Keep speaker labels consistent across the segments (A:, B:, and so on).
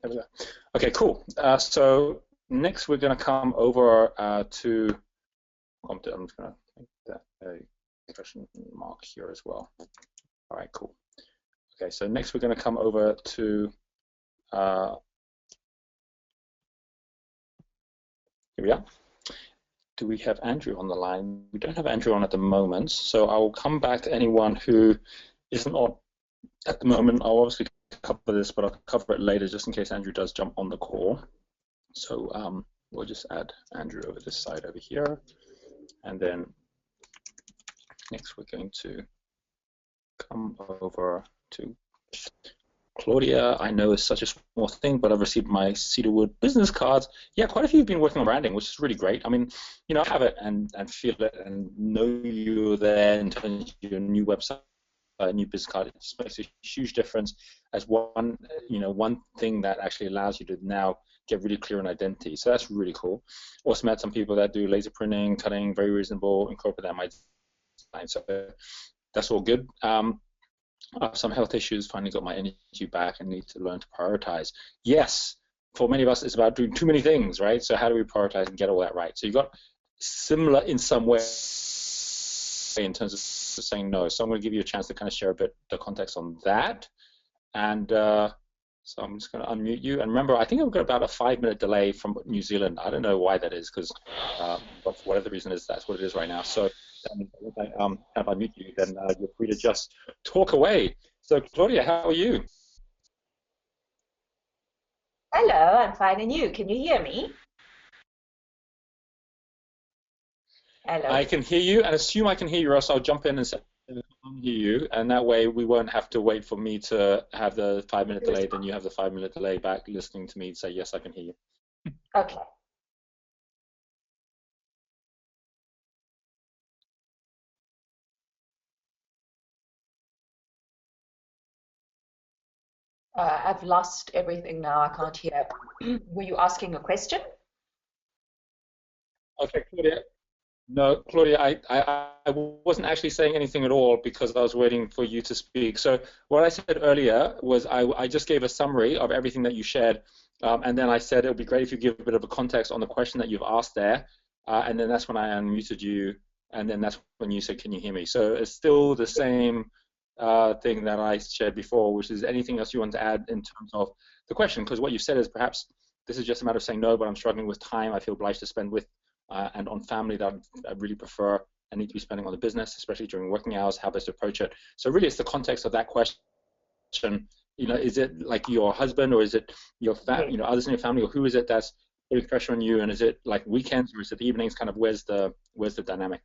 A: There we go. Okay, cool. So next we're going to come over to. I'm just going to make that a question mark here as well. All right, cool. Okay, so next we're going to come over to. Here we are. Do we have Andrew on the line? We don't have Andrew on at the moment, so I will come back to anyone who isn't on at the moment. I'll obviously cover this, but I'll cover it later just in case Andrew does jump on the call. So we'll just add Andrew over this side over here, and then next we're going to come over to Claudia. I know it's such a small thing, but I've received my Cedarwood business cards. Yeah, quite a few have been working on branding, which is really great. I mean, you know, have it and feel it and know you're there in terms of your new website, new business card. It makes a huge difference as one thing that actually allows you to now get really clear on identity. So that's really cool. Also met some people that do laser printing, cutting, very reasonable, incorporate that in my design. So that's all good. I have some health issues, finally got my energy back and need to learn to prioritize. Yes, for many of us, it's about doing too many things, right? So how do we prioritize and get all that right? So you got similar in some way in terms of saying no. So I'm going to give you a chance to kind of share a bit the context on that. And so I'm just going to unmute you. And remember, I think I've got about a 5-minute delay from New Zealand. I don't know why that is, because but for whatever the reason is, that's what it is right now. So if I kind of unmute you, then you're free to just talk away. So Claudia, how are you?
B: Hello, I'm fine, and you? Can you hear me? Hello.
A: I can hear you, and assume I can hear you, or else I'll jump in and say I can hear you, and that way we won't have to wait for me to have the 5-minute delay. Then you have the 5-minute delay back listening to me say, yes, I can hear you.
B: Okay. I've lost everything now. I can't hear. Were you asking a question?
A: Okay, Claudia. No, Claudia, I wasn't actually saying anything at all because I was waiting for you to speak. So what I said earlier was I just gave a summary of everything that you shared, and then I said it would be great if you give a bit of a context on the question that you've asked there, and then that's when I unmuted you, and then that's when you said, can you hear me? So it's still the same thing that I shared before, which is anything else you want to add in terms of the question, because what you said is perhaps this is just a matter of saying no, but I'm struggling with time I feel obliged to spend with and on family that I really prefer and need to be spending on the business, especially during working hours, how best to approach it. So really it's the context of that question. You know, is it like your husband, or is it your others in your family, or who is it that's putting pressure on you, and is it like weekends or is it evenings? Kind of where's the dynamic?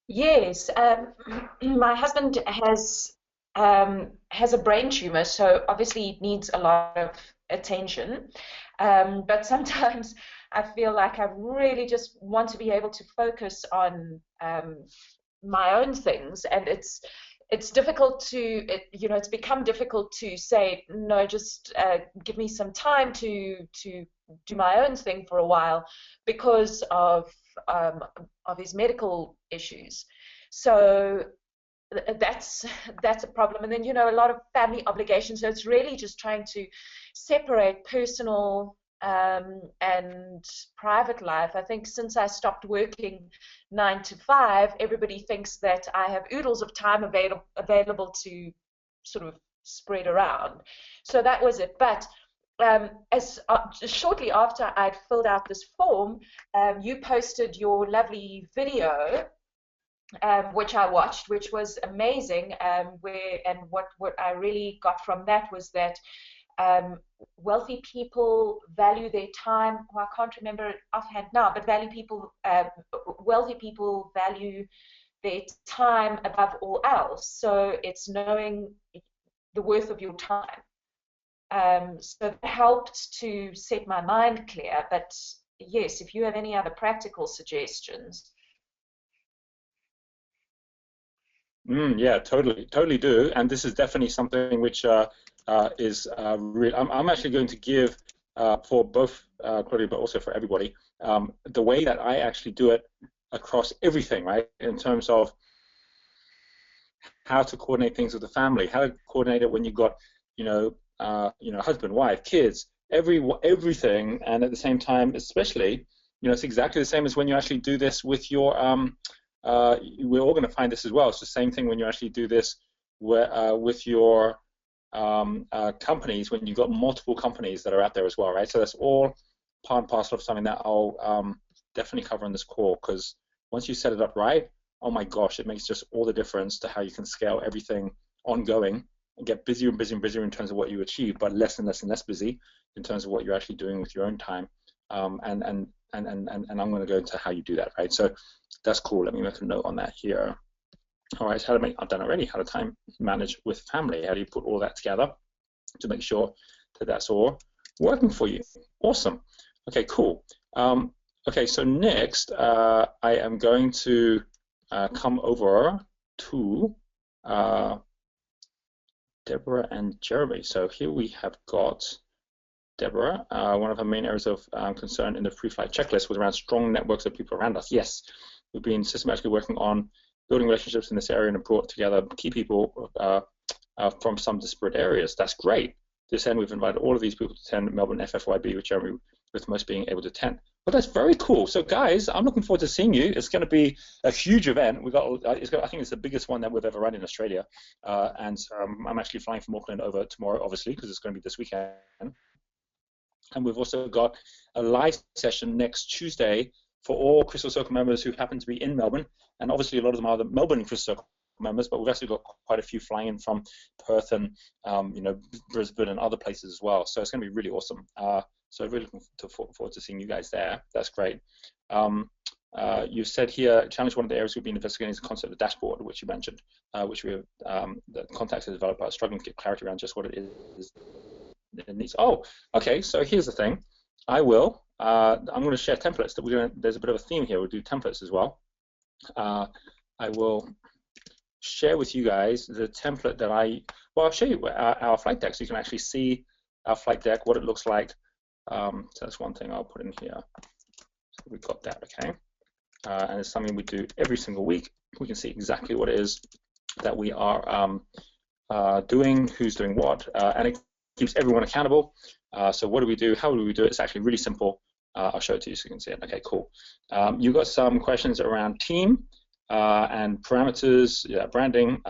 B: Yes, my husband has a brain tumor, so obviously it needs a lot of attention. But sometimes I feel like I really just want to be able to focus on my own things, and it's difficult to it's become difficult to say no, just give me some time to do my own thing for a while because um, of his medical issues. So that's a problem. And then a lot of family obligations. So it's really just trying to separate personal and private life. I think since I stopped working 9 to 5, everybody thinks that I have oodles of time available to sort of spread around. So that was it. But as shortly after I'd filled out this form, you posted your lovely video, which I watched, which was amazing. What I really got from that was that wealthy people value their time. Well, I can't remember it offhand now, but wealthy people value their time above all else. So it's knowing the worth of your time. So that helped to set my mind clear. But yes, if you have any other practical suggestions.
A: Yeah, totally do. And this is definitely something which is real. I'm actually going to give for both Claudia, but also for everybody, the way that I actually do it across everything, right? In terms of how to coordinate things with the family, how to coordinate it when you've got, husband, wife, kids, everything, and at the same time, especially, it's exactly the same as when you actually do this with your we're all going to find this as well. It's the same thing when you actually do this with your companies, when you've got multiple companies that are out there as well, right? So that's all part and parcel of something that I'll definitely cover in this call, because once you set it up right, oh my gosh, it makes just all the difference to how you can scale everything ongoing and get busier and busier and busier in terms of what you achieve, but less and less and less busy in terms of what you're actually doing with your own time. And I'm going to go into how you do that, right? So that's cool. Let me make a note on that here. All right, I've done already, how to time manage with family. How do you put all that together to make sure that that's all working for you? Awesome. Okay, cool. Okay, so next, I am going to come over to Deborah and Jeremy. So here we have got Deborah. One of her main areas of concern in the pre-flight checklist was around strong networks of people around us. Yes, we've been systematically working on building relationships in this area and brought together key people from some disparate areas. That's great. To this end, we've invited all of these people to attend Melbourne FFYB, with Jeremy, with most being able to attend. Well, that's very cool. So, guys, I'm looking forward to seeing you. It's going to be a huge event. I think it's the biggest one that we've ever run in Australia. And I'm actually flying from Auckland over tomorrow, obviously, because it's going to be this weekend. And we've also got a live session next Tuesday for all Crystal Circle members who happen to be in Melbourne. And obviously, a lot of them are the Melbourne Crystal Circle members, but we've actually got quite a few flying in from Perth and Brisbane and other places as well. So it's going to be really awesome. So really looking forward to seeing you guys there. That's great. You've said here, challenge one of the areas we've been investigating is the concept of dashboard, which you mentioned, which we have the contacts as developer are struggling to get clarity around just what it is it needs. Oh, okay. So here's the thing. I'm going to share templates. There's a bit of a theme here. We'll do templates as well. I will share with you guys the template that I'll show you our flight deck, so you can actually see our flight deck, what it looks like. So that's one thing I'll put in here. So we've got that, okay? And it's something we do every single week. We can see exactly what it is that we are doing, who's doing what, and it keeps everyone accountable. So what do we do? How do we do it? It's actually really simple. I'll show it to you so you can see it. Okay, cool. You've got some questions around team and parameters, branding.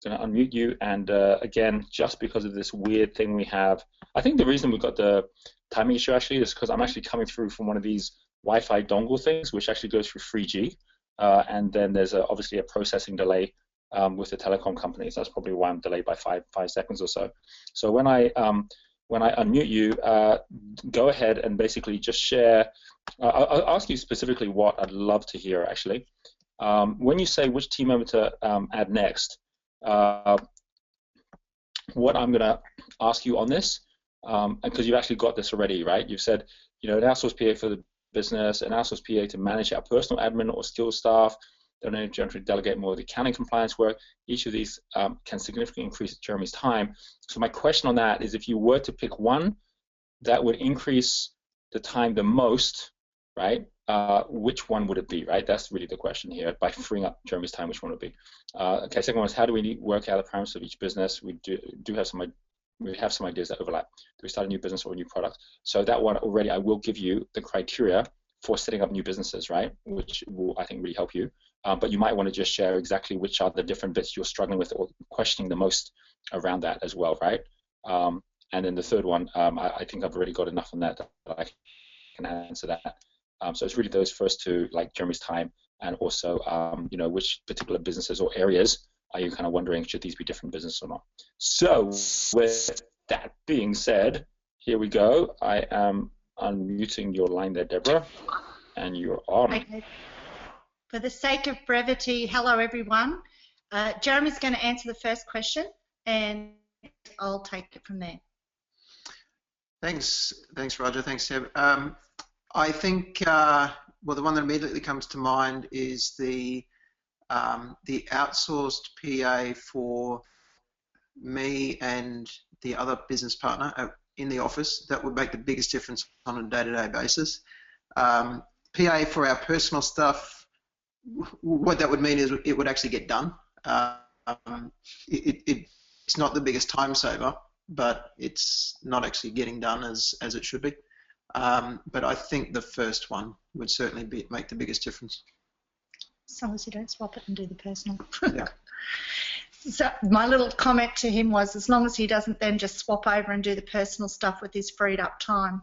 A: Going to unmute you, and again, just because of this weird thing we have, I think the reason we've got the timing issue actually is because I'm actually coming through from one of these Wi-Fi dongle things, which actually goes through 3G, and then there's obviously a processing delay with the telecom companies. That's probably why I'm delayed by five seconds or so. So when I unmute you, go ahead and basically just share. I'll ask you specifically what I'd love to hear actually. When you say which team member to add next, what I'm going to ask you on this, because you've actually got this already, right? You've said, an outsourced PA for the business, an outsourced PA to manage our personal admin or skilled staff, then generally delegate more of the accounting compliance work. Each of these can significantly increase Jeremy's time. So my question on that is, if you were to pick one that would increase the time the most, right? Which one would it be, right? That's really the question here. By freeing up Jeremy's time, which one would it be? Okay, second one is, how do we work out the parameters of each business? We have some ideas that overlap. Do we start a new business or a new product? So that one already, I will give you the criteria for setting up new businesses, right? Which will, I think, really help you. But you might want to just share exactly which are the different bits you're struggling with or questioning the most around that as well, right? And then the third one, I think I've already got enough on that I can answer that. So it's really those first two, like Jeremy's time, and also, which particular businesses or areas are you kind of wondering, should these be different businesses or not? So with that being said, here we go. I am unmuting your line there, Deborah, and you're on.
C: Okay. For the sake of brevity, hello everyone. Jeremy's going to answer the first question, and I'll take it from there.
D: Thanks, Roger. Thanks, Deb. I think the one that immediately comes to mind is the outsourced PA for me and the other business partner in the office. That would make the biggest difference on a day-to-day basis. PA for our personal stuff, what that would mean is it would actually get done. It's not the biggest time saver, but it's not actually getting done as it should be. But I think the first one would certainly make the biggest difference.
C: As long as you don't swap it and do the personal.
D: Yeah.
C: So my little comment to him was, as long as he doesn't then just swap over and do the personal stuff with his freed up time.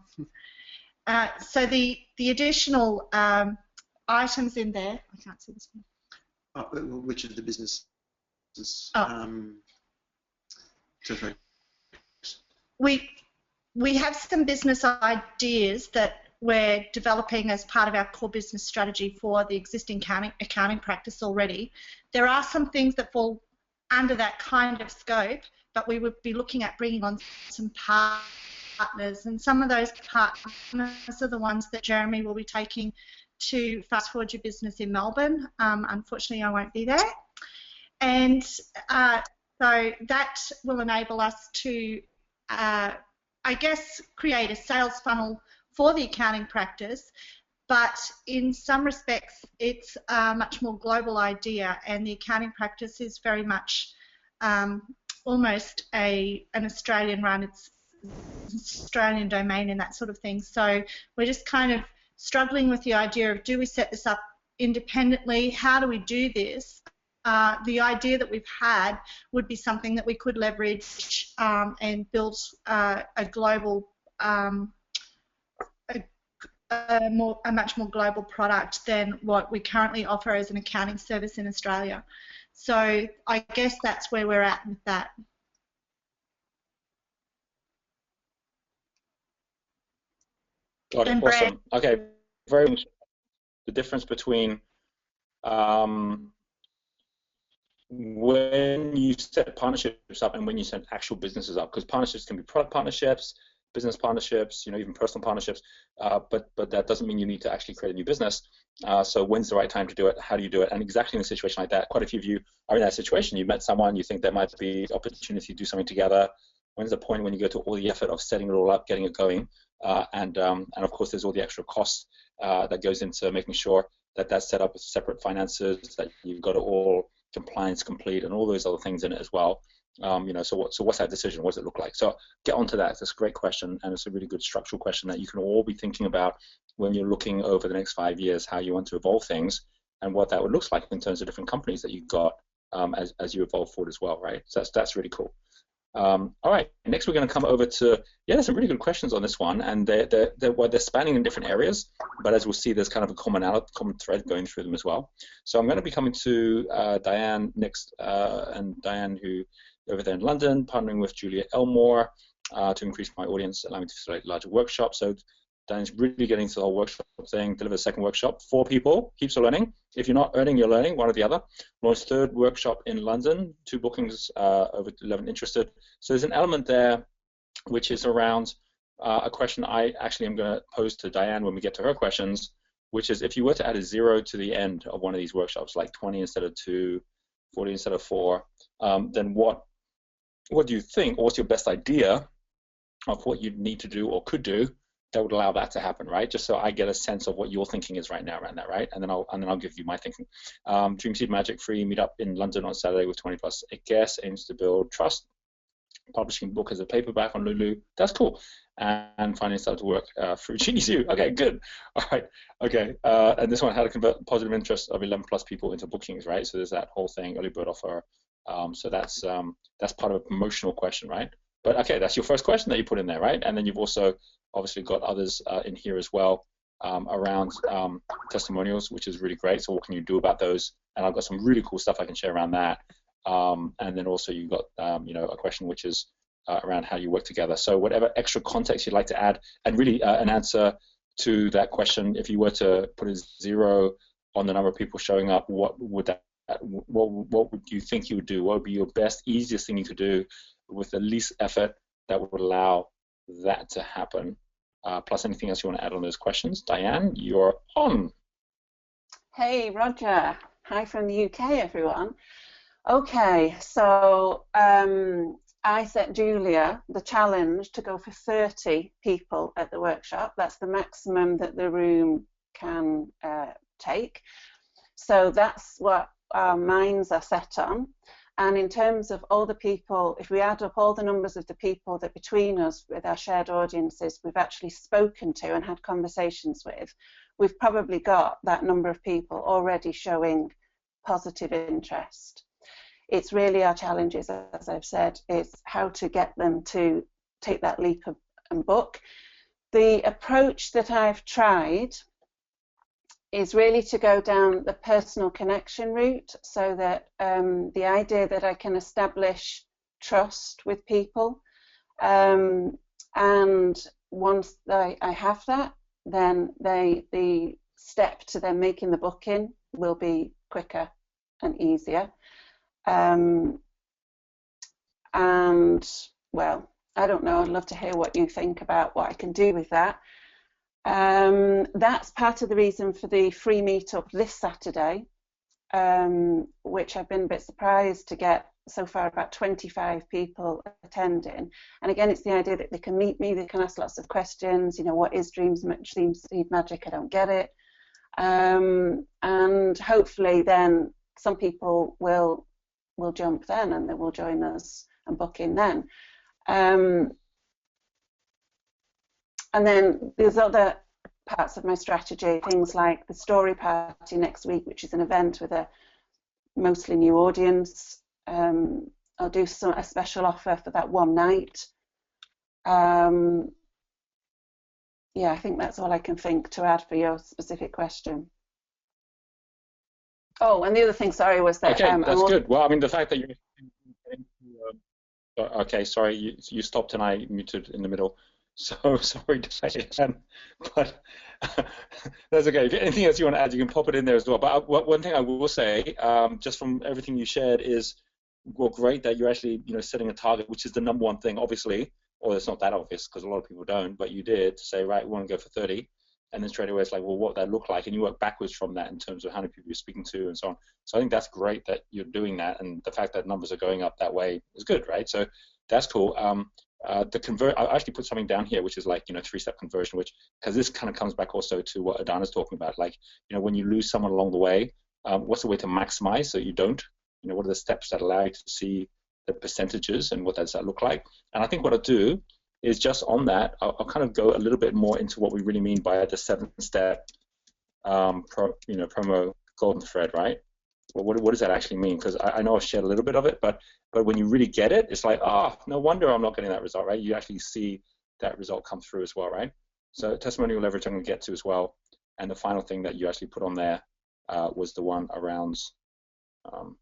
C: So the additional items in there, I can't see this one.
D: Which of the businesses?
C: We have some business ideas that we're developing as part of our core business strategy for the existing accounting practice already. There are some things that fall under that kind of scope, but we would be looking at bringing on some partners, and some of those partners are the ones that Jeremy will be taking to Fast Forward Your Business in Melbourne. Unfortunately, I won't be there. And so that will enable us to, I guess, create a sales funnel for the accounting practice, but in some respects it's a much more global idea, and the accounting practice is very much almost an Australian run. It's Australian domain and that sort of thing. So we're just kind of struggling with the idea of, do we set this up independently? How do we do this? The idea that we've had would be something that we could leverage and build a global, a much more global product than what we currently offer as an accounting service in Australia. So I guess that's where we're at with that.
A: Got it. Awesome. Okay. Very much the difference between when you set partnerships up and when you set actual businesses up, because partnerships can be product partnerships, business partnerships, even personal partnerships, but that doesn't mean you need to actually create a new business. So when's the right time to do it? How do you do it? And exactly in a situation like that, quite a few of you are in that situation. You met someone, you think there might be opportunity to do something together. When's the point when you go to all the effort of setting it all up, getting it going, and of course there's all the extra costs that goes into making sure that that's set up with separate finances, that you've got it all compliance complete, and all those other things in it as well. So what's that decision? What does it look like? So get onto that. That's a great question, and it's a really good structural question that you can all be thinking about when you're looking over the next 5 years, how you want to evolve things and what that would look like in terms of different companies that you've got as you evolve forward as well, right? So that's really cool. All right, next we're going to come over to, there's some really good questions on this one, and they're spanning in different areas, but as we'll see, there's kind of a common thread going through them as well. So I'm going to be coming to Diane next, and Diane, who over there in London, partnering with Julia Elmore to increase my audience, allow me to facilitate larger workshops. So Diane's really getting to the whole workshop thing, deliver a second workshop, 4 people, heaps of learning. If you're not earning, you're learning, one or the other. Launch 3rd workshop in London, 2 bookings, over 11 interested. So there's an element there which is around a question I actually am going to pose to Diane when we get to her questions, which is, if you were to add a 0 to the end of one of these workshops, like 20 instead of 2, 40 instead of 4, then what do you think, or what's your best idea of what you'd need to do or could do that would allow that to happen, right? Just so I get a sense of what your thinking is right now around that, right? And then I'll give you my thinking. Dream Seed Magic free meetup in London on Saturday with 20 plus guests, aims to build trust. Publishing book as a paperback on Lulu. That's cool. And finally started to work through Genie Zoo. Okay, good. All right. Okay. And this one, how to convert positive interest of 11 plus people into bookings, right? So there's that whole thing, early bird offer. So that's part of a promotional question, right? But okay, that's your first question that you put in there, right? And then you've also obviously got others in here as well around testimonials, which is really great. So what can you do about those? And I've got some really cool stuff I can share around that. And then also you've got a question which is around how you work together. So whatever extra context you'd like to add, and really an answer to that question, if you were to put a 0 on the number of people showing up, what would you think you would do? What would be your best, easiest thing you could do with the least effort that would allow that to happen? Plus anything else you want to add on those questions. Diane, you're on.
E: Hey, Roger. Hi from the UK, everyone. Okay, so I set Julia the challenge to go for 30 people at the workshop. That's the maximum that the room can take. So that's what our minds are set on. And in terms of all the people, if we add up all the numbers of the people that between us, with our shared audiences, we've actually spoken to and had conversations with, we've probably got that number of people already showing positive interest. It's really our challenges, as I've said, is how to get them to take that leap and book. The approach that I've tried is really to go down the personal connection route, so that the idea that I can establish trust with people, and once I have that, then the step to then making the booking will be quicker and easier. And well, I don't know, I'd love to hear what you think about what I can do with that. That's part of the reason for the free meetup this Saturday, which I've been a bit surprised to get so far about 25 people attending. And again, it's the idea that they can meet me, they can ask lots of questions, you know, what is dream seed magic, I don't get it. And hopefully then some people will jump then, and they will join us and book in then. And then there's other parts of my strategy, things like the story party next week, which is an event with a mostly new audience. I'll do a special offer for that one night. Yeah, I think that's all I can think to add for your specific question. Oh, and the other thing, sorry, was that...
A: Okay, that's good. Well, I mean, the fact that you're... Okay, sorry, you stopped and I muted in the middle. So sorry to say it again, but that's okay. If anything else you want to add, you can pop it in there as well. But one thing I will say, just from everything you shared, is, well, great that you're actually, you know, setting a target, which is the number one thing, obviously. Or it's not that obvious because a lot of people don't, but you did, to say, right, we want to go for 30, and then straight away it's like, well, what would that look like? And you work backwards from that in terms of how many people you're speaking to and so on. So I think that's great that you're doing that, and the fact that numbers are going up that way is good, right? So that's cool. I actually put something down here, which is like, you know, 3-step conversion, which, because this kind of comes back also to what Adana's talking about, like, you know, when you lose someone along the way, what's the way to maximize so you don't, you know, what are the steps that allow you to see the percentages and what does that look like? And I think what I'll do is, just on that, I'll kind of go a little bit more into what we really mean by the 7-step promo golden thread, right? Well, what does that actually mean? Because I know I've shared a little bit of it, but when you really get it, it's like, no wonder I'm not getting that result, right? You actually see that result come through as well, right? So testimonial leverage I'm going to get to as well. And the final thing that you actually put on there was the one around,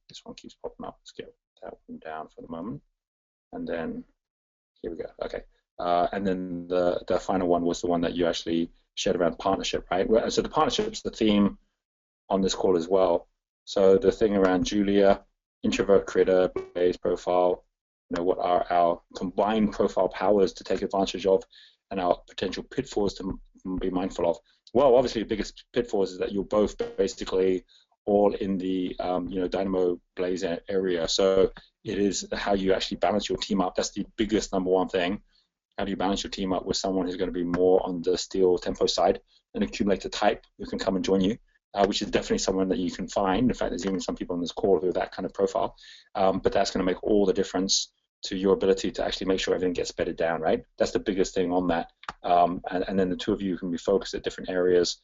A: this one keeps popping up. Let's get that one down for the moment. And then, here we go, okay. And then the final one was the one that you actually shared around partnership, right? So the partnership's the theme on this call as well. So the thing around Julia, introvert, creator, blaze profile, you know, what are our combined profile powers to take advantage of, and our potential pitfalls to be mindful of. Well, obviously the biggest pitfalls is that you're both basically all in the dynamo blaze area. So it is how you actually balance your team up. That's the biggest number one thing. How do you balance your team up with someone who's going to be more on the steel tempo side, an accumulator type who can come and join you? Which is definitely someone that you can find. In fact, there's even some people on this call who are that kind of profile. But that's going to make all the difference to your ability to actually make sure everything gets bedded down, right? That's the biggest thing on that. And then the two of you can be focused at different areas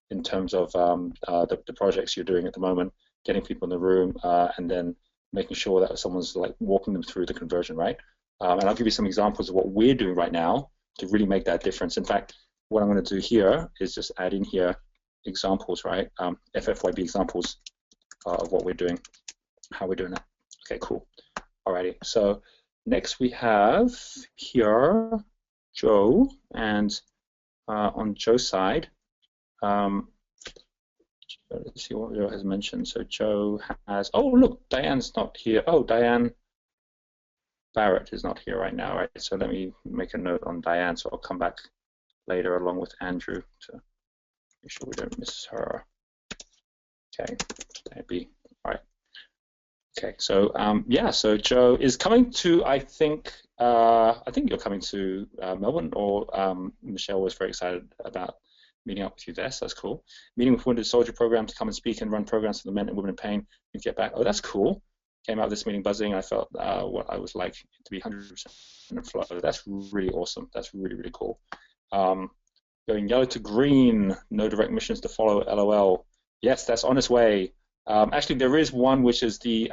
A: in terms of the projects you're doing at the moment, getting people in the room, and then making sure that someone's like walking them through the conversion, right? And I'll give you some examples of what we're doing right now to really make that difference. In fact, what I'm going to do here is just add in here examples, right? FFYB examples of what we're doing, how we're doing it. Okay, cool. Alrighty, so next we have here Joe, and on Joe's side, let's see what Joe has mentioned. So Joe has, oh look, Diane's not here. Oh, Diane Barrett is not here right now, right? So let me make a note on Diane, so I'll come back later along with Andrew to make sure we don't miss her. Okay, maybe. All right. Okay, so yeah, so Joe is coming to, I think you're coming to Melbourne, or Michelle was very excited about meeting up with you there, so that's cool. Meeting with Wounded Soldier program to come and speak and run programs for the men and women in pain and get back. Oh, that's cool. came out of this meeting buzzing. I felt what I was like to be 100% in flow. That's really awesome. That's really, really cool. Going yellow to green, no direct missions to follow, LOL. Yes, that's on its way. Actually, there is one which is the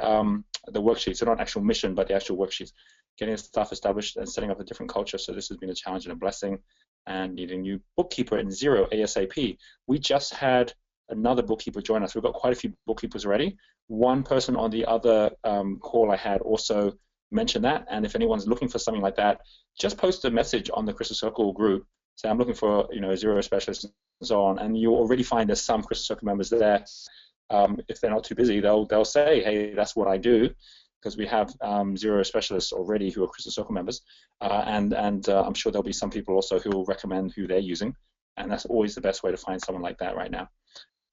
A: worksheet, so not an actual mission, but the actual worksheets. Getting stuff established and setting up a different culture. So this has been a challenge and a blessing. And need a new bookkeeper in Zero ASAP. We just had another bookkeeper join us. We've got quite a few bookkeepers already. One person on the other call I had also mentioned that. And if anyone's looking for something like that, just post a message on the Crystal Circle group. Say, I'm looking for a Zero specialist and so on. And you'll already find there's some Crystal Circle members there. If they're not too busy, they'll say, hey, that's what I do. Because we have Zero specialists already who are Crystal Circle members, and I'm sure there'll be some people also who will recommend who they're using, and that's always the best way to find someone like that right now.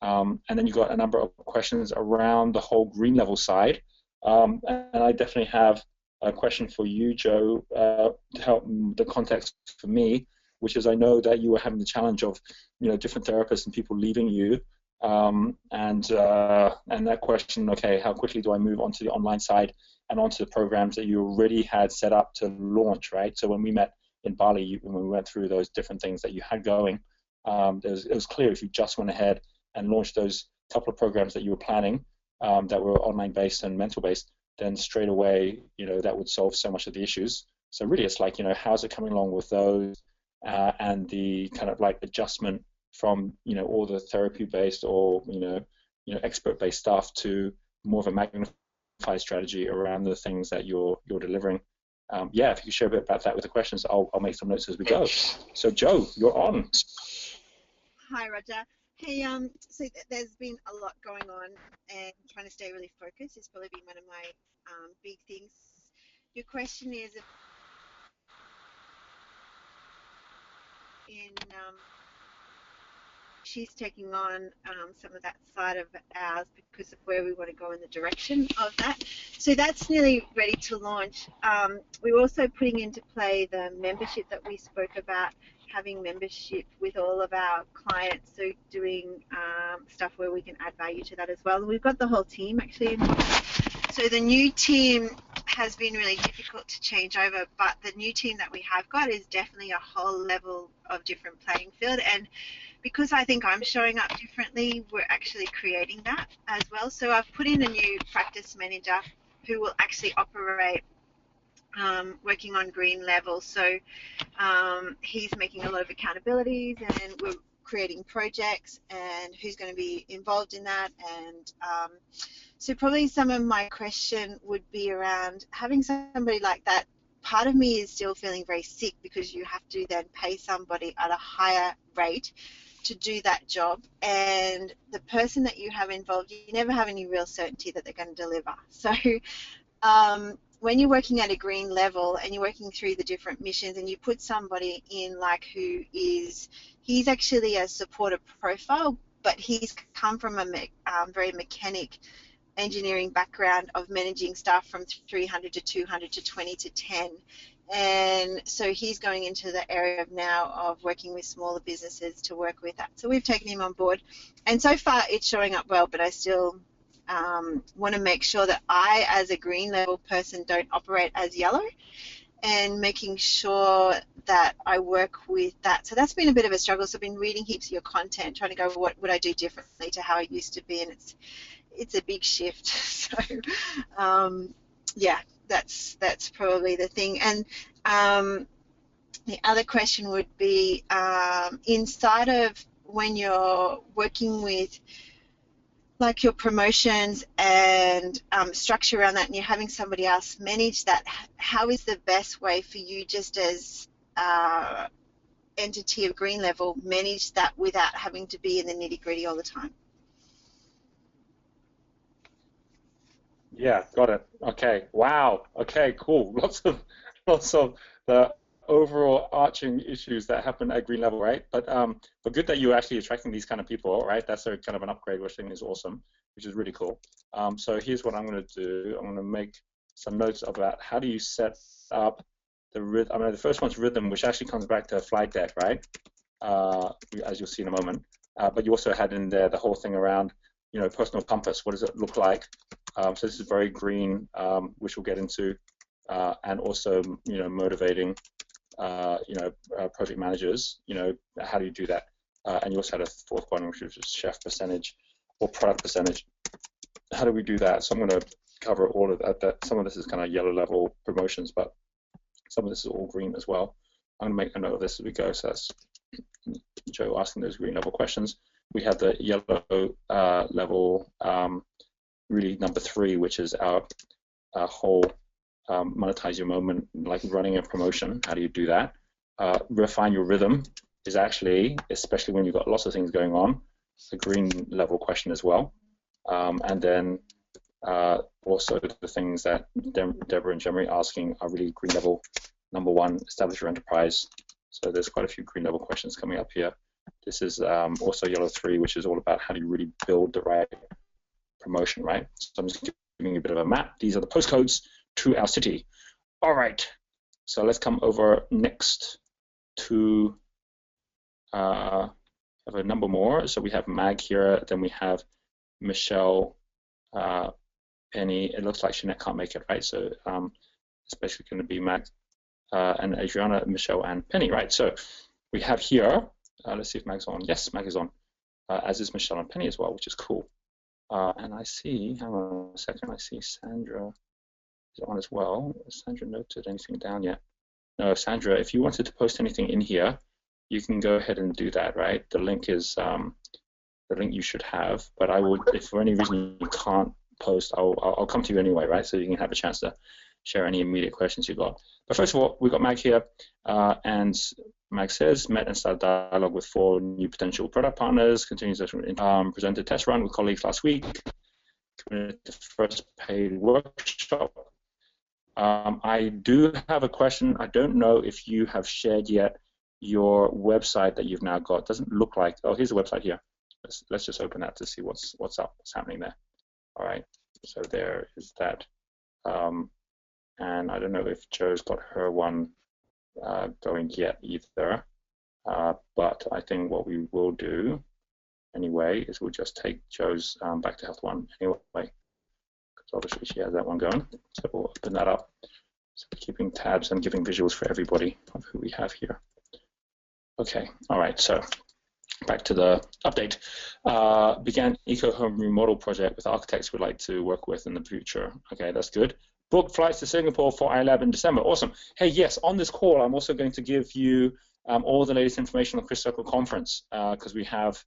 A: And then you've got a number of questions around the whole green level side, and I definitely have a question for you, Joe, to help the context for me, which is I know that you were having the challenge of different therapists and people leaving you. And that question, okay, how quickly do I move onto the online side and onto the programs that you already had set up to launch, right? So when we met in Bali, when we went through those different things that you had going, it was clear if you just went ahead and launched those couple of programs that you were planning that were online-based and mental-based, then straight away, that would solve so much of the issues. So really it's like, how's it coming along with those and the kind of like adjustment from all the therapy-based or expert-based stuff to more of a magnified strategy around the things that you're delivering. Yeah, if you could share a bit about that with the questions, I'll make some notes as we go. So Joe, you're on.
F: Hi Roger. Hey, so there's been a lot going on, and trying to stay really focused has probably been one of my big things. Your question is she's taking on some of that side of ours because of where we want to go in the direction of that. So that's nearly ready to launch. We're also putting into play the membership that we spoke about, having membership with all of our clients, so doing stuff where we can add value to that as well. We've got the whole team actually involved. So the new team has been really difficult to change over, but the new team that we have got is definitely a whole level of different playing field, and because I think I'm showing up differently, we're actually creating that as well. So I've put in a new practice manager who will actually operate working on green level. So he's making a lot of accountabilities, and we're creating projects, and who's going to be involved in that. And so probably some of my question would be around having somebody like that. Part of me is still feeling very sick because you have to then pay somebody at a higher rate to do that job, and the person that you have involved, you never have any real certainty that they're going to deliver. So when you're working at a green level and you're working through the different missions, and you put somebody in like he's actually a supportive profile, but he's come from a very mechanic engineering background of managing staff from 300 to 200 to 20 to 10. And so he's going into the area of now of working with smaller businesses to work with that. So we've taken him on board, and so far it's showing up well, but I still want to make sure that I, as a green level person, don't operate as yellow, and making sure that I work with that. So that's been a bit of a struggle. So I've been reading heaps of your content, trying to go, what would I do differently to how I used to be, and it's a big shift. So yeah, that's probably the thing. And the other question would be inside of when you're working with like your promotions and structure around that, and you're having somebody else manage that, how is the best way for you, just as entity of green level, manage that without having to be in the nitty-gritty all the time?
A: Yeah, got it. Okay, wow. Okay, cool. Lots of the overall arching issues that happen at green level, right? But good that you're actually attracting these kind of people, right? That's a kind of an upgrade, which I think is awesome, which is really cool. So here's what I'm going to do. I'm going to make some notes about how do you set up the rhythm. I mean, the first one's rhythm, which actually comes back to flight deck, right? As you'll see in a moment. But you also had in there the whole thing around personal compass. What does it look like? So this is very green, which we'll get into, and also, motivating, project managers. How do you do that? And you also had a fourth one, which was chef percentage or product percentage. How do we do that? So I'm going to cover all of that. Some of this is kind of yellow level promotions, but some of this is all green as well. I'm going to make a note of this as we go. So that's Joe asking those green level questions. We have the yellow level, really number 3, which is our whole monetize your moment, like running a promotion. How do you do that? Refine your rhythm is actually, especially when you've got lots of things going on, a green level question as well. And then also the things that Deborah and Jeremy are asking are really green level. Number 1, establish your enterprise. So there's quite a few green level questions coming up here. This is also yellow 3, which is all about how do you really build the right promotion, right? So I'm just giving you a bit of a map. These are the postcodes to our city. All right, so let's come over next to have a number more. So we have Mag here, then we have Michelle, Penny. It looks like Jeanette can't make it, right? So it's basically going to be Mag and Adriana, Michelle, and Penny, right? So we have here, let's see if Mag's on. Yes, Mag is on, as is Michelle and Penny as well, which is cool. And I see, hang on a second, I see Sandra is on as well. Has Sandra noted anything down yet? No, Sandra, if you wanted to post anything in here, you can go ahead and do that, right? The link is the link you should have, but I would, if for any reason you can't post, I'll come to you anyway, right? So you can have a chance to share any immediate questions you got. But first of all, we've got Mag here, and Mag says, met and started dialogue with 4 new potential product partners, continues to presented test run with colleagues last week, committed to first paid workshop. I do have a question. I don't know if you have shared yet your website that you've now got. Doesn't look like, oh, here's the website here. Let's just open that to see what's up, what's happening there. All right, so there is that. And I don't know if Joe's got her one going yet either, but I think what we will do anyway is we'll just take Joe's Back to Health one anyway, because obviously she has that one going. So we'll open that up. So we're keeping tabs and giving visuals for everybody of who we have here. Okay, all right, so back to the update. Began eco-home remodel project with architects we'd like to work with in the future. Okay, that's good. Booked flights to Singapore for iLab in December. Awesome. Hey, yes, on this call, I'm also going to give you all the latest information on the Chris Circle conference, because we have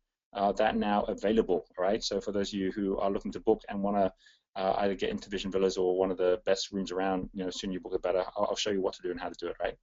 A: that now available, all right? So for those of you who are looking to book and want to either get into Vision Villas or one of the best rooms around, sooner you book it better, I'll show you what to do and how to do it, right?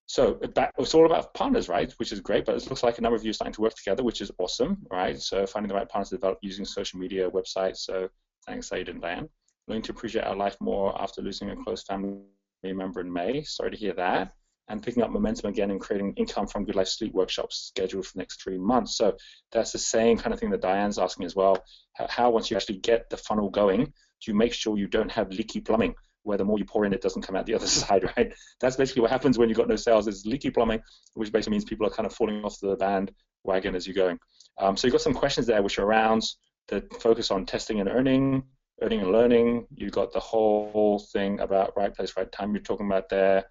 A: So it's all about partners, right? Which is great, but it looks like a number of you are starting to work together, which is awesome, right? So finding the right partners to develop using social media, websites. So thanks, Said and Diane. Learning to appreciate our life more after losing a close family member in May. Sorry to hear that. And picking up momentum again and creating income from Good Life Sleep workshops scheduled for the next 3 months. So that's the same kind of thing that Diane's asking as well. How once you actually get the funnel going, do you make sure you don't have leaky plumbing, where the more you pour in, it doesn't come out the other side, right? That's basically what happens when you've got no sales. It's leaky plumbing, which basically means people are kind of falling off the bandwagon as you're going. So you've got some questions there which are around the focus on testing and earning and learning. You've got the whole thing about right place, right time you're talking about there.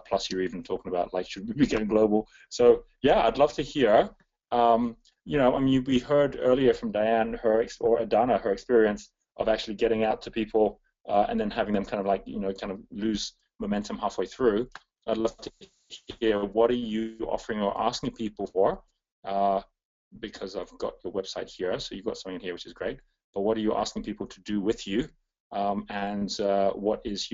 A: Plus you're even talking about, like, should we be getting global? So yeah, I'd love to hear. We heard earlier from Diane, or Adana, her experience of actually getting out to people and then having them kind of like, kind of lose momentum halfway through. I'd love to hear, what are you offering or asking people for? Because I've got your website here, so you've got something here, which is great. But what are you asking people to do with you? And what is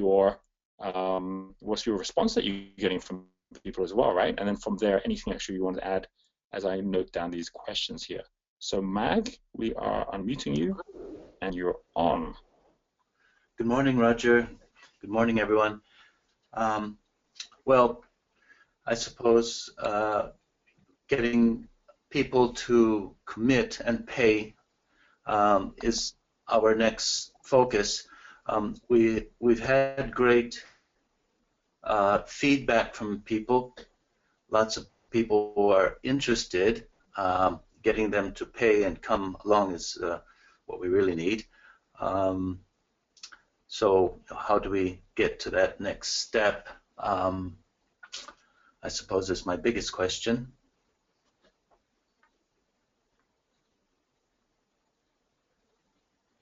A: what's your response that you're getting from people as well, right? And then from there, anything extra you want to add as I note down these questions here. So Mag, we are unmuting you, and you're on.
G: Good morning, Roger. Good morning, everyone. Well, I suppose getting people to commit and pay is our next focus. We've had great feedback from people. Lots of people who are interested, getting them to pay and come along is what we really need. So how do we get to that next step? I suppose is my biggest question.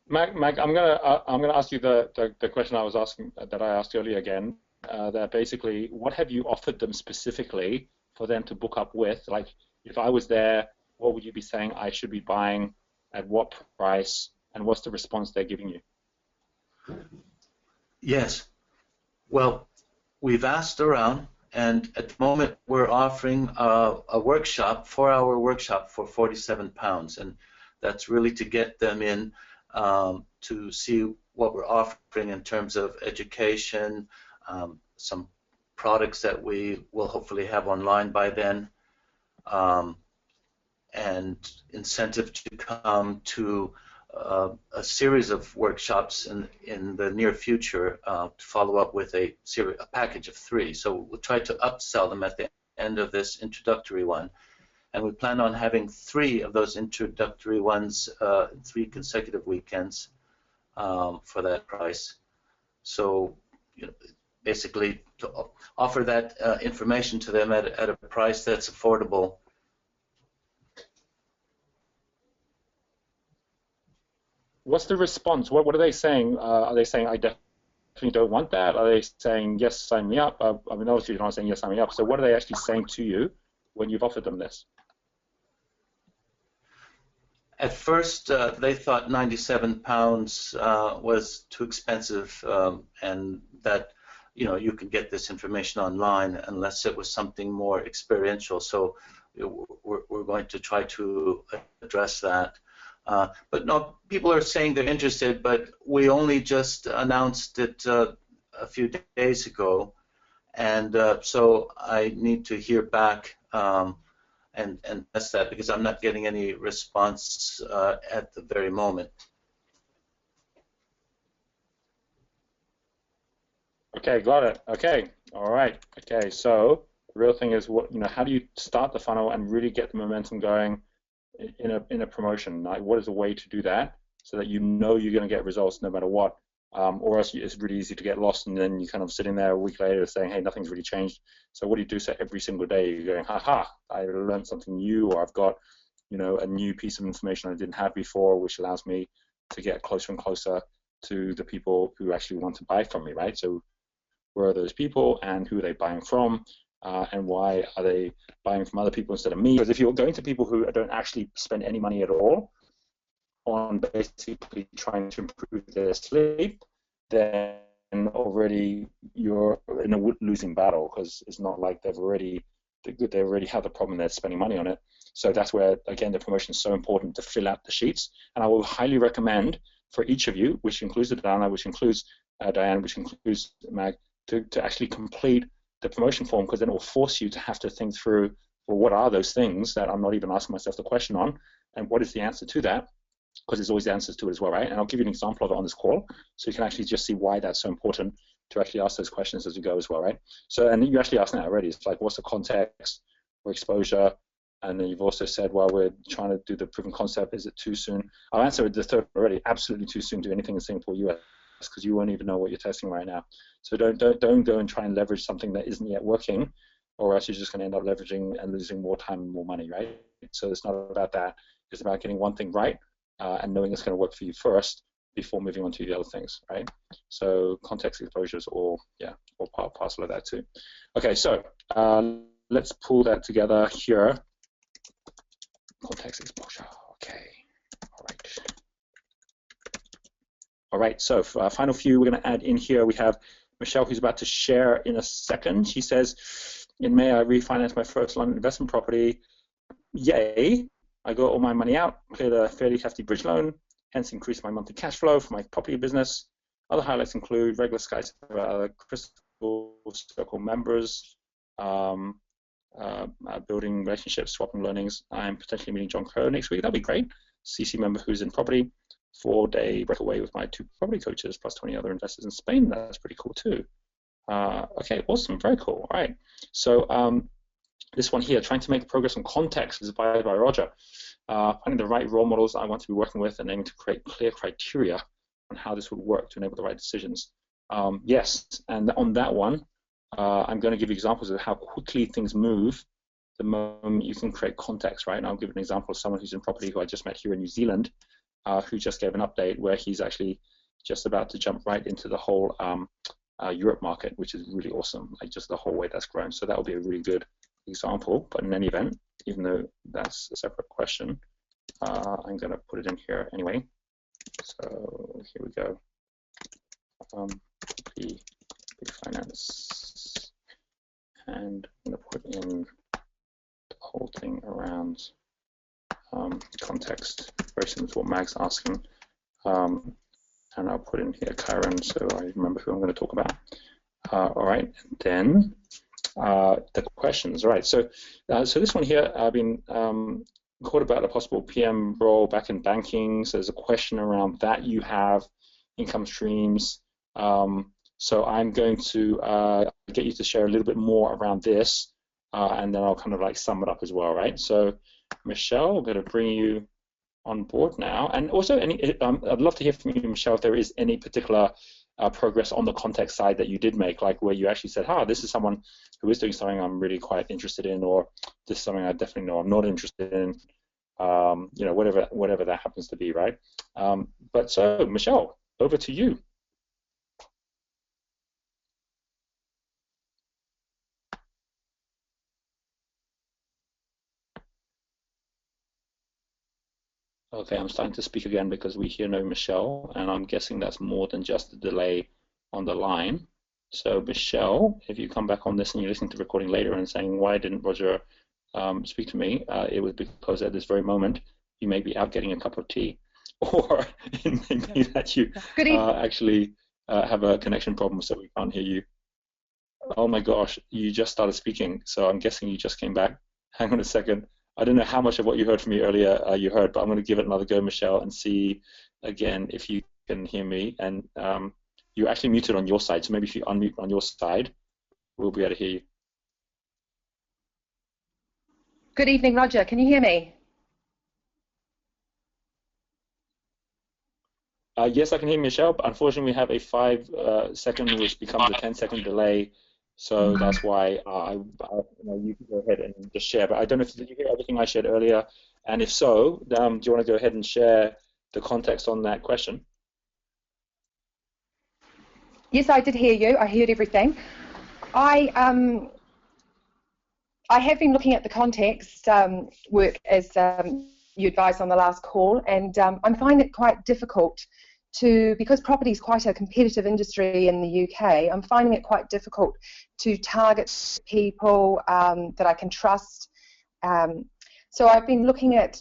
A: Mag, I'm gonna ask you the question I was asking that I asked earlier again. That basically, what have you offered them specifically for them to book up with? Like, if I was there, what would you be saying I should be buying, at what price, and what's the response they're giving you?
G: Yes. Well, we've asked around, and at the moment we're offering a workshop, 4-hour workshop for £47, and that's really to get them in to see what we're offering in terms of education, some products that we will hopefully have online by then, and incentive to come to a series of workshops in the near future to follow up with a package of 3. So we'll try to upsell them at the end of this introductory one. And we plan on having 3 of those introductory ones, 3 consecutive weekends for that price. So, you know, basically to offer that information to them at a price that's affordable.
A: What's the response? What are they saying? Are they saying, I definitely don't want that? Are they saying, yes, sign me up? I mean, obviously you're not saying, yes, sign me up. So what are they actually saying to you when you've offered them this?
G: At first, they thought £97 was too expensive, and that, you know, you could get this information online unless it was something more experiential. So we're going to try to address that. But no, people are saying they're interested, but we only just announced it a few days ago, and so I need to hear back and test that, because I'm not getting any response at the very moment.
A: Okay, got it. Okay, all right. Okay, so the real thing is, what, you know, how do you start the funnel and really get the momentum going in a promotion? Like, what is a way to do that so that you know you're going to get results no matter what? Or else it's really easy to get lost, and then you're kind of sitting there a week later saying, hey, nothing's really changed. So what do you do? So every single day you're going, haha, I learned something new, or I've got, you know, a new piece of information I didn't have before, which allows me to get closer and closer to the people who actually want to buy from me, right? So where are those people, and who are they buying from, and why are they buying from other people instead of me? Because if you're going to people who don't actually spend any money at all on basically trying to improve their sleep, then already you're in a losing battle, because it's not like they already have the problem, they're spending money on it. So that's where, again, the promotion is so important, to fill out the sheets. And I will highly recommend for each of you, which includes Adana, which includes Diane, which includes Mag, to actually complete the promotion form, because then it will force you to have to think through, well, what are those things that I'm not even asking myself the question on, and what is the answer to that? Because there's always answers to it as well, right? And I'll give you an example of it on this call, so you can actually just see why that's so important to actually ask those questions as we go as well, right? So, and you actually asked that already. It's like, what's the context or exposure? And then you've also said, well, we're trying to do the proven concept. Is it too soon? I'll answer the third already. Absolutely too soon to do anything in Singapore, US, because you won't even know what you're testing right now. So don't go and try and leverage something that isn't yet working, or else you're just going to end up leveraging and losing more time and more money, right? So it's not about that. It's about getting one thing right, and knowing it's going to work for you first before moving on to the other things, right? So context, exposures, all part parcel of that too. Okay, so let's pull that together here. Context, exposure. Okay, all right. All right, so for our final few, we're going to add in here. We have Michelle, who's about to share in a second. She says, in May, I refinanced my first London investment property. Yay! I got all my money out, cleared a fairly hefty bridge loan, hence increased my monthly cash flow for my property business. Other highlights include regular Skype, Crystal Circle members, building relationships, swapping learnings. I'm potentially meeting John Crow next week. That'd be great. CC member who's in property. 4-day breakaway with my 2 property coaches plus 20 other investors in Spain. That's pretty cool too. Okay, awesome, very cool. All right, so This one here, trying to make progress on context, is by Roger. Finding the right role models I want to be working with and aiming to create clear criteria on how this would work to enable the right decisions. Yes, and on that one, I'm going to give you examples of how quickly things move the moment you can create context, right? And I'll give an example of someone who's in property who I just met here in New Zealand, who just gave an update where he's actually just about to jump right into the whole Europe market, which is really awesome, like just the whole way that's grown. So that will be a really good example. But in any event, even though that's a separate question, I'm going to put it in here anyway. So here we go. Big finance, and I'm going to put in the whole thing around context, very similar to what Mag's asking. And I'll put in here Karen, so I remember who I'm going to talk about. All right, and then the questions. All right, so this one here, I've been caught about a possible PM role back in banking. So there's a question around that. You have income streams. So I'm going to get you to share a little bit more around this, and then I'll kind of like sum it up as well, right? So Michelle, I'm going to bring you on board now, and also I'd love to hear from you, Michelle, if there is any particular progress on the context side that you did make, like where you actually said, this is someone who is doing something I'm really quite interested in, or this is something I definitely know I'm not interested in, you know, whatever that happens to be, right? But so Michelle, over to you. Okay, I'm starting to speak again because we hear no Michelle, and I'm guessing that's more than just a delay on the line. So Michelle, if you come back on this and you're listening to the recording later and saying, why didn't Roger speak to me? It was because at this very moment, you may be out getting a cup of tea, or it may be that you actually have a connection problem, so we can't hear you. Oh my gosh, you just started speaking, so I'm guessing you just came back. Hang on a second. I don't know how much of what you heard from me earlier you heard, but I'm going to give it another go, Michelle, and see again if you can hear me. And you're actually muted on your side, so maybe if you unmute on your side, we'll be able to hear you.
H: Good evening, Roger. Can you hear me?
A: Yes, I can hear Michelle, but unfortunately we have a 5-second, which becomes a 10-second delay. So that's why you can go ahead and just share. But I don't know if did you hear everything I shared earlier, and if so, do you want to go ahead and share the context on that question?
H: Yes, I did hear you. I heard everything. I have been looking at the context work as you advised on the last call, and I'm finding it quite difficult because property is quite a competitive industry in the UK. I'm finding it quite difficult to target people that I can trust. So I've been looking at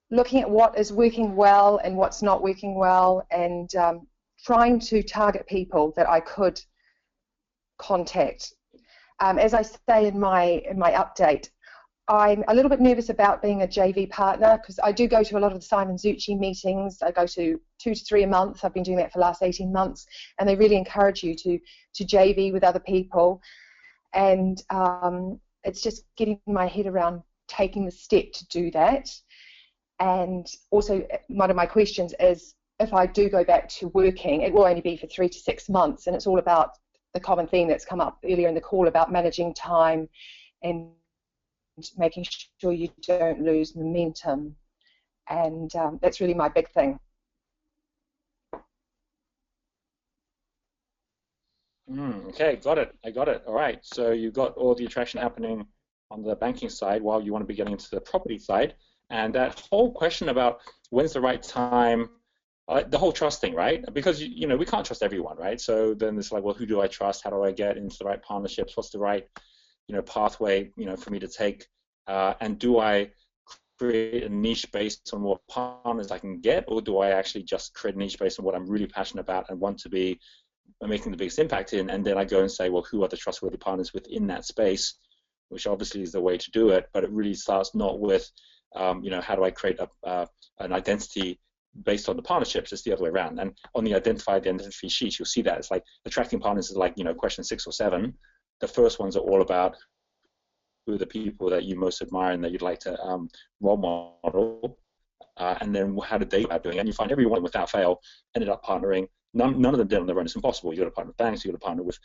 H: what is working well and what's not working well, and trying to target people that I could contact. As I say in my update, I'm a little bit nervous about being a JV partner because I do go to a lot of the Simon Zucchi meetings. I go to 2 to 3 a month. I've been doing that for the last 18 months, and they really encourage you to JV with other people. And it's just getting my head around taking the step to do that. And also, one of my questions is, if I do go back to working, it will only be for 3 to 6 months, and it's all about the common theme that's come up earlier in the call about managing time and making sure you don't lose momentum, and that's really my big thing.
A: Okay, got it. I got it. All right. So you've got all the attraction happening on the banking side while you want to be getting into the property side, and that whole question about when's the right time, the whole trust thing, right? Because you know we can't trust everyone, right? So then it's like, well, who do I trust? How do I get into the right partnerships? What's the right pathway for me to take? And do I create a niche based on what partners I can get, or do I actually just create a niche based on what I'm really passionate about and want to be making the biggest impact in? And then I go and say, well, who are the trustworthy partners within that space, which obviously is the way to do it. But it really starts not with, how do I create an identity based on the partnerships? It's the other way around. And on the identity sheet, you'll see that it's like attracting partners is like question 6 or 7. The first ones are all about who are the people that you most admire and that you'd like to role model, and then how did they go about doing it? And you find everyone without fail ended up partnering. None of them did on their own. It's impossible. You've got to partner with banks. You've got to partner with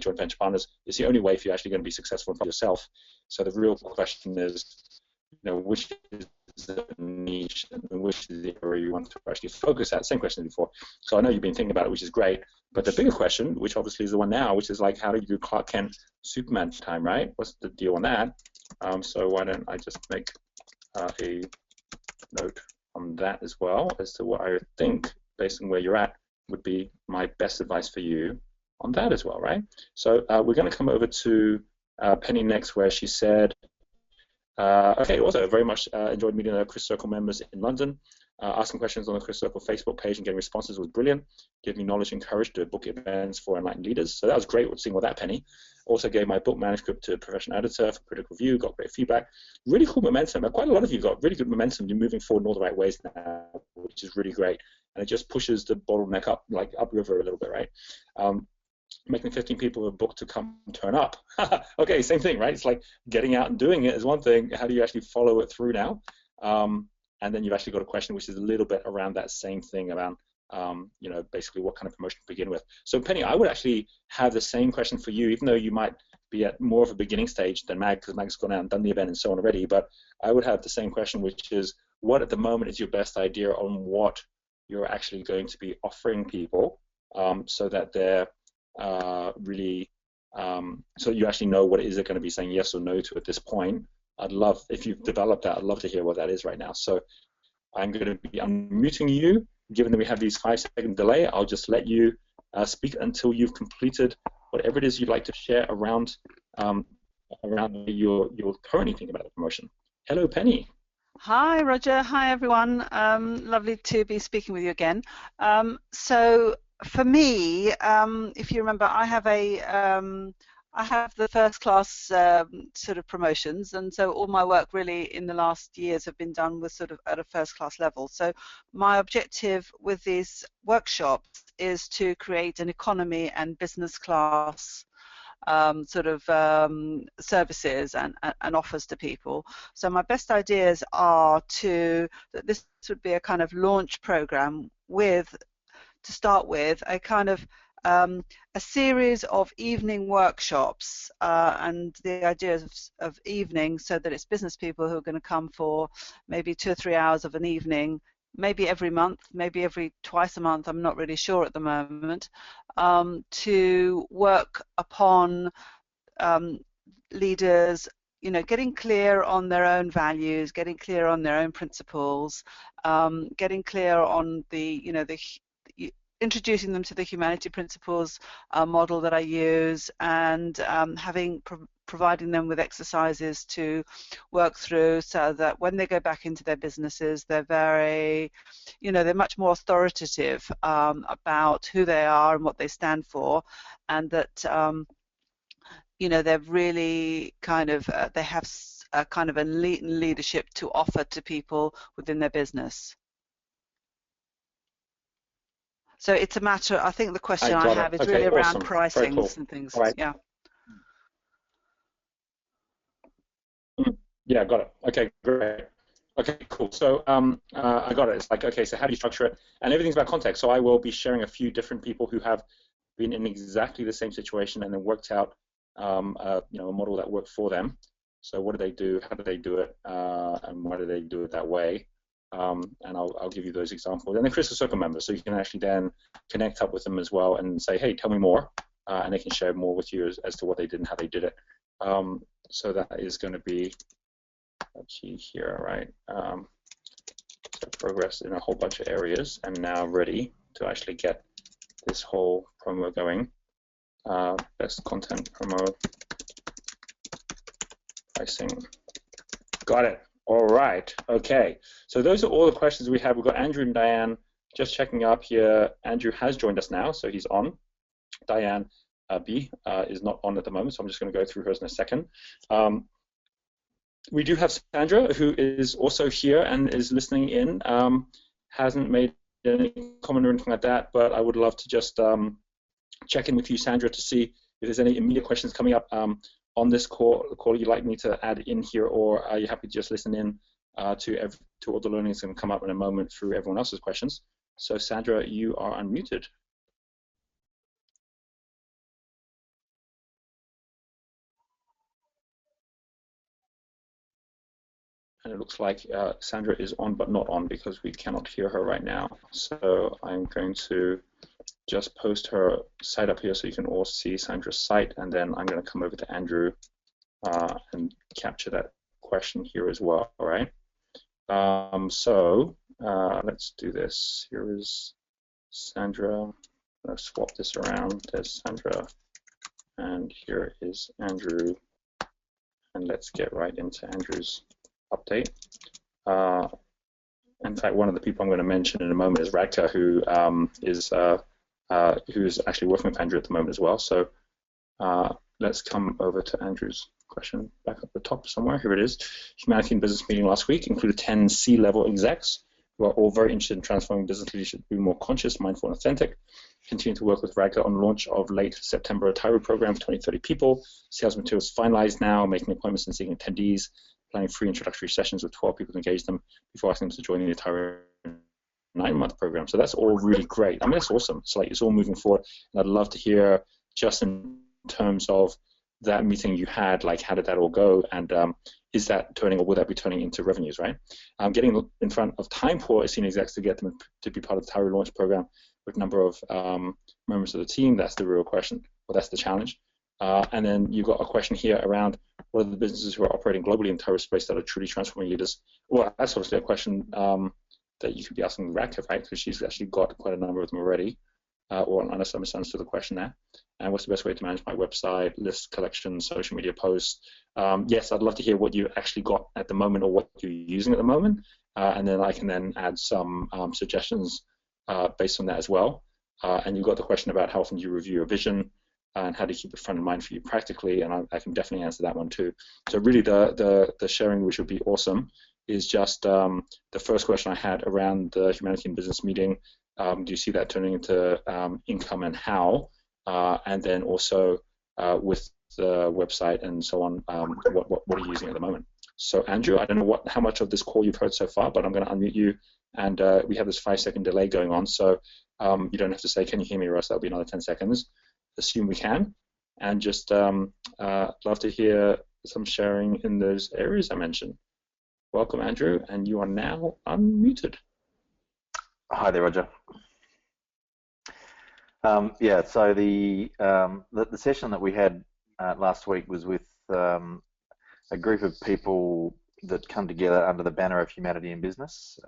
A: joint venture partners. It's the only way if you're actually going to be successful for yourself. So the real question is, which is the niche and which is the area you want to actually focus at? Same question as before. So I know you've been thinking about it, which is great. But the bigger question, which obviously is the one now, which is like, how do you do Clark Kent Superman time, right? What's the deal on that? So why don't I just make a note on that as well as to what I think, based on where you're at, would be my best advice for you on that as well, right? So we're going to come over to Penny next, where she said, okay, also very much enjoyed meeting the Chris Circle members in London. Asking questions on the Chris Circle Facebook page and getting responses was brilliant. Gave me knowledge and courage to book events for enlightened leaders. So that was great seeing all that, Penny. Also gave my book manuscript to a professional editor for critical review, got great feedback. Really cool momentum. Quite a lot of you got really good momentum. You're moving forward in all the right ways now, which is really great. And it just pushes the bottleneck up, like upriver a little bit, right? Making 15 people a book to come turn up. Okay, same thing, right? It's like getting out and doing it is one thing. How do you actually follow it through now? And then you've actually got a question which is a little bit around that same thing around, basically what kind of promotion to begin with. So Penny, I would actually have the same question for you, even though you might be at more of a beginning stage than Mag, because Mag's gone out and done the event and so on already. But I would have the same question, which is, what at the moment is your best idea on what you're actually going to be offering people, so that they're really, so you actually know what it is they're going to be saying yes or no to at this point. I'd love, if you've developed that, I'd love to hear what that is right now. So I'm going to be unmuting you. Given that we have these 5-second delay, I'll just let you speak until you've completed whatever it is you'd like to share around your currently thinking about the promotion. Hello, Penny.
I: Hi, Roger. Hi, everyone. Lovely to be speaking with you again. So for me, if you remember, I have the first class sort of promotions, and so all my work really in the last years have been done with sort of at a first class level. So my objective with these workshops is to create an economy and business class services and offers to people. So my best ideas are that this would be a kind of launch program to start with a kind of a series of evening workshops, and the idea of evening, so that it's business people who are going to come for maybe 2 or 3 hours of an evening, maybe every month, maybe every twice a month, I'm not really sure at the moment, to work upon leaders, getting clear on their own values, getting clear on their own principles, getting clear on introducing them to the humanity principles model that I use, and providing them with exercises to work through, so that when they go back into their businesses, they're very, they're much more authoritative about who they are and what they stand for, and that, they're really kind of, they have a kind of a leadership to offer to people within their business. So it's a matter, I think the question I have is really around pricings and things. Right. Yeah.
A: Yeah, got it. Okay, great. Okay, cool. So I got it. It's like, okay, so how do you structure it? And everything's about context. So I will be sharing a few different people who have been in exactly the same situation and then worked out a model that worked for them. So what do they do? How do they do it? And why do they do it that way? And I'll give you those examples. And the Crystal Circle members, so you can actually then connect up with them as well and say, hey, tell me more, and they can share more with you as to what they did and how they did it. So that is going to be key here, right? So progress in a whole bunch of areas, and now ready to actually get this whole promo going. Best content promo pricing. Got it. All right. Okay. So those are all the questions we have. We've got Andrew and Diane just checking up here. Andrew has joined us now, so he's on. Diane B is not on at the moment, so I'm just going to go through hers in a second. We do have Sandra, who is also here and is listening in. Hasn't made any comment or anything like that, but I would love to just check in with you, Sandra, to see if there's any immediate questions coming up on this call you'd like me to add in here, or are you happy to just listen in to all the learnings that can come up in a moment through everyone else's questions? So Sandra, you are unmuted. And it looks like Sandra is on but not on because we cannot hear her right now. So I'm going to just post her site up here so you can all see Sandra's site, and then I'm going to come over to Andrew and capture that question here as well, all right? So let's do this. Here is Sandra. Let's swap this around. There's Sandra, and here is Andrew. And let's get right into Andrew's update. In fact, one of the people I'm going to mention in a moment is Radka, who's actually working with Andrew at the moment as well. So let's come over to Andrew's question back up the top somewhere. Here it is. Humanity and Business meeting last week included 10 C-level execs who are all very interested in transforming business leadership to be more conscious, mindful, and authentic. Continue to work with Radka on launch of late September Tyro program for 20-30 people. Sales materials finalized now, making appointments and seeing attendees, planning free introductory sessions with 12 people to engage them before asking them to join the Tyro 9-month program. So that's all really great. I mean, that's awesome. It's like it's all moving forward. And I'd love to hear just in terms of that meeting you had, like how did that all go? And is that turning, or will that be turning into revenues, right? Getting in front of time poor senior execs to get them to be part of the Tyro launch program with a number of members of the team, that's the real question, or that's the challenge. And then you've got a question here around what are the businesses who are operating globally in Tyro space that are truly transforming leaders? Well, that's obviously a question that you could be asking Radka, right? Because she's actually got quite a number of them already. Or unless I misunderstood the question there. And what's the best way to manage my website, list collection, social media posts? Yes, I'd love to hear what you actually got at the moment or what you're using at the moment. And then I can then add some suggestions based on that as well. And you've got the question about how often do you review your vision and how do you keep it front of mind for you practically, and I can definitely answer that one too. So really the sharing, which would be awesome, is just the first question I had around the Humanity and Business meeting. Do you see that turning into income, and how? And then also with the website and so on, what are you using at the moment? So Andrew, I don't know how much of this call you've heard so far, but I'm going to unmute you, and we have this 5-second delay going on, so you don't have to say, can you hear me, or else that'll be another 10 seconds. Assume we can, and just love to hear some sharing in those areas I mentioned. Welcome, Andrew, and you are now unmuted.
J: Hi there, Roger. Yeah, so the session that we had last week was with a group of people that come together under the banner of Humanity in Business.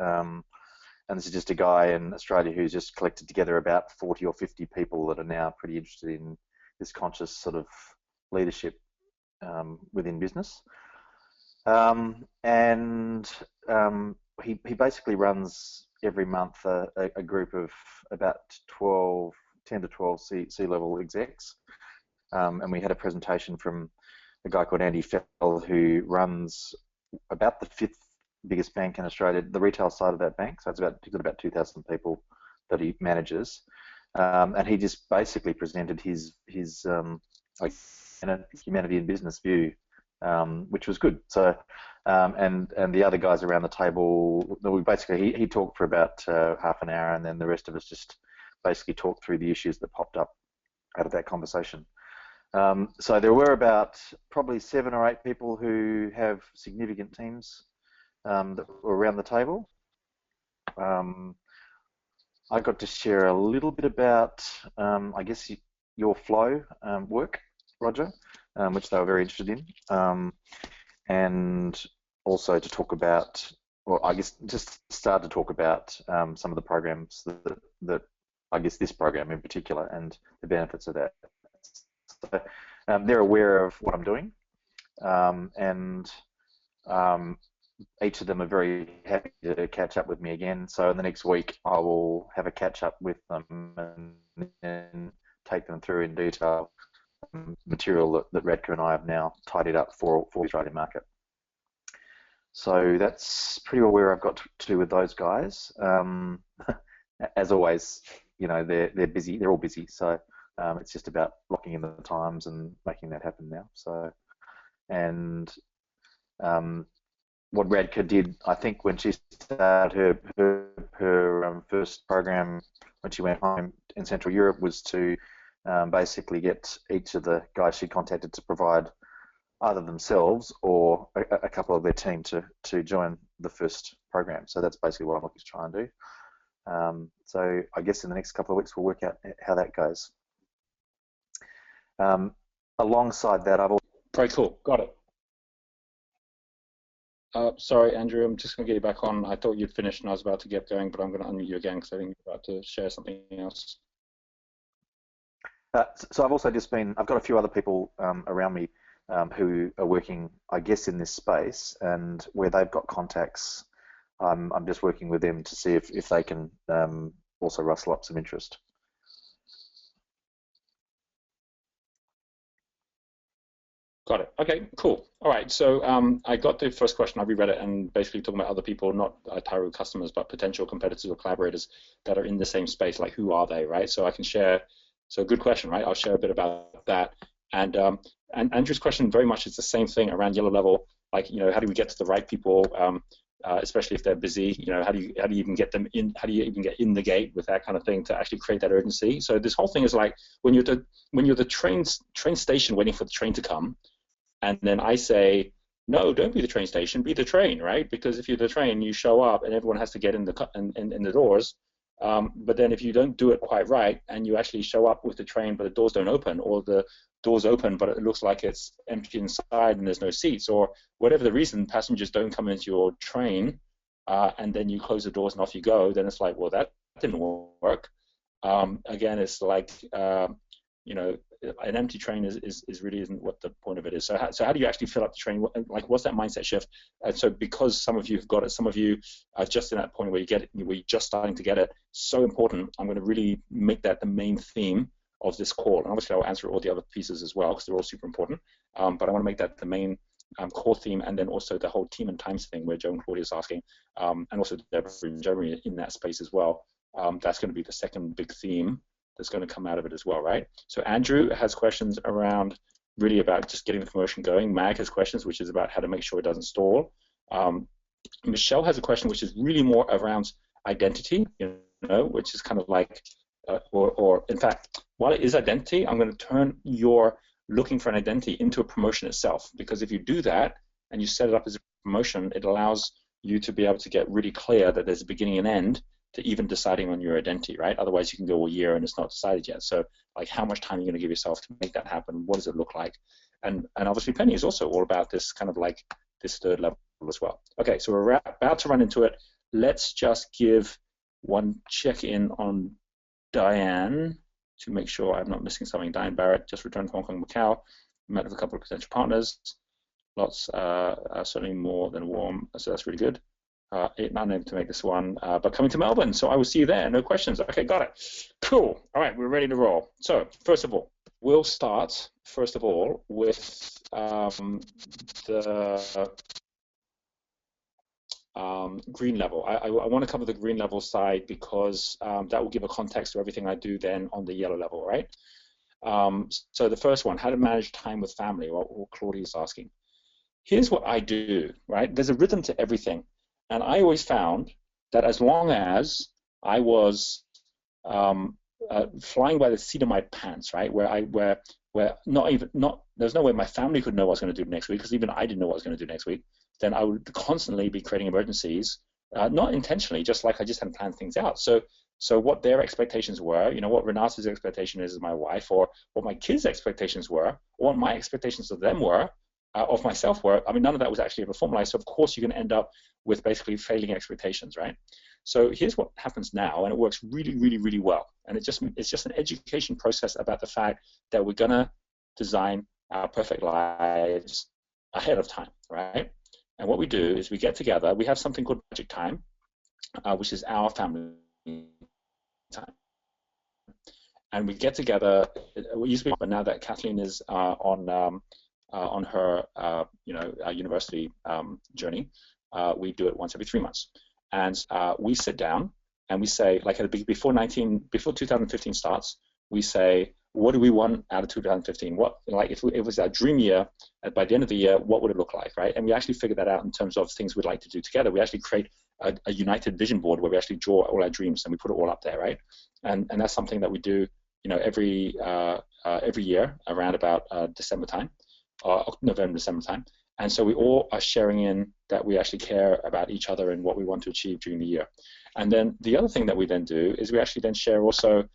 J: And this is just a guy in Australia who's just collected together about 40 or 50 people that are now pretty interested in this conscious sort of leadership within business. He basically runs every month a group of about 10 to 12 C-level execs. And we had a presentation from a guy called Andy Fell, who runs about the 5th biggest bank in Australia, the retail side of that bank. So he's got about 2,000 people that he manages. And he just basically presented his Humanity in Business view, which was good. So, and the other guys around the table, he talked for about half an hour, and then the rest of us just basically talked through the issues that popped up out of that conversation. So there were about probably 7 or 8 people who have significant teams that were around the table. I got to share a little bit about, I guess, your flow work, Roger, which they were very interested in, and also to talk about, well, I guess just start to talk about some of the programs that I guess this program in particular and the benefits of that. So, they're aware of what I'm doing, and each of them are very happy to catch up with me again. So in the next week, I will have a catch up with them and then take them through in detail material that Radka and I have now tidied up for the Australian market. So that's pretty well where I've got to with those guys. As always, you know, they're busy. They're all busy. So it's just about locking in the times and making that happen now. So And what Radka did, I think, when she started her first program when she went home in Central Europe, was to basically get each of the guys she contacted to provide either themselves or a couple of their team to join the first program. So that's basically what I'm looking to try and do. So I guess in the next couple of weeks we'll work out how that goes. Alongside that, I've also...
A: Very cool. Got it. Sorry, Andrew, I'm just going to get you back on. I thought you'd finished and I was about to get going, but I'm going to unmute you again because I think you're about to share something else.
J: So I've also just been, I've got a few other people around me who are working, I guess, in this space, and where they've got contacts, I'm just working with them to see if they can also rustle up some interest.
A: Got it. Okay, cool. All right, so I got the first question, I reread it, and basically talking about other people, not Tyro customers, but potential competitors or collaborators that are in the same space, like who are they, right? So I can share, so good question, right? I'll share a bit about that. And Andrew's question very much is the same thing around yellow level, like, you know, how do we get to the right people, especially if they're busy, you know, how do you even get them in, how do you even get in the gate with that kind of thing to actually create that urgency? So this whole thing is like when you're the train station waiting for the train to come, and then I say, no, don't be the train station, be the train, right? Because if you're the train, you show up and everyone has to get in the doors. But then if you don't do it quite right and you actually show up with the train but the doors don't open, or the doors open but it looks like it's empty inside and there's no seats, or whatever the reason, passengers don't come into your train, and then you close the doors and off you go, then it's like, well, that didn't work. Again, it's like, you know, an empty train is really isn't what the point of it is. So how do you actually fill up the train? Like, what's that mindset shift? And so because some of you have got it, some of you are just in that point where you get it, where you're just starting to get it. So important. I'm going to really make that the main theme of this call. And obviously, I'll answer all the other pieces as well because they're all super important. But I want to make that the main core theme, and then also the whole team and times thing where Joe and Claudia is asking, and also Deborah and Jeremy in that space as well. That's going to be the second big theme that's going to come out of it as well, right? So Andrew has questions around really about just getting the promotion going. Mag has questions, which is about how to make sure it doesn't stall. Michelle has a question which is really more around identity, you know, which is kind of like, or in fact, while it is identity, I'm going to turn your looking for an identity into a promotion itself, because if you do that and you set it up as a promotion, it allows you to be able to get really clear that there's a beginning and end to even deciding on your identity, right? Otherwise, you can go a year and it's not decided yet. So, like, how much time are you going to give yourself to make that happen? What does it look like? And obviously, Penny is also all about this kind of like this third level as well. Okay, so we're about to run into it. Let's just give one check-in on Diane to make sure I'm not missing something. Diane Barrett just returned to Hong Kong, Macau. Met with a couple of potential partners. Lots, certainly more than warm, so that's really good. Not able to make this one, but coming to Melbourne, so I will see you there. No questions. Okay, got it. Cool. All right, we're ready to roll. So first of all, we'll start with the green level. I want to cover the green level side because that will give a context to everything I do then on the yellow level, right? So the first one, how to manage time with family, or Claudia is asking. Here's what I do, right? There's a rhythm to everything. And I always found that as long as I was flying by the seat of my pants, right, where there's no way my family could know what I was going to do next week, because even I didn't know what I was going to do next week, then I would constantly be creating emergencies, not intentionally, just like I just hadn't planned things out. So what their expectations were, you know, what Renata's expectation is as my wife, or what my kids' expectations were, or what my expectations of them were, of myself were, I mean, none of that was actually ever formalized. So of course you're going to end up with basically failing expectations, right? So here's what happens now, and it works really, really, really well. And it's just an education process about the fact that we're going to design our perfect lives ahead of time, right? And what we do is we get together. We have something called Magic Time, which is our family time. And we get together. We used to be, but now that Kathleen is on her university journey, we do it once every 3 months. And we sit down and we say, like before 2015 starts, we say, what do we want out of 2015? What, like, if it was our dream year, by the end of the year, what would it look like, right? And we actually figure that out in terms of things we'd like to do together. We actually create a united vision board where we actually draw all our dreams and we put it all up there, right? And that's something that we do, every year around about December time, or November, December time. And so we all are sharing in that we actually care about each other and what we want to achieve during the year. And then the other thing that we then do is we actually then share also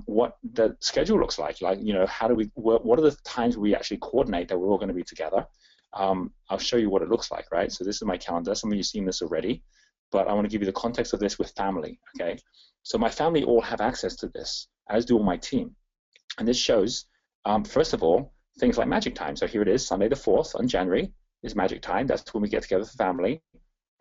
A: what the schedule looks like. Like, how do we, what are the times we actually coordinate that we're all going to be together? I'll show you what it looks like, right? So this is my calendar. Some of you have seen this already, but I want to give you the context of this with family, okay? So my family all have access to this, as do all my team. And this shows, first of all, things like magic time. So here it is, Sunday the 4th on January is magic time. That's when we get together for family,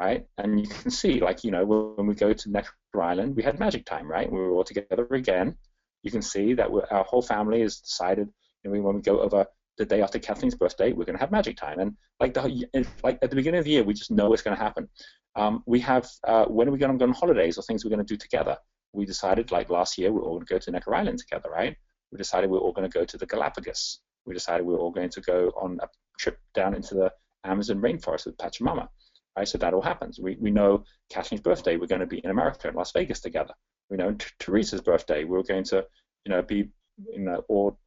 A: right? And you can see, like, when we go to Necker Island, we had magic time, right? We were all together again. You can see that our whole family has decided, when we go over the day after Kathleen's birthday, we're going to have magic time. And like at the beginning of the year, we just know it's going to happen. We have, when are we going to go on holidays or things we're going to do together? We decided, like last year, we're all going to go to Necker Island together, right? We decided we're all going to go to the Galapagos. We decided we were all going to go on a trip down into the Amazon rainforest with Pachamama, right? So that all happens. We know Kathleen's birthday, we're going to be in America, in Las Vegas together. We know Teresa's birthday, we're going to, be, all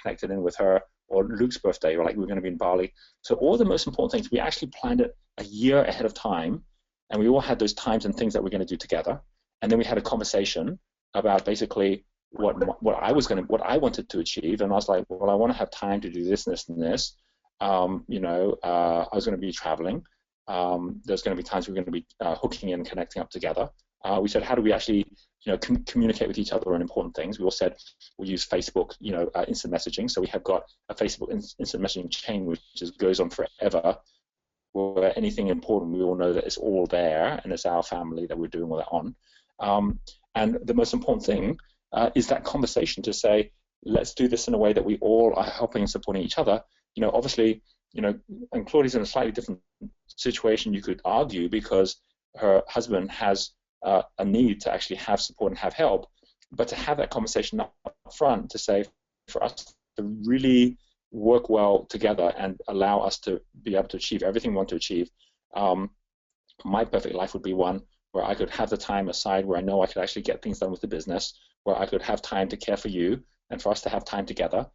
A: connected in with her, or Luke's birthday, or like we're going to be in Bali. So all the most important things, we actually planned it a year ahead of time, and we all had those times and things that we're going to do together. And then we had a conversation about basically what I wanted to achieve, and I was like, well, I want to have time to do this and this and this. I was going to be traveling. There's going to be times we're going to be hooking in, connecting up together. We said, how do we actually, communicate with each other on important things? We all said we use Facebook, instant messaging. So we have got a Facebook instant messaging chain which just goes on forever. Where anything important, we all know that it's all there, and it's our family that we're doing all that on. And the most important thing is that conversation to say, let's do this in a way that we all are helping and supporting each other. Obviously, and Claudia's in a slightly different situation, you could argue, because her husband has a need to actually have support and have help, but to have that conversation up front to say, for us to really work well together and allow us to be able to achieve everything we want to achieve, my perfect life would be one where I could have the time aside where I know I could actually get things done with the business, where I could have time to care for you and for us to have time together.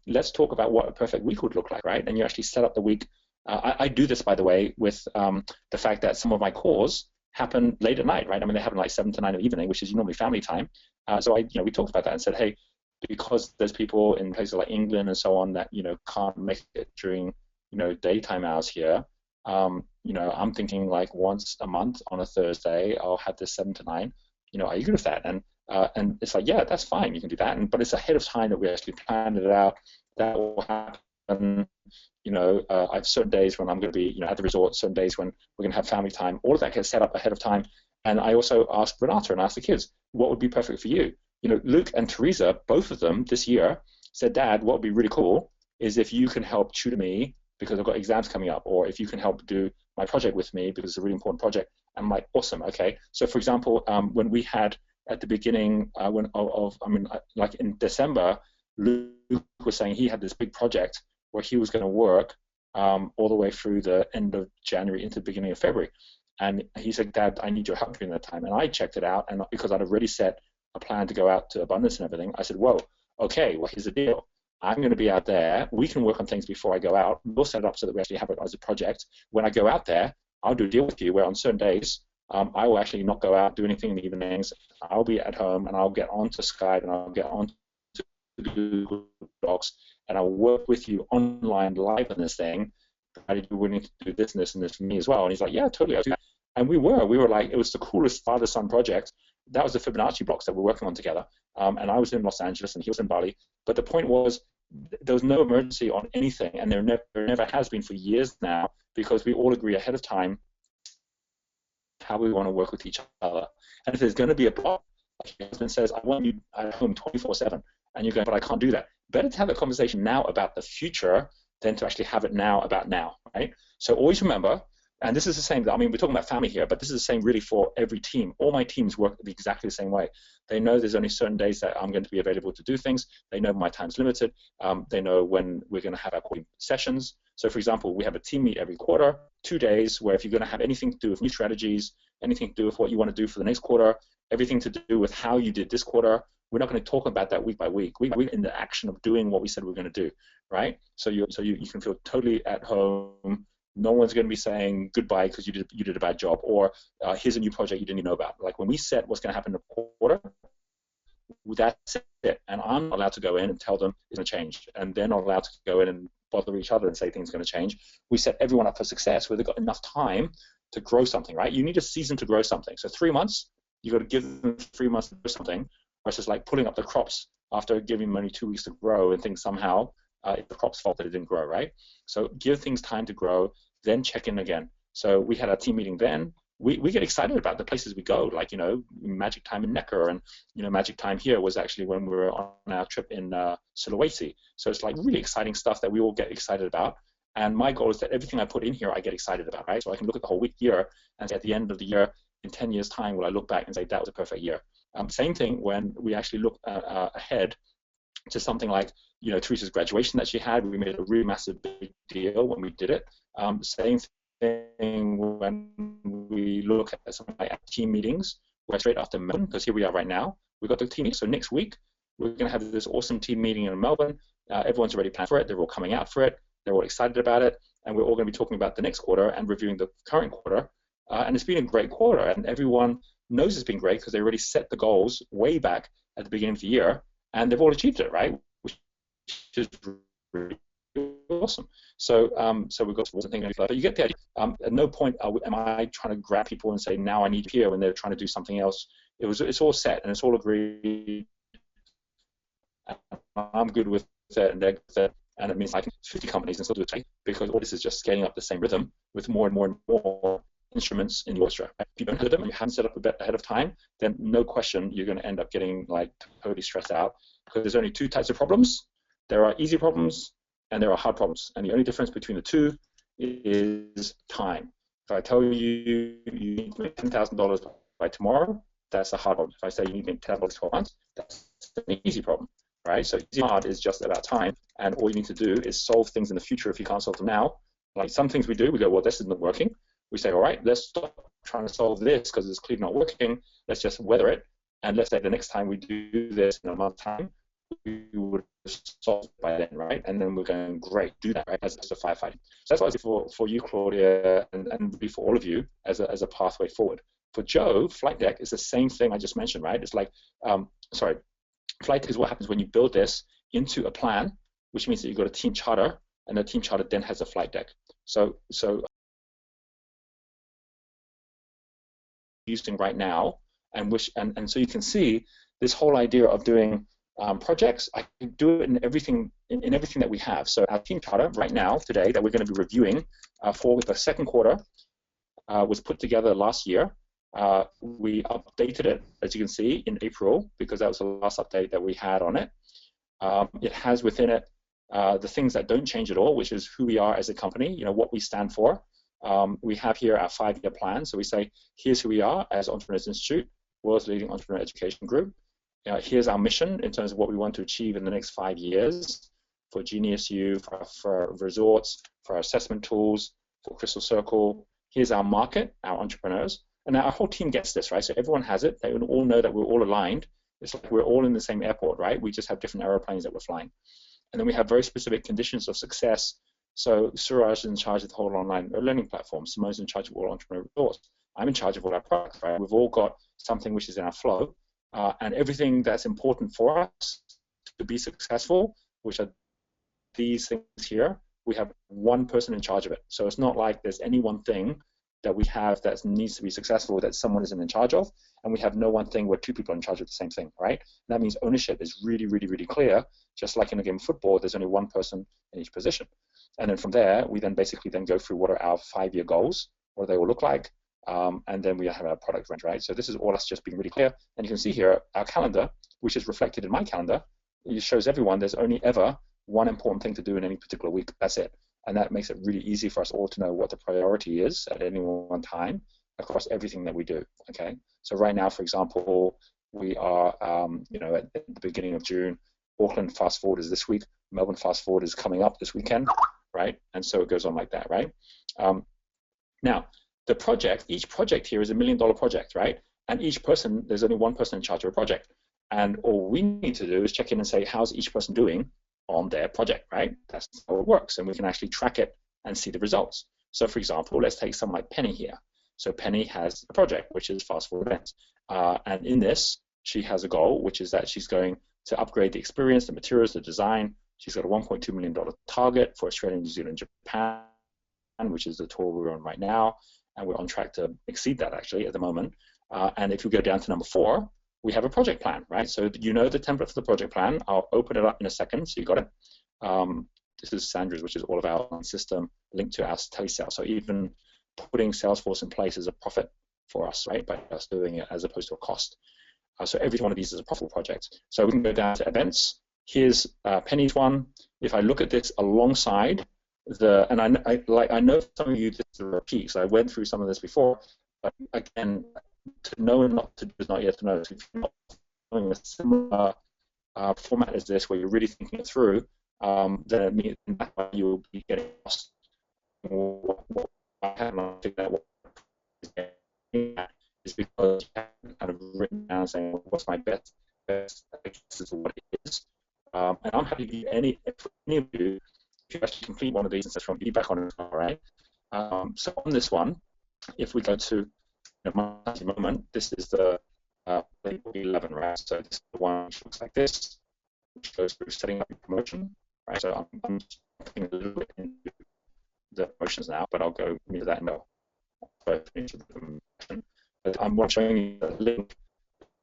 A: Let's talk about what a perfect week would look like, right? And you actually set up the week. I do this, by the way, with the fact that some of my calls happen late at night, right? I mean, they happen like 7 to 9 in the evening, which is normally family time. So we talked about that and said, hey, because there's people in places like England and so on that, can't make it during, daytime hours here, I'm thinking like once a month on a Thursday, I'll have this 7 to 9. Are you good with that? And it's like, yeah, that's fine. You can do that. But it's ahead of time that we actually planned it out. That will happen. I have certain days when I'm going to be, at the resort, certain days when we're going to have family time. All of that gets set up ahead of time. And I also asked Renata and asked the kids, what would be perfect for you? Luke and Teresa, both of them this year, said, Dad, what would be really cool is if you can help tutor me because I've got exams coming up, or if you can help do my project with me because it's a really important project. I'm like, awesome, okay. So for example, when we had at the beginning, like in December, Luke was saying he had this big project where he was going to work all the way through the end of January into the beginning of February. And he said, Dad, I need your help during that time. And I checked it out, and because I'd already set a plan to go out to Abundance and everything, I said, whoa, okay, well, here's the deal. I'm going to be out there. We can work on things before I go out. We'll set it up so that we actually have it as a project. When I go out there, I'll do a deal with you where on certain days, I will actually not go out, do anything in the evenings. I'll be at home, and I'll get onto Skype, and I'll get on to Google Docs, and I'll work with you online live on this thing. Provided you're willing to do this and this and this for me as well. And he's like, yeah, totally, I'll do that. And we were like, it was the coolest father-son project. That was the Fibonacci blocks that we're working on together. And I was in Los Angeles and he was in Bali. But the point was, there was no emergency on anything, and there never has been for years now, because we all agree ahead of time how we want to work with each other. And if there's going to be a block, like your husband says, I want you at home 24/7, and you're going, but I can't do that. Better to have a conversation now about the future than to actually have it now about now, right? So always remember, And this is the same, I mean, we're talking about family here, but this is the same really for every team. All my teams work exactly the same way. They know there's only certain days that I'm going to be available to do things. They know my time's limited. They know when we're going to have our quarterly sessions. So for example, we have a team meet every quarter, 2 days, where if you're going to have anything to do with new strategies, anything to do with what you want to do for the next quarter, everything to do with how you did this quarter, we're not going to talk about that week by week. We're in the action of doing what we said we're going to do, right? So you can feel totally at home. No one's going to be saying goodbye because you did a bad job, or here's a new project you didn't even know about. Like when we set what's going to happen in the quarter, that's it. And I'm not allowed to go in and tell them it's going to change. And they're not allowed to go in and bother each other and say things are going to change. We set everyone up for success where they've got enough time to grow something, right? You need a season to grow something. So 3 months, you've got to give them 3 months to grow something, versus like pulling up the crops after giving them only 2 weeks to grow and think somehow it's the crop's fault that it didn't grow, right? So give things time to grow, then check in again. So we had our team meeting then. We get excited about the places we go, like, you know, Magic Time in Necker, and, you know, Magic Time here was actually when we were on our trip in Sulawesi. So it's like really exciting stuff that we all get excited about. And my goal is that everything I put in here, I get excited about, right? So I can look at the whole year and say at the end of the year, in 10 years' time, will I look back and say that was a perfect year? Same thing when we actually look ahead to something like, you know, Teresa's graduation that she had. We made a really massive big deal when we did it. Same thing when we look at something like team meetings, where straight after Melbourne, because here we are right now, we've got the team meeting. So next week, we're going to have this awesome team meeting in Melbourne. Everyone's already planned for it. They're all coming out for it. They're all excited about it. And we're all going to be talking about the next quarter and reviewing the current quarter. And it's been a great quarter. And everyone knows it's been great because they already set the goals way back at the beginning of the year. And they've all achieved it, right? Which is really awesome. So we've got something, but you get the idea. At no point am I trying to grab people and say, now I need you here, when they're trying to do something else. It's all set and it's all agreed. I'm good with it and they're good with it. And it means I can 50 companies and still do it, because all this is just scaling up the same rhythm with more and more and more instruments in the orchestra. If you don't have them and you haven't set up a bit ahead of time, then no question you're going to end up getting like totally stressed out, because there's only 2 types of problems. There are easy problems and there are hard problems, and the only difference between the 2 is time. If I tell you you need to make $10,000 by tomorrow, that's a hard problem. If I say you need to make $10,000 in 12 months, that's an easy problem, right? So easy and hard is just about time, and all you need to do is solve things in the future if you can't solve them now. Like some things we do, we go, well, this isn't working. We say, all right, let's stop trying to solve this because it's clearly not working. Let's just weather it, and let's say the next time we do this in a month's time, we would have solved it by then, right? And then we're going, great, do that, right, as a firefighting. So that's what I say for you, Claudia, and be for all of you as a pathway forward. For Joe, flight deck is the same thing I just mentioned, right? It's like, flight deck is what happens when you build this into a plan, which means that you've got a team charter, and the team charter then has a flight deck. So using right now, and so you can see this whole idea of doing projects. I can do it in everything that we have. So our team charter right now, today, that we're going to be reviewing for the second quarter was put together last year. We updated it, as you can see, in April, because that was the last update that we had on it. It has within it the things that don't change at all, which is who we are as a company, you know, what we stand for. We have here our 5-year plan. So we say, here's who we are as Entrepreneurs Institute, world's leading entrepreneur education group. Here's our mission in terms of what we want to achieve in the next 5 years for Genius U, for resorts, for our assessment tools, for Crystal Circle. Here's our market, our entrepreneurs. And now our whole team gets this, right? So everyone has it. They all know that we're all aligned. It's like we're all in the same airport, right? We just have different aeroplanes that we're flying. And then we have very specific conditions of success. So Suraj is in charge of the whole online learning platform. Simone's in charge of all entrepreneur resource. I'm in charge of all our products, right? We've all got something which is in our flow. And everything that's important for us to be successful, which are these things here, we have one person in charge of it. So it's not like there's any one thing that we have that needs to be successful that someone isn't in charge of, and we have no one thing where 2 people are in charge of the same thing, right? And that means ownership is really, really, really clear. Just like in a game of football, there's only one person in each position. And then from there, we then basically go through what are our 5-year goals, what do they all look like, and then we have our product range, right? So this is all us just being really clear. And you can see here our calendar, which is reflected in my calendar. It shows everyone there's only ever one important thing to do in any particular week. That's it. and that makes it really easy for us all to know what the priority is at any one time across everything that we do. Okay, so right now, for example, we are, at the beginning of June. Auckland Fast Forward is this week. Melbourne Fast Forward is coming up this weekend, right? And so it goes on like that, right? Now, each project here is $1 million project, right? And each person, there's only one person in charge of a project. And all we need to do is check in and say, how's each person doing on their project, right? That's how it works. And we can actually track it and see the results. So for example, let's take someone like Penny here. So Penny has a project, which is Fast Forward Events. And in this, she has a goal, which is that she's going to upgrade the experience, the materials, the design. She's got a $1.2 million target for Australia, New Zealand, Japan, which is the tour we're on right now. And we're on track to exceed that, actually, at the moment. And if we go down to number 4, we have a project plan, right? So you know the template for the project plan. I'll open it up in a second, so you got it. This is Sandra's, which is all of our system linked to our telesale. So even putting Salesforce in place is a profit for us, right, by us doing it as opposed to a cost. So every one of these is a profitable project. So we can go down to events. Here's Penny's one. If I look at this alongside and I know some of you this is a repeat, so I went through some of this before, but again, to know and not to do is not yet to know. So if you're not following a similar format as this, where you're really thinking it through, then it means that you'll be getting lost. What I haven't figured out what is because you haven't kind of written down saying what's my best this is what it is. And I'm happy to give any of you if you actually complete one of these and set from feedback on it, all right? So on this one, if we go to my moment, this is the label 11, right? So this is the one which looks like this, which goes through setting up your promotion, right? So I'm just putting a little bit into the promotions now, but I'll go into that now. But I'm showing you the link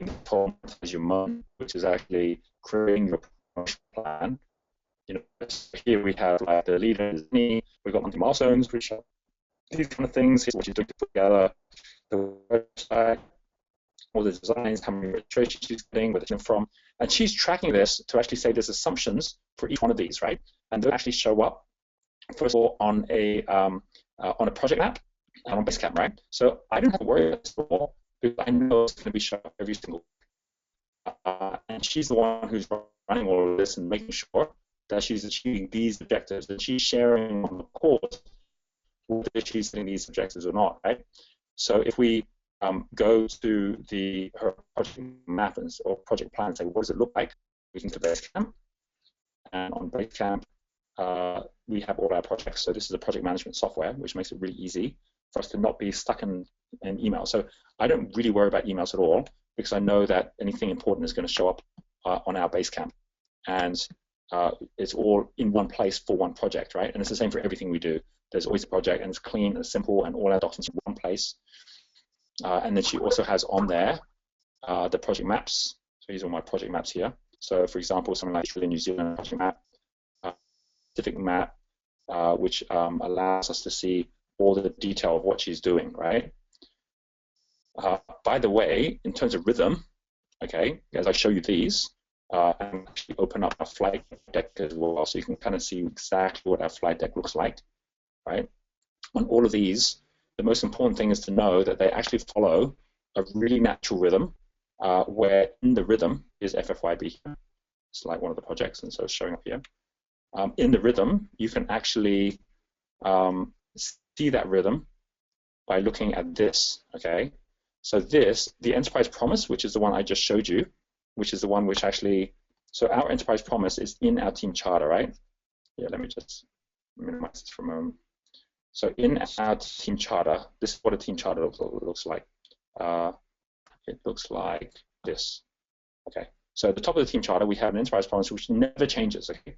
A: in the top as your month, which is actually creating your promotion plan. So here we have like the leader is me. We've got monthly milestones, which are these kind of things. Here's what you're doing to put together the website, all the designs, how many registrations she's getting, where they're from, and she's tracking this to actually say there's assumptions for each one of these, right? And they'll actually show up first of all on a project map and on Basecamp, right? So I don't have to worry about this at all because I know it's going to be shown up every single. And she's the one who's running all of this and making sure that she's achieving these objectives, that she's sharing on the course whether she's hitting these objectives or not, right? So if we go to her project map or project plan and say, what does it look like? We can go to Basecamp, and on Basecamp, we have all our projects. So this is a project management software, which makes it really easy for us to not be stuck in email. So I don't really worry about emails at all because I know that anything important is going to show up on our Basecamp. And it's all in one place for one project, right? And it's the same for everything we do. There's always a project, and it's clean and simple, and all our documents in one place. And then she also has on there the project maps. So these are my project maps here. So for example, something like Australia, New Zealand project map, specific map, which allows us to see all the detail of what she's doing, right? By the way, in terms of rhythm, okay, as I show you these, and actually open up our flight deck as well, so you can kind of see exactly what our flight deck looks like, right? On all of these, the most important thing is to know that they actually follow a really natural rhythm, where in the rhythm is FFYB. It's like one of the projects, and so it's showing up here. In the rhythm, you can actually see that rhythm by looking at this, okay? So this, the Enterprise Promise, which is the one I just showed you, which is the one which actually, so our Enterprise Promise is in our team charter, right? Yeah, let me just minimize this for a moment. So in our team charter, this is what a team charter looks like. It looks like this, okay? So at the top of the team charter, we have an Enterprise Promise which never changes, okay?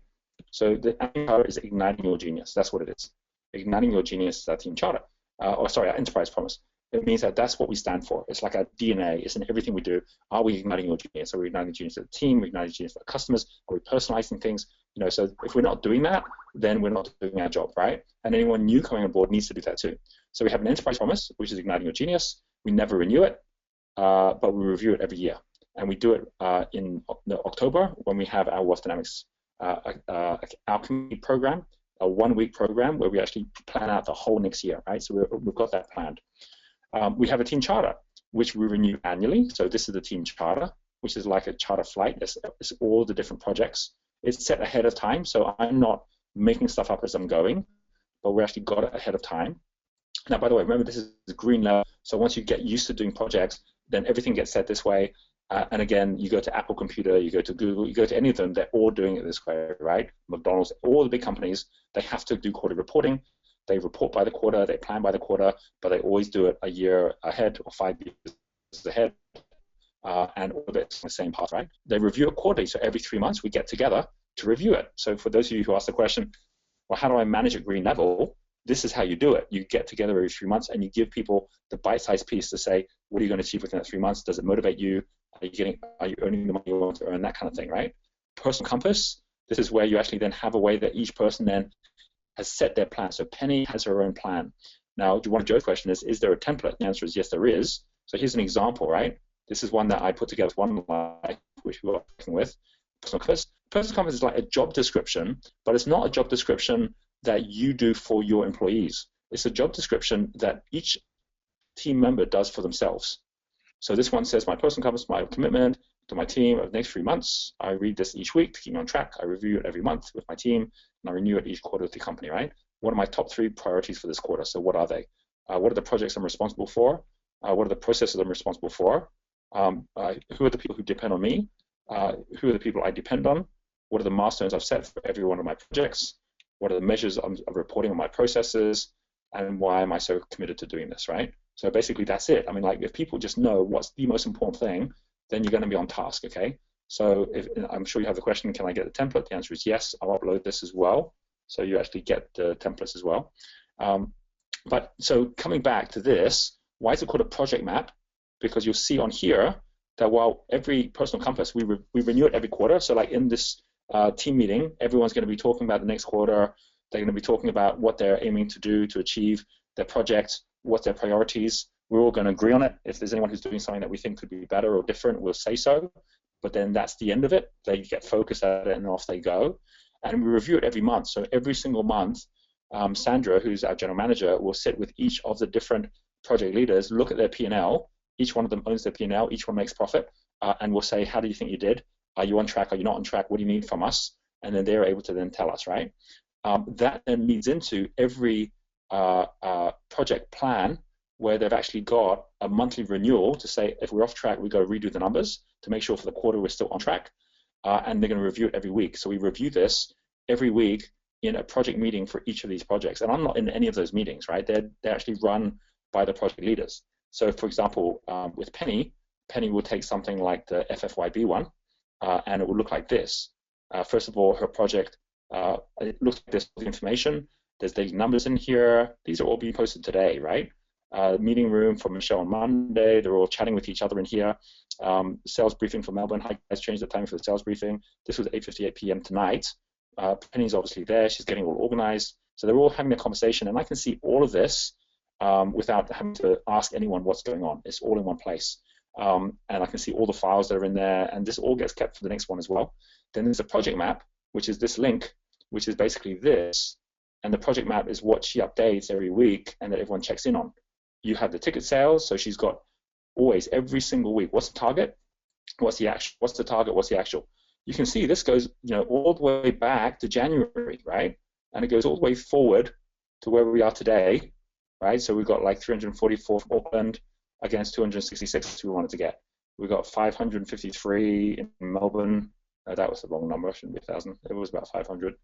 A: So the team charter is igniting your genius. That's what it is. Igniting your genius is our team charter. Our Enterprise Promise. It means that that's what we stand for. It's like our DNA. It's in everything we do. Are we igniting your genius? Are we igniting genius of the team? Are we igniting genius for the customers? Are we personalizing things? So if we're not doing that, then we're not doing our job, right? And anyone new coming on board needs to do that too. So we have an Enterprise Promise, which is igniting your genius. We never renew it, but we review it every year. And we do it in October when we have our Wealth Dynamics Alchemy program, a 1-week program where we actually plan out the whole next year, right? So we've got that planned. We have a team charter, which we renew annually. So this is the team charter, which is like a charter flight. It's all the different projects. It's set ahead of time, so I'm not making stuff up as I'm going, but we actually got it ahead of time. Now, by the way, remember this is green level, so once you get used to doing projects, then everything gets set this way. And again, you go to Apple Computer, you go to Google, you go to any of them, they're all doing it this way, right? McDonald's, all the big companies, they have to do quarterly reporting. They report by the quarter, they plan by the quarter, but they always do it a year ahead or 5 years ahead. And all of it's on the same path, right? They review it quarterly, so every 3 months we get together to review it. So for those of you who ask the question, well, how do I manage at green level? This is how you do it. You get together every 3 months and you give people the bite-sized piece to say, what are you going to achieve within that 3 months? Does it motivate you? Are you earning the money you want to earn? That kind of thing, right? Personal compass, this is where you actually then have a way that each person then has set their plan. So Penny has her own plan. Now, one of Joe's question is there a template? The answer is yes, there is. So here's an example, right? This is one that I put together with one life, which we were working with. Personal compass. Personal compass is like a job description, but it's not a job description that you do for your employees. It's a job description that each team member does for themselves. So this one says my personal compass, my commitment to my team over the next 3 months. I read this each week to keep me on track. I review it every month with my team, and I renew it each quarter with the company, right? What are my top 3 priorities for this quarter? So what are they? What are the projects I'm responsible for? What are the processes I'm responsible for? Who are the people who depend on me? Who are the people I depend on? What are the milestones I've set for every one of my projects? What are the measures I'm reporting on my processes? And why am I so committed to doing this, right? So basically that's it. I mean, like if people just know what's the most important thing, then you're going to be on task, okay? So I'm sure you have the question, can I get the template? The answer is yes. I'll upload this as well. So you actually get the templates as well. But so coming back to this, why is it called a project map? Because you'll see on here that while every personal compass, we renew it every quarter. So like in this team meeting, everyone's going to be talking about the next quarter. They're going to be talking about what they're aiming to do to achieve their project, what's their priorities. We're all going to agree on it. If there's anyone who's doing something that we think could be better or different, we'll say so. But then that's the end of it. They get focused at it and off they go. And we review it every month. So every single month, Sandra, who's our general manager, will sit with each of the different project leaders, look at their P&L. Each one of them owns their P&L. Each one makes profit. And we'll say, how do you think you did? Are you on track? Are you not on track? What do you need from us? And then they're able to then tell us, right? That then leads into every project plan where they've actually got a monthly renewal to say, if we're off track, we've got to redo the numbers to make sure for the quarter we're still on track. And they're going to review it every week. So we review this every week in a project meeting for each of these projects. And I'm not in any of those meetings, right? They're actually run by the project leaders. So for example, with Penny will take something like the FFYB one, and it will look like this. First of all, her project, it looks like this, the information. There's the numbers in here. These are all being posted today, right? Meeting room for Michelle on Monday. They're all chatting with each other in here. Sales briefing for Melbourne. Hi guys, changed the time for the sales briefing. This was 8:58 p.m. tonight. Penny's obviously there. She's getting all organized. So they're all having a conversation, and I can see all of this without having to ask anyone what's going on. It's all in one place. And I can see all the files that are in there, and this all gets kept for the next one as well. Then there's a project map, which is this link, which is basically this. And the project map is what she updates every week and that everyone checks in on. You have the ticket sales, so she's got always, every single week, what's the target? What's the actual? What's the target? What's the actual? You can see this goes, all the way back to January, right? And it goes all the way forward to where we are today, right? So we've got like 344 from Auckland against 266 we wanted to get. We got 553 in Melbourne. That was the wrong number. It shouldn't be 1,000. It was about 500.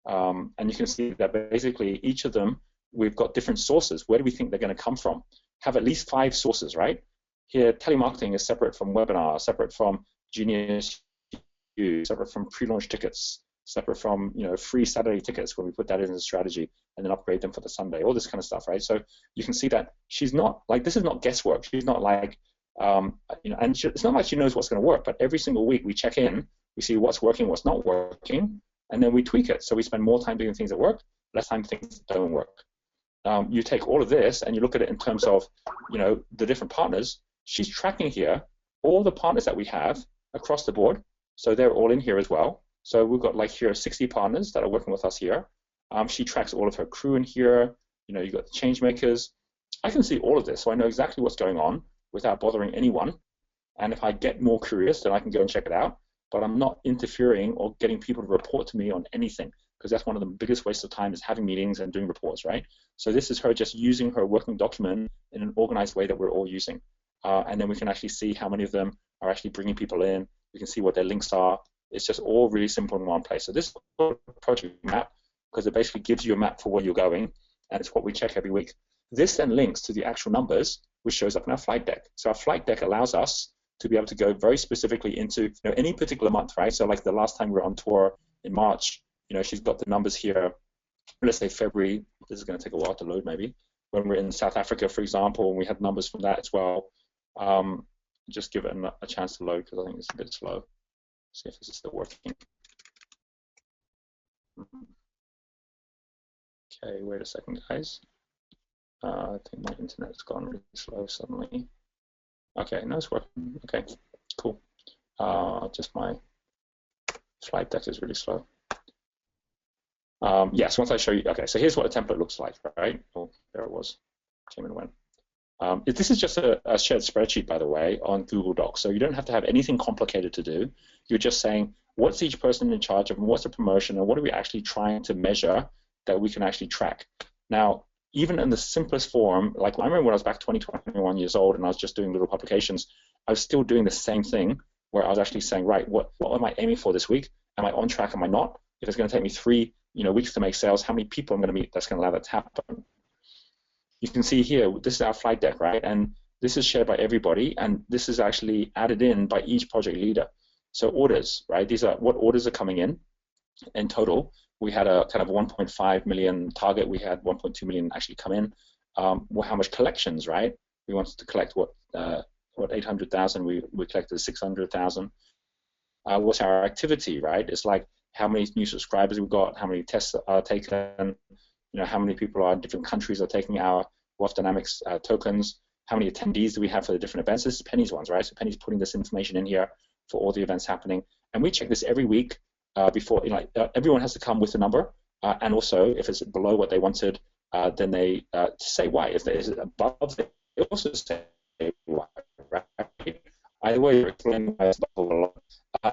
A: And you can see that basically each of them, we've got different sources. Where do we think they're going to come from? Have at least 5 sources, right? Here, telemarketing is separate from webinars, separate from Genius U, separate from pre-launch tickets, separate from free Saturday tickets when we put that in as a strategy and then upgrade them for the Sunday, all this kind of stuff, right? So you can see that she's not like, this is not guesswork. She's not like, and it's not like she knows what's going to work, but every single week we check in, we see what's working, what's not working, and then we tweak it. So we spend more time doing things that work, less time doing things that don't work. You take all of this and you look at it in terms of, the different partners. She's tracking here all the partners that we have across the board. So they're all in here as well. So we've got like here 60 partners that are working with us here. She tracks all of her crew in here. You know, you've got the change makers. I can see all of this, so I know exactly what's going on without bothering anyone. And if I get more curious, then I can go and check it out. But I'm not interfering or getting people to report to me on anything, because that's one of the biggest wastes of time, is having meetings and doing reports, right? So this is her just using her working document in an organized way that we're all using. And then we can actually see how many of them are actually bringing people in. We can see what their links are. It's just all really simple in one place. So this is a project map, because it basically gives you a map for where you're going, and it's what we check every week. This then links to the actual numbers, which shows up in our flight deck. So our flight deck allows us to be able to go very specifically into any particular month, right? So like the last time we were on tour in March, she's got the numbers here. Let's say February. This is going to take a while to load, maybe. When we're in South Africa, for example, and we had numbers from that as well. Just give it a chance to load, because I think it's a bit slow. See if this is still working. Okay, wait a second, guys. I think my internet's gone really slow suddenly. Okay, no, it's working. Okay, cool. Just my slide deck is really slow. Yes, once I show you, okay, so here's what a template looks like, right? Oh, there it was, came and went. This is just a shared spreadsheet, by the way, on Google Docs, so you don't have to have anything complicated to do. You're just saying, what's each person in charge of, and what's the promotion, and what are we actually trying to measure that we can actually track? Now, even in the simplest form, like I remember when I was back 21 years old and I was just doing little publications, I was still doing the same thing, where I was actually saying, right, what am I aiming for this week? Am I on track? Am I not? If it's going to take me 3 weeks to make sales, how many people I'm going to meet that's going to allow that to happen? You can see here, this is our flight deck, right? And this is shared by everybody, and this is actually added in by each project leader. So orders, right? These are what orders are coming in total. We had a kind of 1.5 million target. We had 1.2 million actually come in. How much collections, right? We wanted to collect what 800,000. We collected 600,000. What's our activity, right? It's like how many new subscribers we've got, how many tests are taken, how many people are in different countries are taking our Wealth Dynamics tokens, how many attendees do we have for the different events. This is Penny's ones, right? So Penny's putting this information in here for all the events happening, and we check this every week. Before everyone has to come with a number, and also if it's below what they wanted, then they say why. If it is above, they also say why. Right? Either way, you're explaining why it's above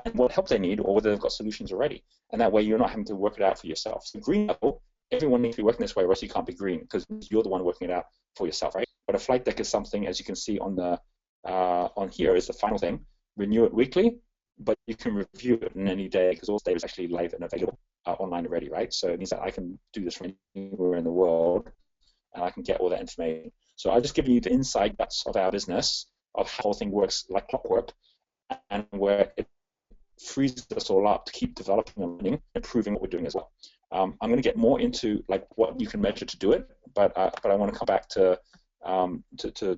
A: and what help they need, or whether they've got solutions already. And that way, you're not having to work it out for yourself. So green level, everyone needs to be working this way, or else you can't be green, because you're the one working it out for yourself, right? But a flight deck is something, as you can see on the on here, is the final thing. Renew it weekly, but you can review it in any day, because all the data is actually live and available online already, right? So it means that I can do this from anywhere in the world, and I can get all that information. So I've just given you the inside guts of our business, of how the whole thing works like clockwork, and where it frees us all up to keep developing and learning, improving what we're doing as well. I'm going to get more into like what you can measure to do it, but I want to come back to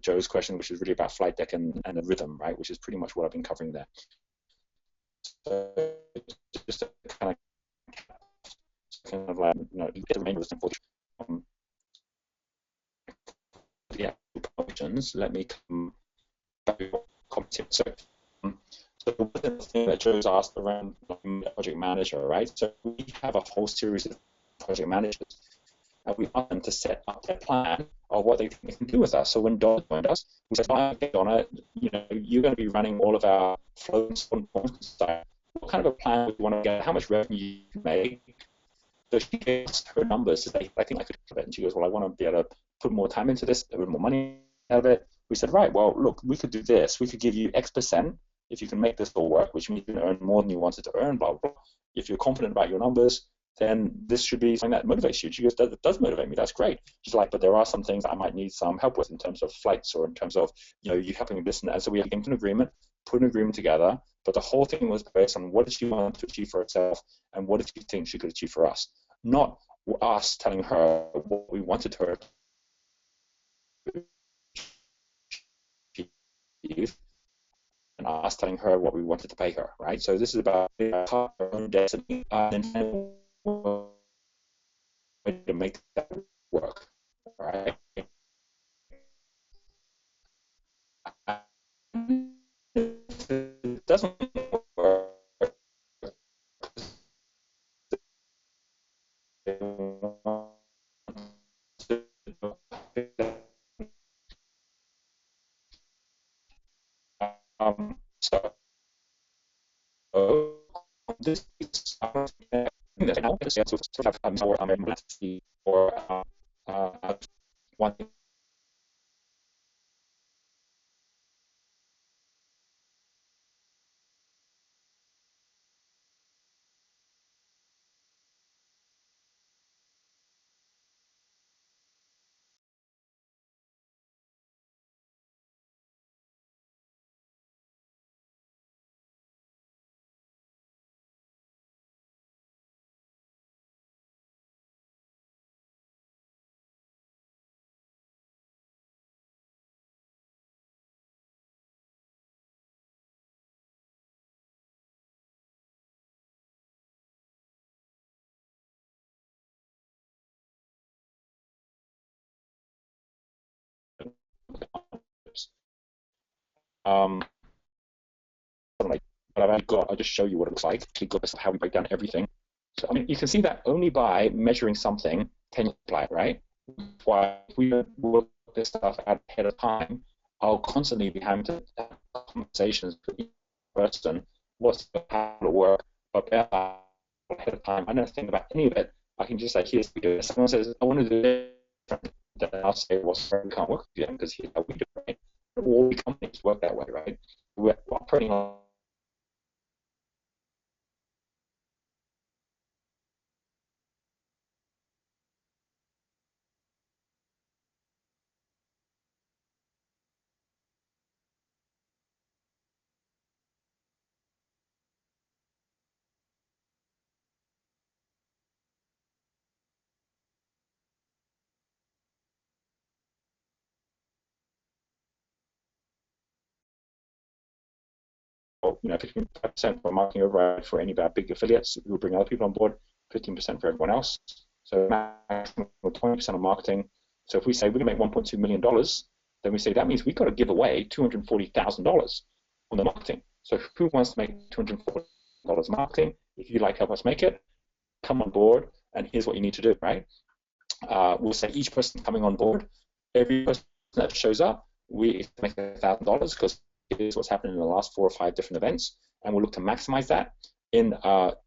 A: Joe's question, which is really about flight deck and the rhythm, right? Which is pretty much what I've been covering there. So just to kind of like, get the remainder of this information. Yeah, questions. Let me come back to your so the thing that Joe's asked around project manager, right? So we have a whole series of project managers, and we want them to set up their plan of what they think they can do with us. So when Donna joined us, we said, okay, Donna, you're going to be running all of our flows on side. What kind of a plan do you want to get? How much revenue you can make? So she gave us her numbers. I think I could cover it. And she goes, well, I want to be able to put more time into this, a bit more money out of it. We said, right, well, look, we could do this. We could give you X% if you can make this all work, which means you can earn more than you wanted to earn, blah, blah, blah. If you're confident about your numbers, then this should be something that motivates you. She goes, that does motivate me. That's great. She's like, but there are some things I might need some help with in terms of flights, or in terms of, you helping me this and that. So we came to an agreement, put an agreement together, but the whole thing was based on what did she want to achieve for herself, and what did she think she could achieve for us. Not us telling her what we wanted her to achieve, and us telling her what we wanted to pay her, right? So this is about her own destiny, and to make that work, right? If it doesn't work, So this is or one thing. Um, but I've actually got, I'll just show you what it looks like. Actually got this, how we break down everything. So I mean, you can see that only by measuring something can you apply it, right? Why if we don't work this stuff out ahead of time, I'll constantly be having to have conversations with each person. What's how to work? But ahead of time, I don't think about any of it. I can just say, here's what we do. If someone says, I want to do this, then I'll say, well, sorry, we can't work with them because here's how we do it. Right? All companies work that way, right? We're operating on or, 15% for marketing override for any of our big affiliates who bring other people on board, 15% for everyone else. So maximum 20% of marketing. So if we say we're going to make $1.2 million, then we say that means we've got to give away $240,000 on the marketing. So who wants to make $240,000 marketing? If you'd like to help us make it, come on board, and here's what you need to do, right? We'll say each person coming on board, every person that shows up, we make $1,000 because is what's happened in the last 4 or 5 different events, and we'll look to maximize that. In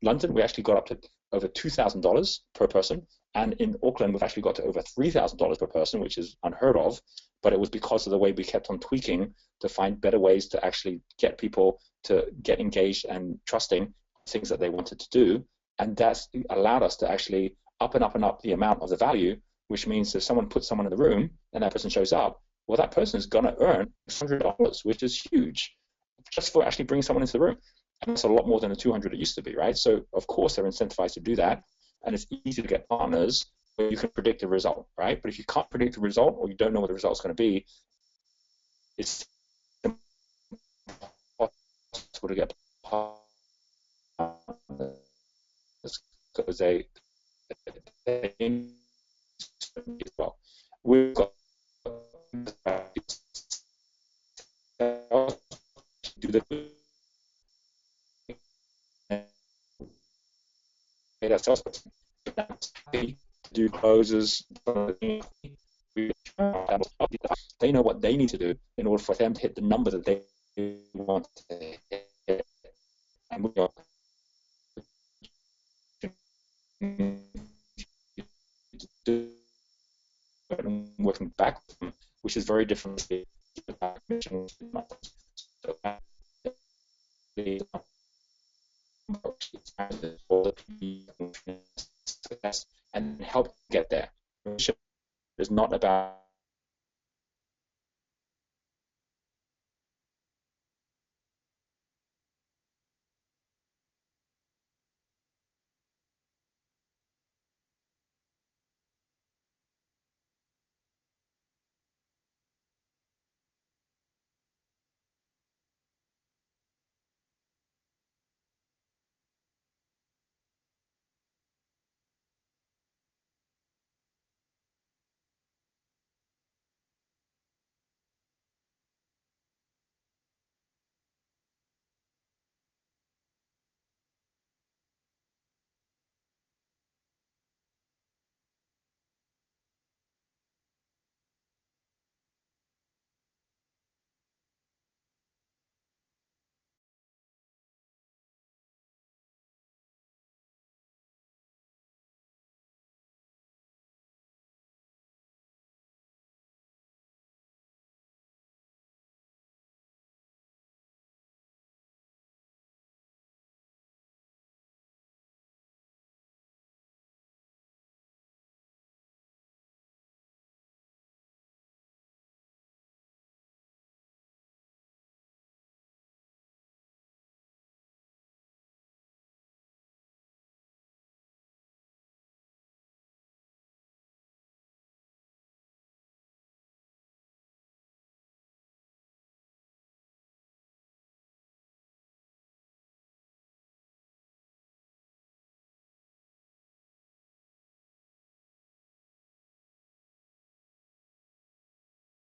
A: London, we actually got up to over $2,000 per person, and in Auckland, we've actually got to over $3,000 per person, which is unheard of, but it was because of the way we kept on tweaking to find better ways to actually get people to get engaged and trusting things that they wanted to do, and that's allowed us to actually up and up and up the amount of the value, which means if someone puts someone in the room and that person shows up, well, that person is going to earn $100, which is huge, just for actually bringing someone into the room. And that's a lot more than the 200 it used to be, right? So, of course, they're incentivized to do that. And it's easy to get partners where you can predict the result, right? But if you can't predict the result or you don't know what the result's going to be, it's impossible to get partners because they as well. We've got do the that salesperson do closes. They know what they need to do in order for them to hit the number that they want to hit. And we are working back, which is very different. And help get there. It's not about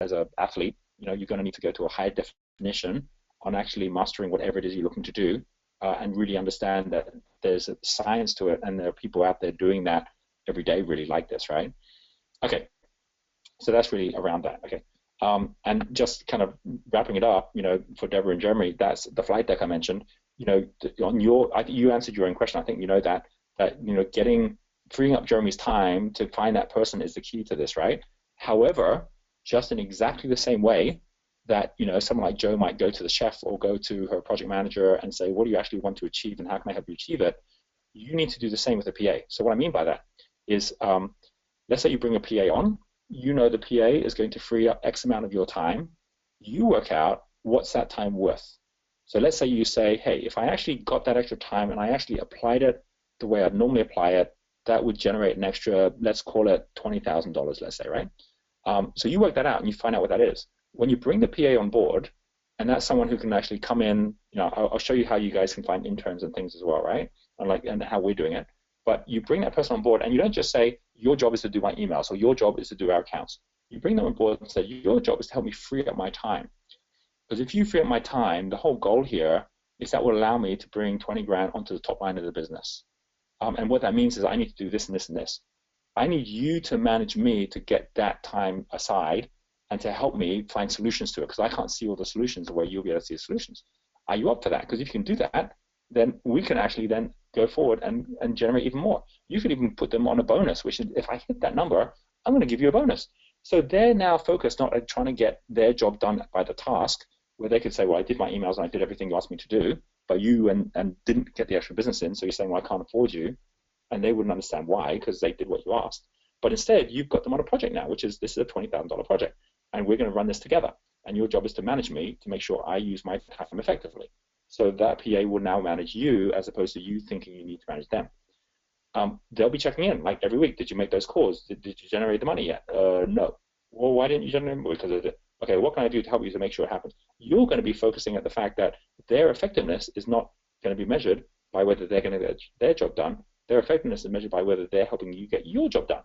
A: as an athlete, you're going to need to go to a higher definition on actually mastering whatever it is you're looking to do, and really understand that there's a science to it, and there are people out there doing that every day really like this, right? Okay, so that's really around that. Okay, and just kind of wrapping it up, for Deborah and Jeremy, that's the flight deck I mentioned. You answered your own question. I think that freeing up Jeremy's time to find that person is the key to this, right? However, just in exactly the same way that someone like Joe might go to the chef or go to her project manager and say, what do you actually want to achieve and how can I help you achieve it? You need to do the same with a PA. So what I mean by that is, let's say you bring a PA on, the PA is going to free up X amount of your time. You work out what's that time worth. So let's say you say, hey, if I actually got that extra time and I actually applied it the way I'd normally apply it, that would generate an extra, let's call it $20,000, let's say, right? So you work that out and you find out what that is. When you bring the PA on board, and that's someone who can actually come in, I'll show you how you guys can find interns and things as well, right? And how we're doing it. But you bring that person on board, and you don't just say, your job is to do my emails, or your job is to do our accounts. You bring them on board and say, your job is to help me free up my time. Because if you free up my time, the whole goal here is that will allow me to bring 20 grand onto the top line of the business. And what that means is I need to do this and this and this. I need you to manage me to get that time aside and to help me find solutions to it, because I can't see all the solutions the way you'll be able to see the solutions. Are you up for that? Because if you can do that, then we can actually then go forward and generate even more. You could even put them on a bonus, which is, if I hit that number, I'm going to give you a bonus. So they're now focused not on trying to get their job done by the task, where they could say, well, I did my emails and I did everything you asked me to do, but you and didn't get the extra business in, so you're saying, well, I can't afford you, and they wouldn't understand why, because they did what you asked. But instead, you've got them on a project now, which is, this is a $20,000 project, and we're going to run this together, and your job is to manage me to make sure I use my time effectively. So that PA will now manage you as opposed to you thinking you need to manage them. They'll be checking in, like every week. Did you make those calls? Did you generate the money yet? No. Well, why didn't you generate it? Because of it. Okay, what can I do to help you to make sure it happens? You're going to be focusing at the fact that their effectiveness is not going to be measured by whether they're going to get their job done. Their effectiveness is measured by whether they're helping you get your job done.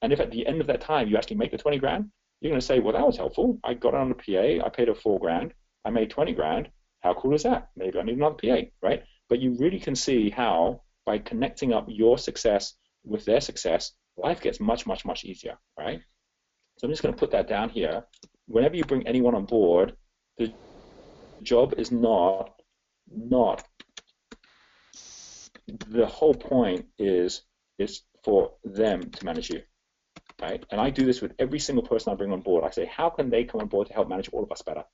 A: And if at the end of that time you actually make the 20 grand, you're going to say, well, that was helpful. I got it on the PA. I paid her 4 grand. I made 20 grand. How cool is that? Maybe I need another PA, right? But you really can see how, by connecting up your success with their success, life gets much, much, much easier, right? So I'm just going to put that down here. Whenever you bring anyone on board, the job is not the whole point is for them to manage you, right? And I do this with every single person I bring on board. I say, how can they come on board to help manage all of us better?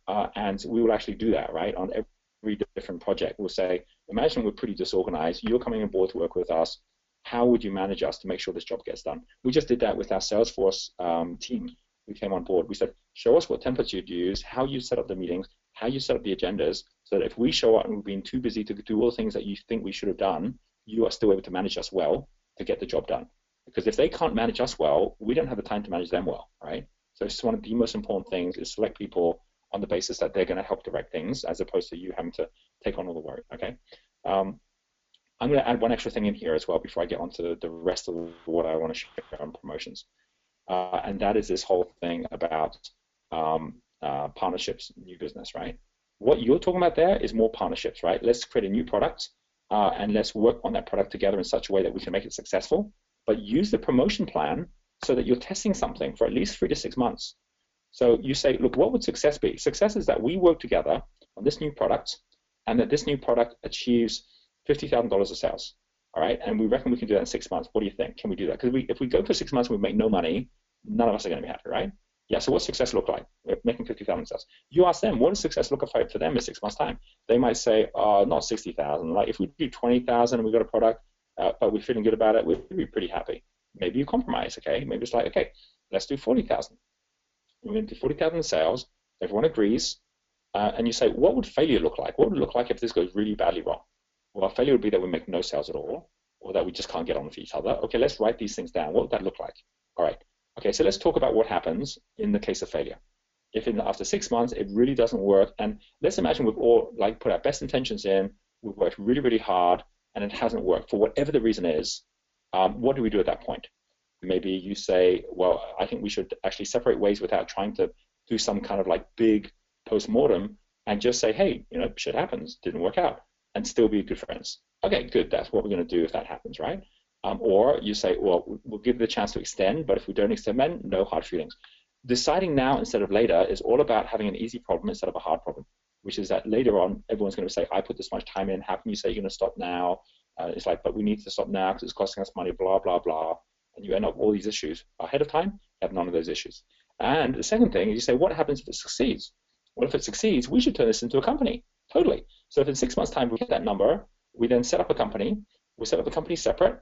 A: And we will actually do that, right? On every different project, we'll say, imagine we're pretty disorganized. You're coming on board to work with us. How would you manage us to make sure this job gets done? We just did that with our Salesforce team. We came on board. We said, show us what templates you'd use, how you set up the meetings, how you set up the agendas, so that if we show up and we've been too busy to do all the things that you think we should have done, you are still able to manage us well to get the job done. Because if they can't manage us well, we don't have the time to manage them well, right? So it's one of the most important things is select people on the basis that they're going to help direct things, as opposed to you having to take on all the work, okay? I'm going to add one extra thing in here as well before I get on to the rest of what I want to share on promotions. And that is this whole thing about partnerships, new business, right? What you're talking about there is more partnerships, right? Let's create a new product and let's work on that product together in such a way that we can make it successful, but use the promotion plan so that you're testing something for at least 3 to 6 months. So you say, look, what would success be? Success is that we work together on this new product and that this new product achieves $50,000 of sales, all right? And we reckon we can do that in 6 months. What do you think? Can we do that? Because if we go for 6 months and we make no money, none of us are going to be happy, right? Yeah, so what's success look like? We're making 50,000 sales. You ask them, what does success look like for them in 6 months' time? They might say, not 60,000. Like if we do 20,000 and we got a product, but we're feeling good about it, we'd be pretty happy. Maybe you compromise, okay? Maybe it's like, okay, let's do 40,000. We're going to do 40,000 sales. Everyone agrees. And you say, what would failure look like? What would it look like if this goes really badly wrong? Well, failure would be that we make no sales at all, or that we just can't get on with each other. Okay, let's write these things down. What would that look like? All right. Okay, so let's talk about what happens in the case of failure. If after 6 months it really doesn't work, and let's imagine we've all put our best intentions in, we've worked really, really hard, and it hasn't worked for whatever the reason is, what do we do at that point? maybe you say, well, I think we should actually separate ways without trying to do some kind of like big post-mortem, and just say, hey, shit happens, didn't work out, and still be good friends. Okay, good, that's what we're going to do if that happens, right? Or you say, well, we'll give the chance to extend, but if we don't extend, then no hard feelings. Deciding now instead of later is all about having an easy problem instead of a hard problem, which is that later on, everyone's going to say, I put this much time in, how can you say you're going to stop now? It's like, but we need to stop now because it's costing us money, blah, blah, blah. And you end up with all these issues. Ahead of time, you have none of those issues. And the second thing is you say, what happens if it succeeds? Well, if it succeeds, we should turn this into a company. Totally. So if in 6 months' time we hit that number, we then set up a company. We set up the company separate.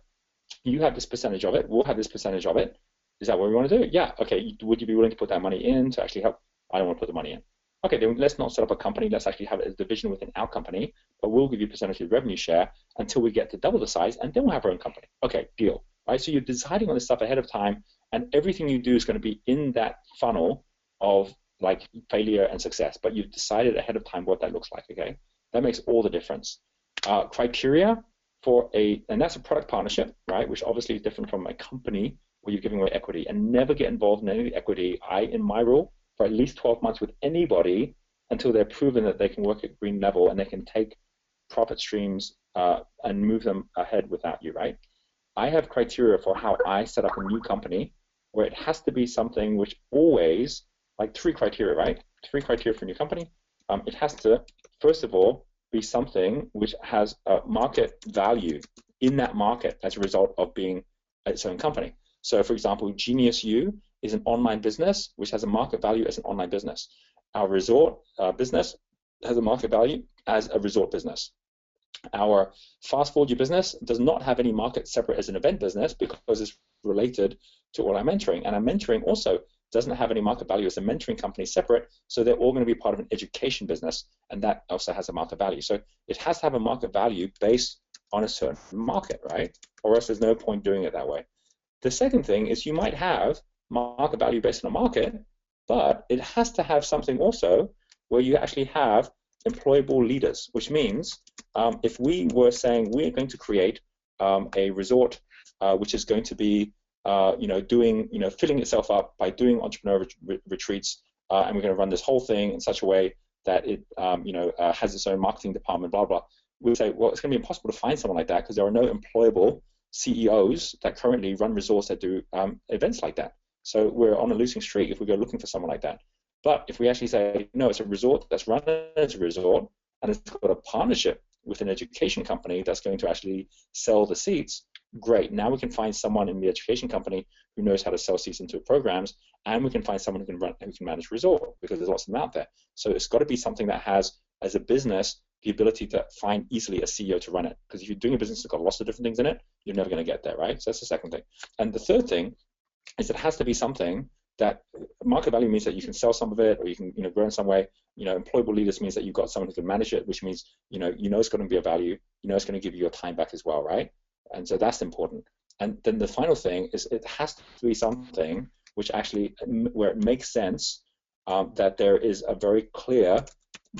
A: You have this percentage of it. We'll have this percentage of it. Is that what we want to do? Yeah. Okay. Would you be willing to put that money in to actually help? I don't want to put the money in. Okay, then let's not set up a company. Let's actually have it as a division within our company, but we'll give you a percentage of revenue share until we get to double the size, and then we'll have our own company. Okay, deal. Right? So you're deciding on this stuff ahead of time, and everything you do is going to be in that funnel of like failure and success, but you've decided ahead of time what that looks like, okay? That makes all the difference. Criteria for and that's a product partnership, right, which obviously is different from a company where you're giving away equity, and never get involved in any equity. In my rule, for at least 12 months with anybody until they're proven that they can work at green level and they can take profit streams and move them ahead without you, right? I have criteria for how I set up a new company where it has to be something which always, like 3 criteria, right? 3 criteria for a new company. It has to, first of all, be something which has a market value in that market as a result of being its own company. So, for example, Genius U is an online business which has a market value as an online business. Our resort business has a market value as a resort business. Our Fast Forward Your business does not have any market separate as an event business because it's related to all our mentoring. And our mentoring also doesn't have any market value as a mentoring company separate, so they're all going to be part of an education business, and that also has a market value. So it has to have a market value based on a certain market, right? Or else there's no point doing it that way. The second thing is you might have market value based on a market, but it has to have something also where you actually have employable leaders, which means if we were saying we're going to create a resort which is going to be filling itself up by doing entrepreneur retreats, and we're going to run this whole thing in such a way that it has its own marketing department, blah, blah. We say, well, it's going to be impossible to find someone like that because there are no employable CEOs that currently run resorts that do events like that. So we're on a losing streak if we go looking for someone like that. But if we actually say, no, it's a resort that's run as a resort, and it's got a partnership with an education company that's going to actually sell the seats, great. Now we can find someone in the education company who knows how to sell seats into programs, and we can find someone who can manage resort, because there's lots of them out there. So it's got to be something that has, as a business, the ability to find easily a CEO to run it. Because if you're doing a business that's got lots of different things in it, you're never going to get there, right? So that's the second thing. And the third thing is it has to be something that market value means that you can sell some of it, or you can grow in some way. Employable leaders means that you've got someone who can manage it, which means it's going to be a value. It's going to give you your time back as well, right? And so that's important. And then the final thing is it has to be something which actually, where it makes sense that there is a very clear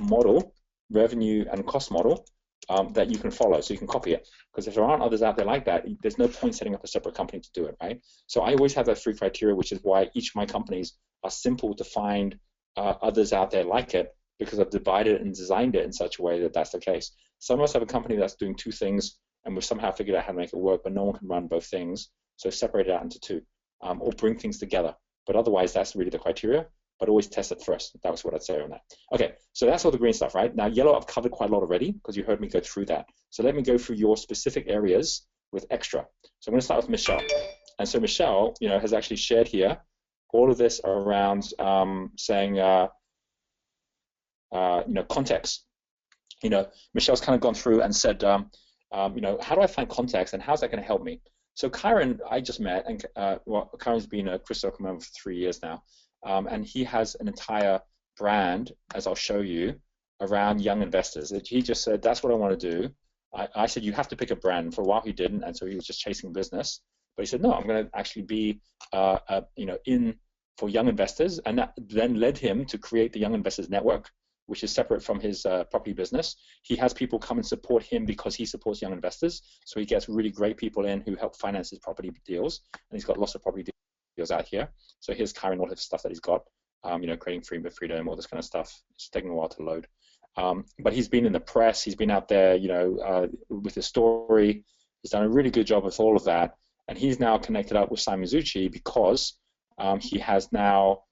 A: model, revenue and cost model that you can follow, so you can copy it. Because if there aren't others out there like that, there's no point setting up a separate company to do it, right? So I always have that 3 criteria, which is why each of my companies are simple to find others out there like it, because I've divided and designed it in such a way that that's the case. Some of us have a company that's doing 2 things, and we've somehow figured out how to make it work, but no one can run both things, so separate it out into 2, or bring things together. But otherwise, that's really the criteria, but always test it first. That was what I'd say on that. Okay, so that's all the green stuff, right? Now, yellow I've covered quite a lot already, because you heard me go through that. So let me go through your specific areas with extra. So I'm going to start with Michelle. And so Michelle, has actually shared here all of this around saying, context. Michelle's kind of gone through and said, how do I find context, and how's that going to help me? So Kyron, I just met, and Kyron's been a Crystal member for 3 years now, and he has an entire brand, as I'll show you, around young investors. He just said, that's what I want to do. I said, you have to pick a brand. For a while he didn't, and so he was just chasing business. But he said, no, I'm going to actually be, in for young investors, and that then led him to create the Young Investors Network, which is separate from his property business. He has people come and support him because he supports young investors. So he gets really great people in who help finance his property deals, and he's got lots of property deals out here. So here's Karen, all his stuff that he's got, creating freedom, all this kind of stuff. It's taking a while to load. But he's been in the press, he's been out there, with his story. He's done a really good job with all of that. And he's now connected up with Simon Zucchi because he has now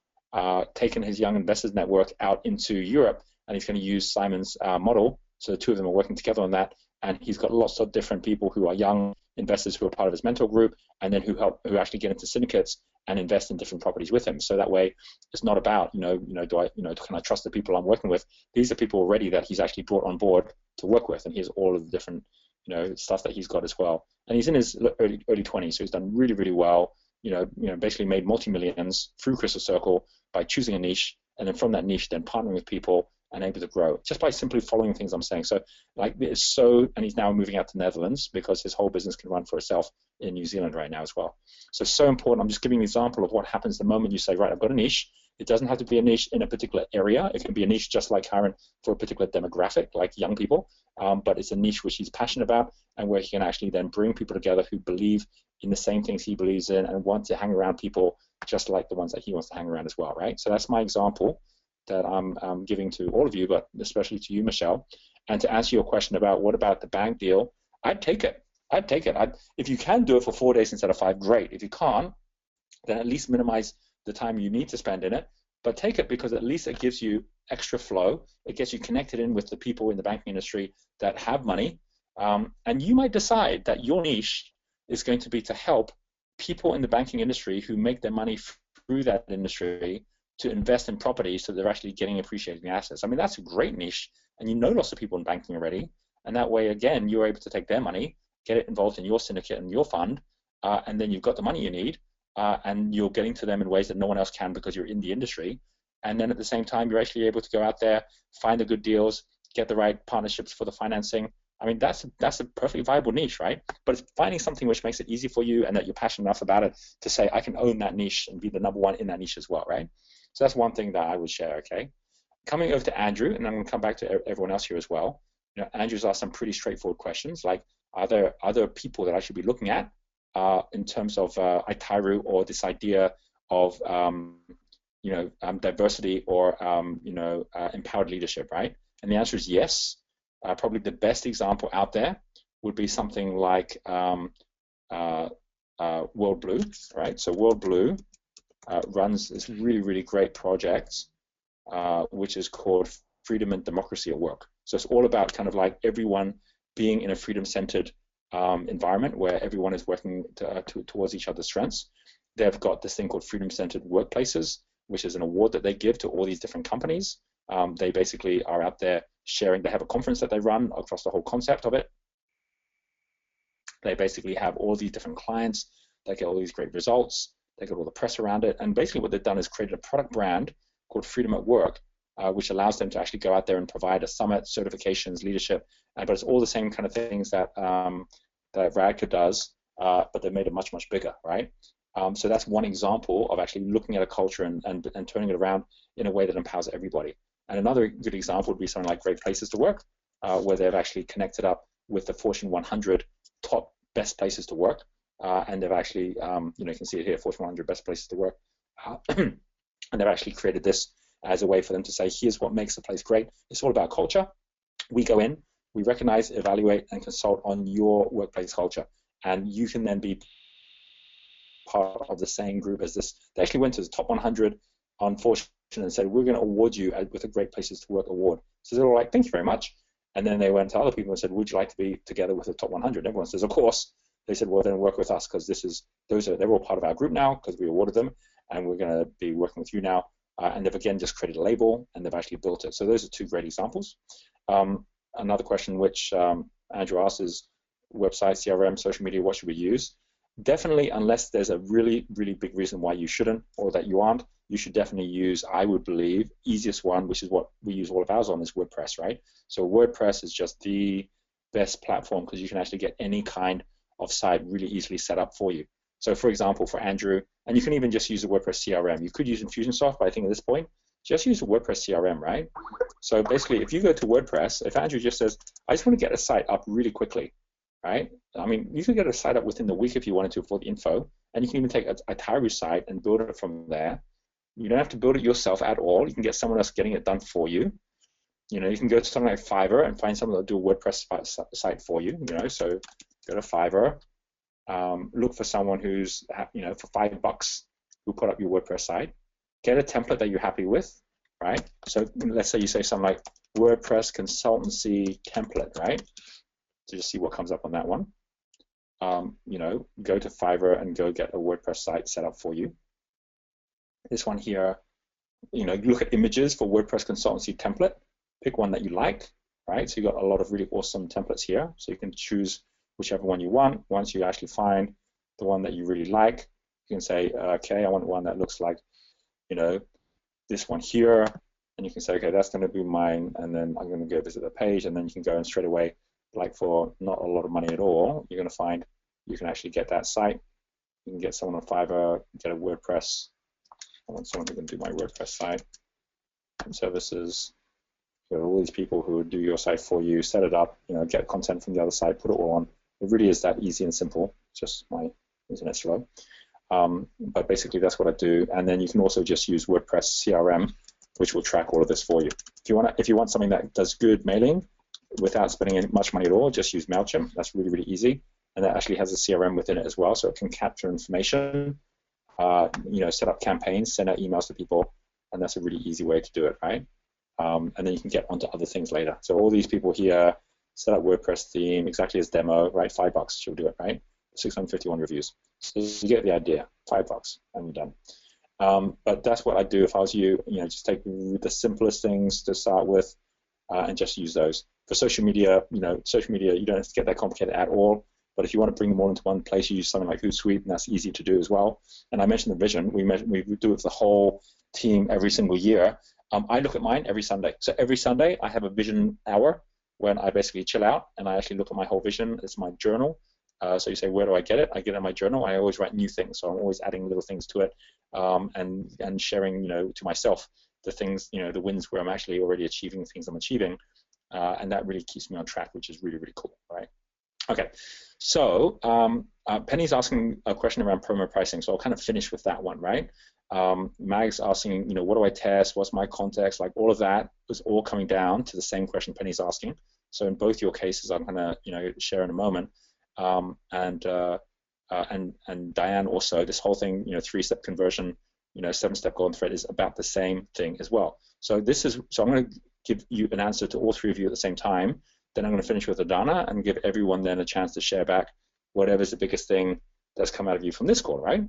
A: taken his young investors network out into Europe, and he's going to use Simon's model. So the two of them are working together on that. And he's got lots of different people who are young investors who are part of his mentor group, and then who actually get into syndicates and invest in different properties with him. So that way, it's not about can I trust the people I'm working with? These are people already that he's actually brought on board to work with, and here's all of the different stuff that he's got as well. And he's in his early 20s, so he's done really, really well. Basically made multi-millions through Crystal Circle by choosing a niche, and then from that niche, then partnering with people and able to grow just by simply following things I'm saying. So and he's now moving out to the Netherlands because his whole business can run for itself in New Zealand right now as well. So important. I'm just giving an example of what happens the moment you say, right, I've got a niche. It doesn't have to be a niche in a particular area. It can be a niche just like Karen for a particular demographic, like young people, but it's a niche which he's passionate about and where he can actually then bring people together who believe in the same things he believes in and want to hang around people just like the ones that he wants to hang around as well, right? So that's my example that I'm giving to all of you, but especially to you, Michelle. And to answer your question about what about the bank deal, I'd take it. If you can do it for 4 days instead of 5, great. If you can't, then at least minimize the time you need to spend in it. But take it because at least it gives you extra flow. It gets you connected in with the people in the banking industry that have money. And you might decide that your niche is going to be to help people in the banking industry who make their money through that industry to invest in property so they're actually getting appreciating assets. I mean, that's a great niche, and you know lots of people in banking already, and that way, again, you're able to take their money, get it involved in your syndicate and your fund, and then you've got the money you need, and you're getting to them in ways that no one else can because you're in the industry, and then at the same time, you're actually able to go out there, find the good deals, get the right partnerships for the financing. I mean, that's a perfectly viable niche, right? But it's finding something which makes it easy for you and that you're passionate enough about it to say, I can own that niche and be the number one in that niche as well, right? So that's one thing that I would share, okay? Coming over to Andrew, and I'm going to come back to everyone else here as well. Andrew's asked some pretty straightforward questions, like are there people that I should be looking at in terms of Itairu or this idea of diversity or empowered leadership, right? And the answer is yes. Probably the best example out there would be something like World Blue, right? So World Blue runs this really, really great project, which is called Freedom and Democracy at Work. So it's all about kind of like everyone being in a freedom-centered environment where everyone is working towards each other's strengths. They've got this thing called Freedom-Centered Workplaces, which is an award that they give to all these different companies. They basically are out there sharing. They have a conference that they run across the whole concept of it. They basically have all these different clients. They get all these great results. They get all the press around it. And basically what they've done is created a product brand called Freedom at Work, which allows them to actually go out there and provide a summit, certifications, leadership. But it's all the same kind of things that Radka does, but they've made it much, much bigger, right? So that's one example of actually looking at a culture and turning it around in a way that empowers everybody. And another good example would be something like Great Places to Work, where they've actually connected up with the Fortune 100 top best places to work. And they've actually, you can see it here, Fortune 100 best places to work. And they've actually created this as a way for them to say, here's what makes a place great. It's all about culture. We go in, we recognize, evaluate, and consult on your workplace culture. And you can then be part of the same group as this. They actually went to the top 100 on Fortune and said, we're going to award you with a Great Places to Work award. So they were like, thank you very much. And then they went to other people and said, would you like to be together with the top 100? Everyone says, of course. They said, well, then work with us because they're all part of our group now because we awarded them, and we're going to be working with you now. And they've again just created a label and they've actually built it. So those are two great examples. Another question which Andrew asked is website, CRM, social media, what should we use? Definitely, unless there's a really, really big reason why you shouldn't or that you aren't, you should definitely use, I would believe, easiest one, which is what we use all of ours on, is WordPress, right? So WordPress is just the best platform because you can actually get any kind of site really easily set up for you. So for example, for Andrew, and you can even just use a WordPress CRM. You could use Infusionsoft, but I think at this point, just use a WordPress CRM, right? So basically, if you go to WordPress, if Andrew just says, I just want to get a site up really quickly, right? I mean, you could get a site up within the week if you wanted to for the info, and you can even take a Tyro site and build it from there. You don't have to build it yourself at all. You can get someone else getting it done for you. You know, you can go to something like Fiverr and find someone that'll do a WordPress site for you. You know, so go to Fiverr, look for someone who's, you know, for $5 who put up your WordPress site. Get a template that you're happy with, right? So let's say you say something like WordPress consultancy template, right? So just see what comes up on that one. You know, go to Fiverr and go get a WordPress site set up for you. This one here, you know, look at images for WordPress consultancy template. Pick one that you like, right? So you got a lot of really awesome templates here. So you can choose whichever one you want. Once you actually find the one that you really like, you can say, okay, I want one that looks like, you know, this one here. And you can say, okay, that's going to be mine. And then I'm going to go visit the page. And then you can go and straight away, like for not a lot of money at all, you're going to find you can actually get that site. You can get someone on Fiverr, get a WordPress. I want someone who can do my WordPress site and services. You know, all these people who do your site for you, set it up, you know, get content from the other side, put it all on. It really is that easy and simple. It's just my internet's slow. But basically that's what I do. And then you can also just use WordPress CRM, which will track all of this for you. If you want something that does good mailing without spending much money at all, just use MailChimp. That's really, really easy. And that actually has a CRM within it as well, so it can capture information, you know, set up campaigns, send out emails to people, and that's a really easy way to do it, right? And then you can get onto other things later. So all these people here set up WordPress theme exactly as demo, right? $5 she'll do it, right? 651 reviews. So you get the idea. $5 and you're done. But that's what I'd do if I was you. You know, just take the simplest things to start with and just use those. For social media, you know, you don't have to get that complicated at all. But if you want to bring them all into one place, you use something like Hootsuite, and that's easy to do as well. And I mentioned the vision. We do it for the whole team every single year. I look at mine every Sunday. So every Sunday, I have a vision hour when I basically chill out and I actually look at my whole vision. It's my journal. So you say, where do I get it? I get it in my journal. I always write new things, so I'm always adding little things to it and sharing, you know, to myself the things, you know, the wins where I'm actually already achieving the things I'm achieving, and that really keeps me on track, which is really, really cool, right? Okay, so Penny's asking a question around promo pricing, so I'll kind of finish with that one, right? Mag's asking, you know, what do I test? What's my context? Like all of that is all coming down to the same question Penny's asking. So in both your cases, I'm gonna, you know, share in a moment. And Diane also, this whole thing, you know, 3-step conversion, you know, 7-step golden thread is about the same thing as well. So I'm going to give you an answer to all three of you at the same time. Then I'm going to finish with Adana and give everyone then a chance to share back whatever's the biggest thing that's come out of you from this call, right?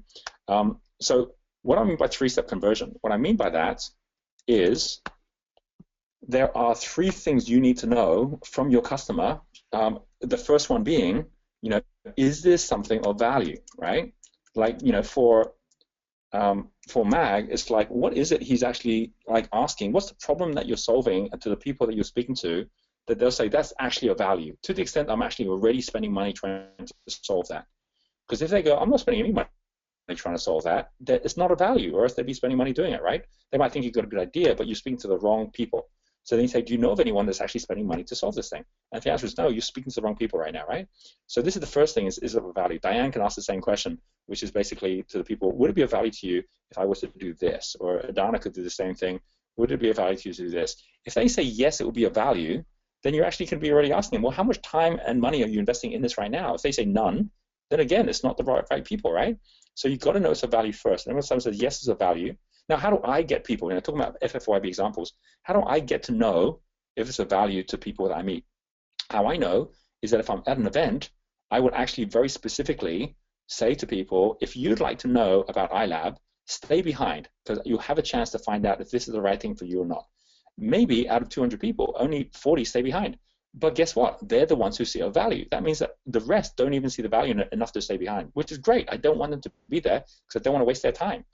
A: So what I mean by 3-step conversion, what I mean by that is there are 3 things you need to know from your customer. The first one being, you know, is this something of value, right? Like, you know, for Mag, it's like, what is it he's actually like asking? What's the problem that you're solving? And to the people that you're speaking to, that they'll say that's actually a value. To the extent I'm actually already spending money trying to solve that. Because if they go, I'm not spending any money trying to solve that, it's not a value, or else they'd be spending money doing it, right? They might think you've got a good idea, but you're speaking to the wrong people. So then you say, do you know of anyone that's actually spending money to solve this thing? And if the answer is no, you're speaking to the wrong people right now, right? So this is the first thing, is it of value? Diane can ask the same question, which is basically to the people, would it be of value to you if I was to do this? Or Adana could do the same thing. Would it be of value to you to do this? If they say yes, it would be of value, then you actually can be already asking them, well, how much time and money are you investing in this right now? If they say none, then again, it's not the right people, right? So you've got to know it's a value first. And when someone says yes, it's a value. Now, how do I get people, you know, talking about FFYB examples, how do I get to know if it's a value to people that I meet? How I know is that if I'm at an event, I would actually very specifically say to people, if you'd like to know about iLab, stay behind, because you'll have a chance to find out if this is the right thing for you or not. Maybe out of 200 people, only 40 stay behind. But guess what? They're the ones who see a value. That means that the rest don't even see the value in it enough to stay behind, which is great. I don't want them to be there because I don't want to waste their time.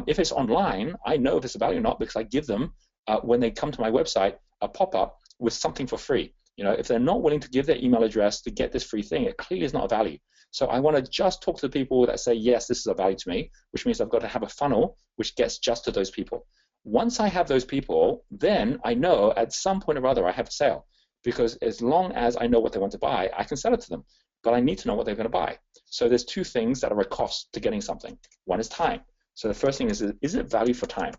A: If it's online, I know if it's a value or not because I give them, when they come to my website, a pop-up with something for free. You know, if they're not willing to give their email address to get this free thing, it clearly is not a value. So I want to just talk to the people that say, yes, this is a value to me, which means I've got to have a funnel which gets just to those people. Once I have those people, then I know at some point or other I have a sale, because as long as I know what they want to buy, I can sell it to them. But I need to know what they're going to buy. So there's two things that are a cost to getting something. One is time. So the first thing is it value for time?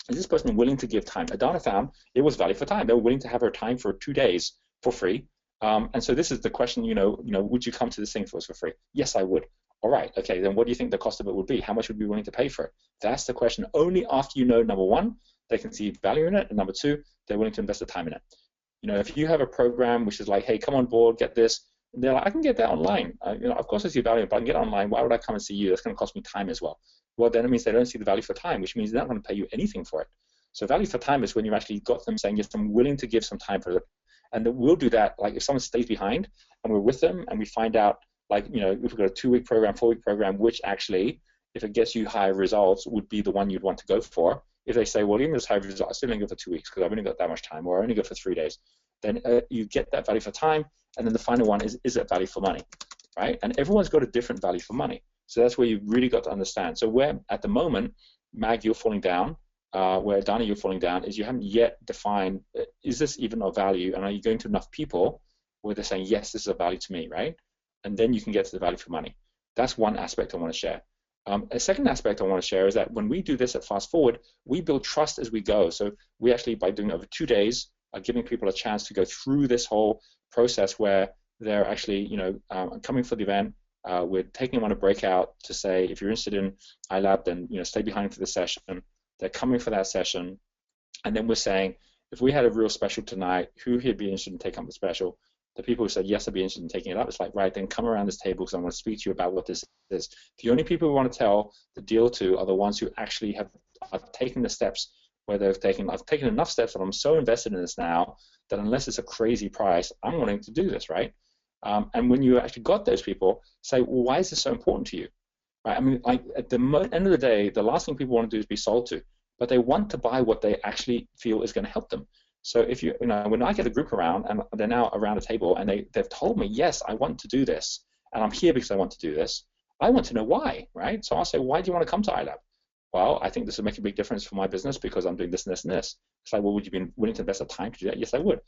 A: Is this person willing to give time? Adana found it was value for time. They were willing to have her time for 2 days for free. And so this is the question, would you come to this thing if it was for free? Yes, I would. All right, okay, then what do you think the cost of it would be? How much would you be willing to pay for it? That's the question. Only after you know, number one, they can see value in it, and number two, they're willing to invest the time in it. If you have a program which is like, hey, come on board, get this, and they're like, I can get that online. Of course I see value, but I can get it online. Why would I come and see you? That's going to cost me time as well. Well, then it means they don't see the value for time, which means they're not going to pay you anything for it. So value for time is when you've actually got them saying, yes, I'm willing to give some time for it. And we'll do that, like if someone stays behind and we're with them and we find out, like, if we've got a 2-week program, 4-week program, which actually, if it gets you higher results, would be the one you'd want to go for. If they say, well, even this higher result, I still only go for 2 weeks because I've only got that much time, or I only go for 3 days, then you get that value for time. And then the final one is it value for money, right? And everyone's got a different value for money. So that's where you've really got to understand. So where, at the moment, Mag, you're falling down, where Dana, you're falling down, is you haven't yet defined, is this even of value? And are you going to enough people where they're saying, yes, this is of value to me, right? And then you can get to the value for money. That's one aspect I want to share. A second aspect I want to share is that when we do this at Fast Forward, we build trust as we go. So we actually, by doing it over 2 days, are giving people a chance to go through this whole process where they're actually, coming for the event. We're taking them on a breakout to say, if you're interested in iLab, then stay behind for the session. They're coming for that session, and then we're saying, if we had a real special tonight, who would be interested in taking up the special? The people who said yes, I'd be interested in taking it up. It's like, right, then come around this table because I want to speak to you about what this is. The only people we want to tell the deal to are the ones who actually have taken the steps where I've taken enough steps that I'm so invested in this now that unless it's a crazy price, I'm wanting to do this, right? And when you actually got those people, say, well, why is this so important to you? Right? I mean, like at the end of the day, the last thing people want to do is be sold to, but they want to buy what they actually feel is going to help them. So if when I get a group around and they're now around a table and they've told me, yes, I want to do this, and I'm here because I want to do this, I want to know why, right? So I'll say, why do you want to come to iLab? Well, I think this would make a big difference for my business because I'm doing this and this and this. It's like, well, would you be willing to invest the time to do that? Yes, I would.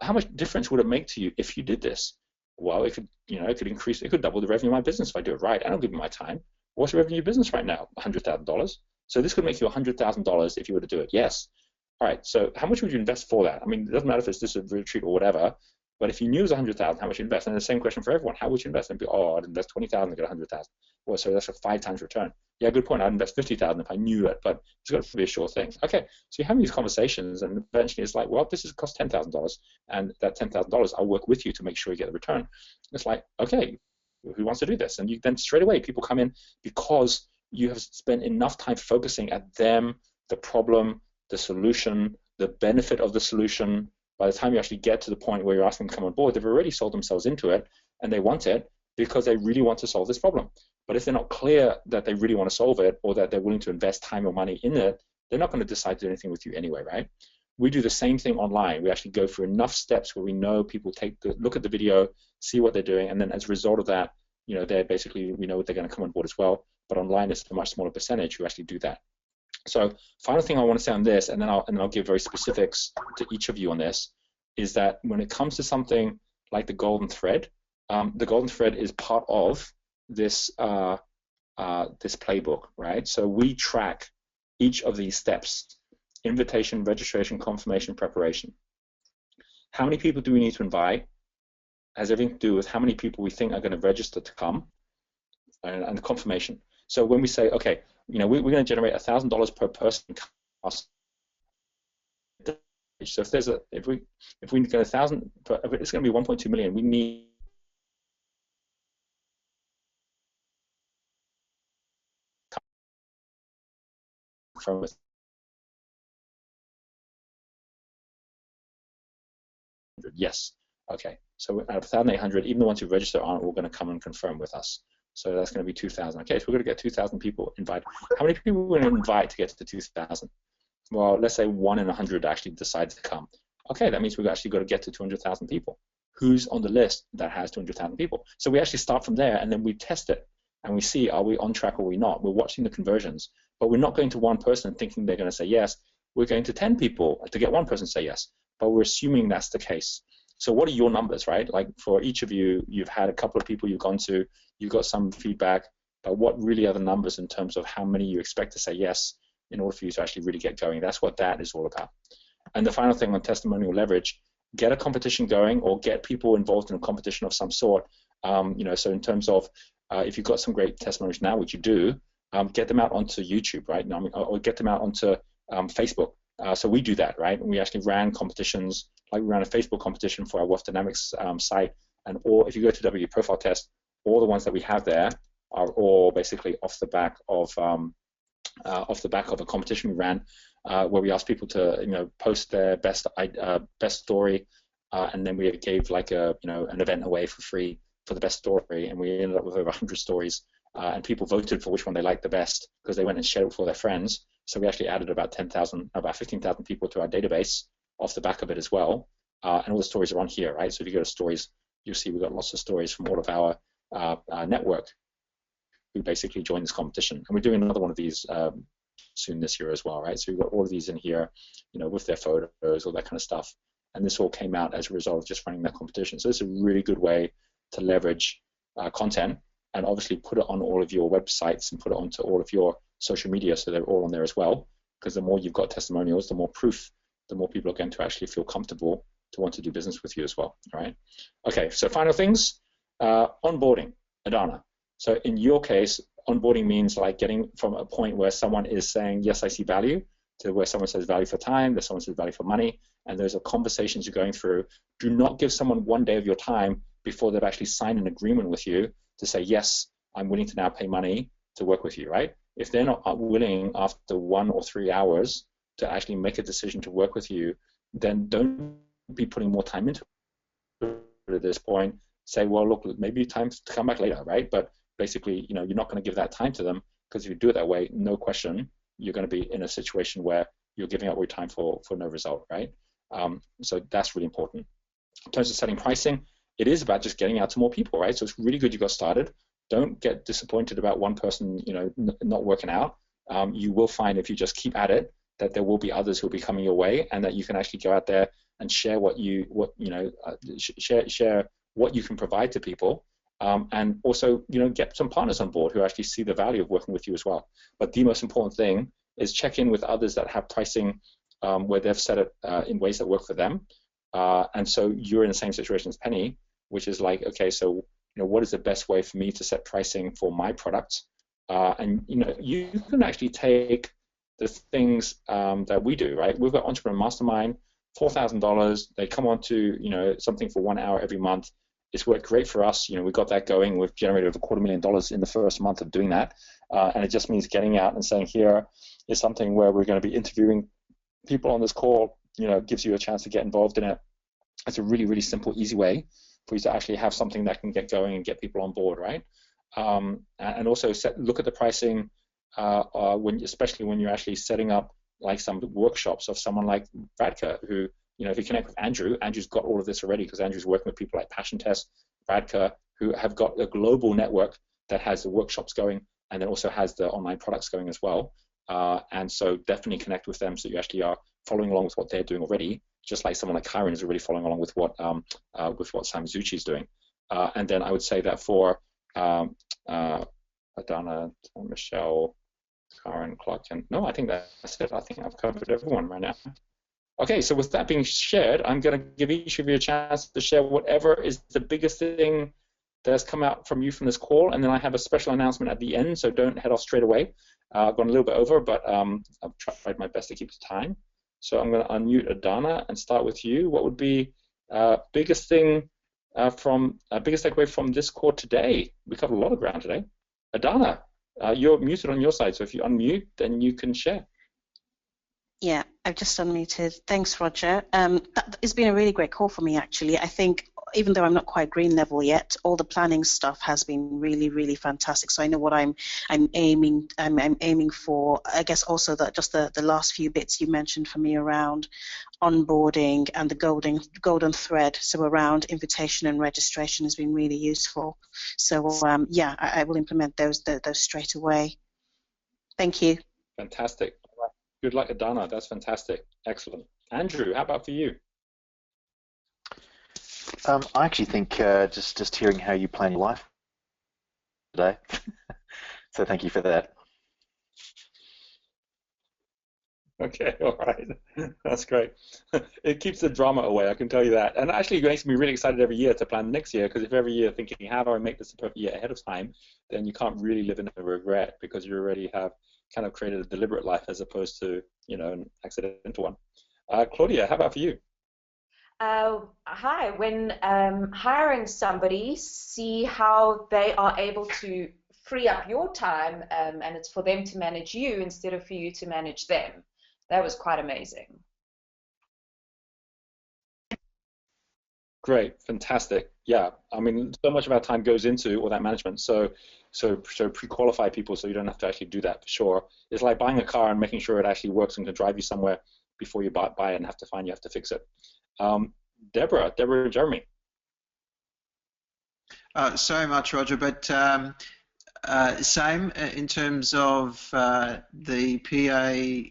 A: How much difference would it make to you if you did this? Well, it could increase, it could double the revenue of my business if I do it right. I don't give you my time. What's the revenue of your business right now? $100,000. So this could make you $100,000 if you were to do it. Yes. All right. So how much would you invest for that? I mean, it doesn't matter if it's just a retreat or whatever. But if you knew it was 100,000, how much you invest? And the same question for everyone: how would you invest? And be, I'd invest 20,000 to get 100,000. Well, so that's a 5 times return. Yeah, good point. I'd invest 50,000 if I knew it, but it's got to be a sure thing. Okay, so you're having these conversations, and eventually it's like, well, this is cost $10,000, and that $10,000, I'll work with you to make sure you get the return. It's like, okay, who wants to do this? And you then straight away people come in because you have spent enough time focusing at them, the problem, the solution, the benefit of the solution. By the time you actually get to the point where you're asking them to come on board, they've already sold themselves into it, and they want it because they really want to solve this problem. But if they're not clear that they really want to solve it or that they're willing to invest time or money in it, they're not going to decide to do anything with you anyway, right? We do the same thing online. We actually go through enough steps where we know people look at the video, see what they're doing, and then as a result of that, they're basically, we know they're going to come on board as well. But online, it's a much smaller percentage who actually do that. So final thing I want to say on this, and then I'll give very specifics to each of you on this, is that when it comes to something like the golden thread is part of this this playbook, right? So we track each of these steps: invitation, registration, confirmation, preparation. How many people do we need to invite has everything to do with how many people we think are going to register to come, and the confirmation. So when we say, okay, we're going to generate $1,000 per person cost. So if we get 1,000, it's going to be 1.2 million. We need from it. Yes. Okay. So out of 1,800, even the ones who register aren't all going to come and confirm with us. So that's going to be 2,000. Okay, so we're going to get 2,000 people invited. How many people are we going to invite to get to 2,000? Well, let's say 1 in 100 actually decides to come. Okay, that means we've actually got to get to 200,000 people. Who's on the list that has 200,000 people? So we actually start from there, and then we test it, and we see, are we on track or are we not? We're watching the conversions. but we're not going to one person thinking they're going to say yes. We're going to 10 people to get one person to say yes, but we're assuming that's the case. So what are your numbers, right? Like for each of you, you've had a couple of people you've gone to, you've got some feedback, but what really are the numbers in terms of how many you expect to say yes in order for you to actually really get going? That's what that is all about. And the final thing on testimonial leverage, get a competition going or get people involved in a competition of some sort. So in terms of if you've got some great testimonials now, which you do, get them out onto YouTube, right? Or get them out onto Facebook. So we do that, right? We actually ran competitions, like we ran a Facebook competition for our Wealth Dynamics site, and if you go to W Profile Test, all the ones that we have there are all basically off the back of a competition we ran, where we asked people to post their best story, and then we gave like an event away for free for the best story, and we ended up with over 100 stories, and people voted for which one they liked the best because they went and shared it for their friends. So we actually added about 15,000 people to our database off the back of it as well, and all the stories are on here, right? So if you go to stories, you'll see we've got lots of stories from all of our network who basically joined this competition, and we're doing another one of these soon this year as well, right? So we've got all of these in here, with their photos, all that kind of stuff, and this all came out as a result of just running that competition. So it's a really good way to leverage content and obviously put it on all of your websites and put it onto all of your social media, so they're all on there as well, because the more you've got testimonials, the more proof, the more people are going to actually feel comfortable to want to do business with you as well, all right? Okay, so final things, onboarding, Adana. So in your case, onboarding means like getting from a point where someone is saying, yes, I see value, to where someone says value for time, that someone says value for money, and those are conversations you're going through. Do not give someone one day of your time before they've actually signed an agreement with you to say, yes, I'm willing to now pay money to work with you, right? If they're not willing after 1 or 3 hours to actually make a decision to work with you, then don't be putting more time into it at this point. Say, well, look, maybe time to come back later, right? But basically, you're not going to give that time to them, because if you do it that way, no question, you're going to be in a situation where you're giving up your time for no result, right? So that's really important. In terms of setting pricing, it is about just getting out to more people, right? So it's really good you got started. Don't get disappointed about one person, not working out. You will find if you just keep at it that there will be others who will be coming your way, and that you can actually go out there and share share what you can provide to people, and also get some partners on board who actually see the value of working with you as well. But the most important thing is check in with others that have pricing where they've set it in ways that work for them, and so you're in the same situation as Penny, which is like, okay, so what is the best way for me to set pricing for my product? And you can actually take the things that we do, right? We've got Entrepreneur Mastermind, $4,000. They come on to something for 1 hour every month. It's worked great for us. We got that going. We've generated over $250,000 in the first month of doing that, and it just means getting out and saying, here is something where we're going to be interviewing people on this call. Gives you a chance to get involved in it. It's a really, really simple, easy way for you to actually have something that can get going and get people on board, right? And also look at the pricing, especially when you're actually setting up like some workshops of someone like Radka, who, if you connect with Andrew, Andrew's got all of this already, because Andrew's working with people like Passion Test, Radka, who have got a global network that has the workshops going and then also has the online products going as well. And so definitely connect with them so you actually are following along with what they're doing already, just like someone like Kyron is already following along with what Sam Zucci is doing. And then I would say that for Adana, Michelle, Karen, Clark, and no, I think that's it. I think I've covered everyone right now. Okay, so with that being shared, I'm going to give each of you a chance to share whatever is the biggest thing that has come out from you from this call, and then I have a special announcement at the end, so don't head off straight away. I've gone a little bit over, but I've tried my best to keep the time. So I'm going to unmute Adana and start with you. What would be biggest thing biggest takeaway from this call today? We covered a lot of ground today. Adana, you're muted on your side, so if you unmute, then you can share.
K: Yeah, I've just unmuted. Thanks, Roger. It's been a really great call for me, actually. I think even though I'm not quite green level yet, all the planning stuff has been really, really fantastic. So I know what I'm aiming for. I guess also that just the last few bits you mentioned for me around onboarding and the golden thread. So around invitation and registration has been really useful. So yeah, I will implement those straight away. Thank you.
A: Fantastic. Good luck, Adana. That's fantastic. Excellent. Andrew, how about for you?
J: I actually think just hearing how you plan your life today. So thank you for that.
A: Okay, all right. That's great. It keeps the drama away, I can tell you that. And actually, it makes me really excited every year to plan the next year, because if every year thinking, how do I make this a perfect year ahead of time, then you can't really live in a regret, because you already have kind of created a deliberate life as opposed to, an accidental one. Claudia, how about for you?
B: Hi. When hiring somebody, see how they are able to free up your time, and it's for them to manage you instead of for you to manage them. That was quite amazing.
A: Great, fantastic. Yeah, I mean, so much of our time goes into all that management. So pre-qualify people so you don't have to actually do that for sure. It's like buying a car and making sure it actually works and can drive you somewhere before you buy it and you have to fix it. Deborah and Jeremy.
D: So much, Roger, but same in terms of the PA.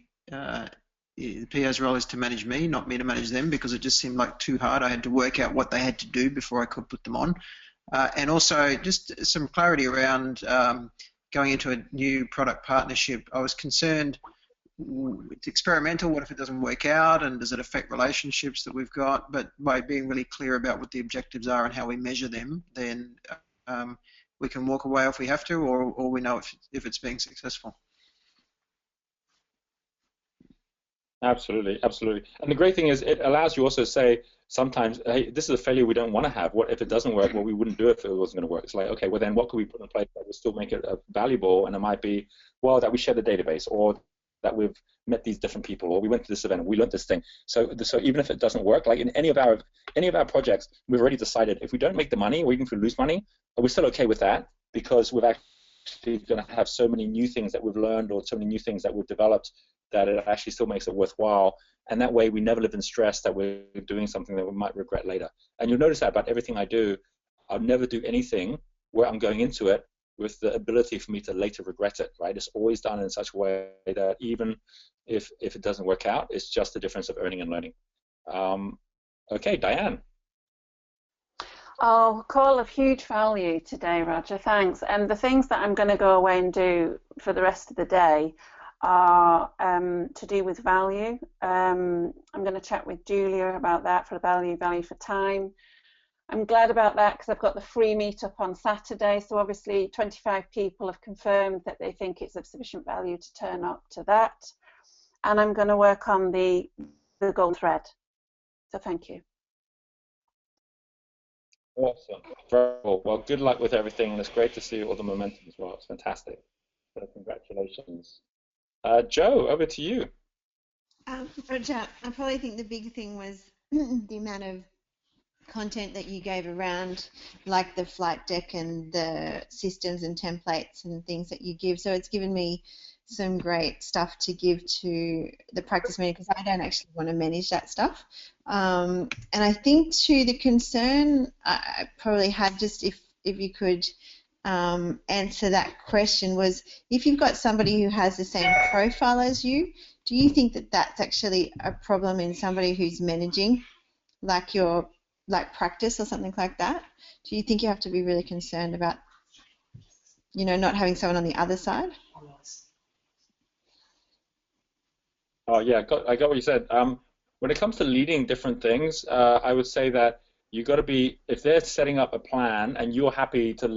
D: The PA's role is to manage me, not me to manage them, because it just seemed like too hard. I had to work out what they had to do before I could put them on. And also just some clarity around going into a new product partnership. I was concerned, it's experimental, what if it doesn't work out, and does it affect relationships that we've got? But by being really clear about what the objectives are and how we measure them, then we can walk away if we have to, or we know if it's being successful.
A: Absolutely, absolutely. And the great thing is it allows you also to say sometimes, hey, this is a failure we don't want to have. What if it doesn't work? Well, we wouldn't do it if it wasn't going to work. It's like, okay, well then what could we put in place that will still make it valuable? And it might be, well, that we share the database, or that we've met these different people, or we went to this event, we learned this thing. So even if it doesn't work, like in any of our projects, we've already decided if we don't make the money, or even if we lose money, we're still okay with that, because we've actually going to have so many new things that we've learned, or so many new things that we've developed, that it actually still makes it worthwhile. And that way we never live in stress that we're doing something that we might regret later. And you'll notice that about everything I do, I'll never do anything where I'm going into it with the ability for me to later regret it, right? It's always done in such a way that even if it doesn't work out, it's just the difference of earning and learning. Okay, Diane.
E: Oh, call of huge value today, Roger, thanks. And the things that I'm going to go away and do for the rest of the day are to do with value. I'm going to chat with Julia about that for value for time. I'm glad about that because I've got the free meetup on Saturday, so obviously 25 people have confirmed that they think it's of sufficient value to turn up to that. And I'm going to work on the golden thread. So thank you.
A: Awesome. Very cool. Well, good luck with everything, and it's great to see all the momentum as well. It's fantastic. So congratulations. Joe, over to you.
F: Roger, I probably think the big thing was the amount of content that you gave around, like the flight deck and the systems and templates and things that you give. So it's given me some great stuff to give to the practice meeting, because I don't actually want to manage that stuff. And I think too, the concern I probably had, just if you could answer that question, was if you've got somebody who has the same profile as you, do you think that that's actually a problem in somebody who's managing, like your practice or something like that? Do you think you have to be really concerned about, not having someone on the other side?
A: Oh yeah, I got what you said. When it comes to leading different things, I would say that you got to be, if they're setting up a plan and you're happy to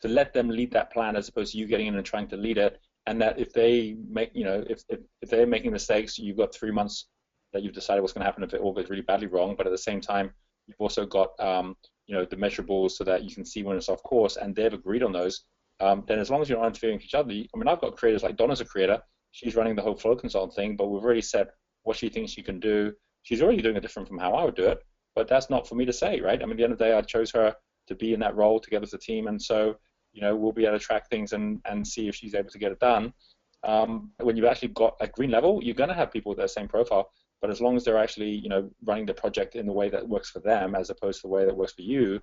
A: let them lead that plan as opposed to you getting in and trying to lead it, and that if they make, if they're making mistakes, you've got 3 months that you've decided what's going to happen if it all goes really badly wrong. But at the same time, you've also got the measurables so that you can see when it's off course, and they've agreed on those. Then as long as you're not interfering with each other, I mean, I've got creators like Donna's a creator. She's running the whole flow consultant thing, but we've already said what she thinks she can do. She's already doing it different from how I would do it, but that's not for me to say, right? I mean, at the end of the day, I chose her to be in that role together as a team, and so we'll be able to track things and see if she's able to get it done. When you've actually got a green level, you're going to have people with their same profile, but as long as they're actually running the project in the way that works for them as opposed to the way that works for you,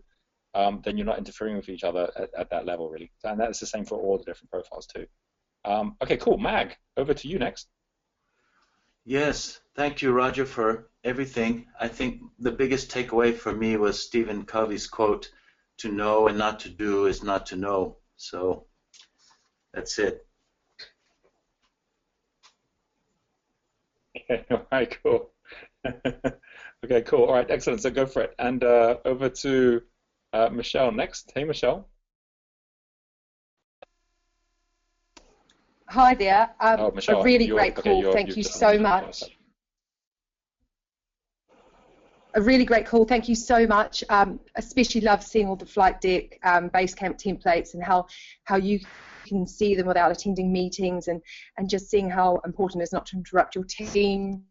A: then you're not interfering with each other at that level, really. And that's the same for all the different profiles too. Okay, cool. Mag, over to you next.
G: Yes, thank you, Roger, for everything. I think the biggest takeaway for me was Stephen Covey's quote, "To know and not to do is not to know." So that's it.
A: Okay, all right, cool. Okay, cool. All right, excellent. So go for it. And over to Michelle next. Hey, Michelle.
H: Hi there.
A: Oh, Michelle,
H: a really great call. Thank you so much. A really great call. Thank you so much. Especially love seeing all the flight deck Basecamp templates and how you can see them without attending meetings, and just seeing how important it is not to interrupt your team.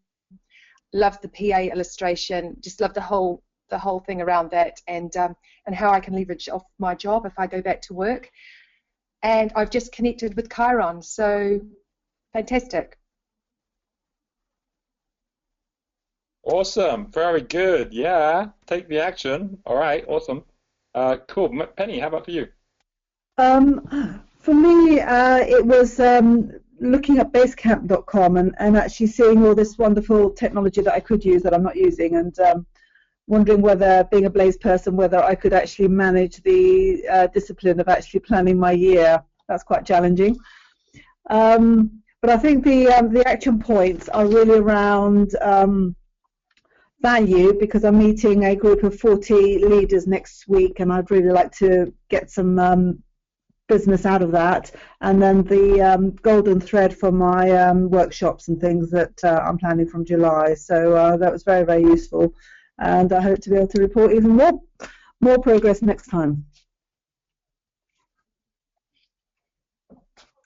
H: Love the PA illustration. Just love the whole thing around that, and how I can leverage off my job if I go back to work. And I've just connected with Chiron, so fantastic.
A: Awesome, very good. Yeah, take the action. All right, awesome. Cool. Penny, how about for you?
L: For me, it was looking at basecamp.com and actually seeing all this wonderful technology that I could use that I'm not using, and wondering whether, being a Blaze person, whether I could actually manage the discipline of actually planning my year. That's quite challenging. But I think the action points are really around value, because I'm meeting a group of 40 leaders next week, and I'd really like to get some business out of that. And then the golden thread for my workshops and things that I'm planning from July. So that was very, very useful. And I hope to be able to report even more progress next time.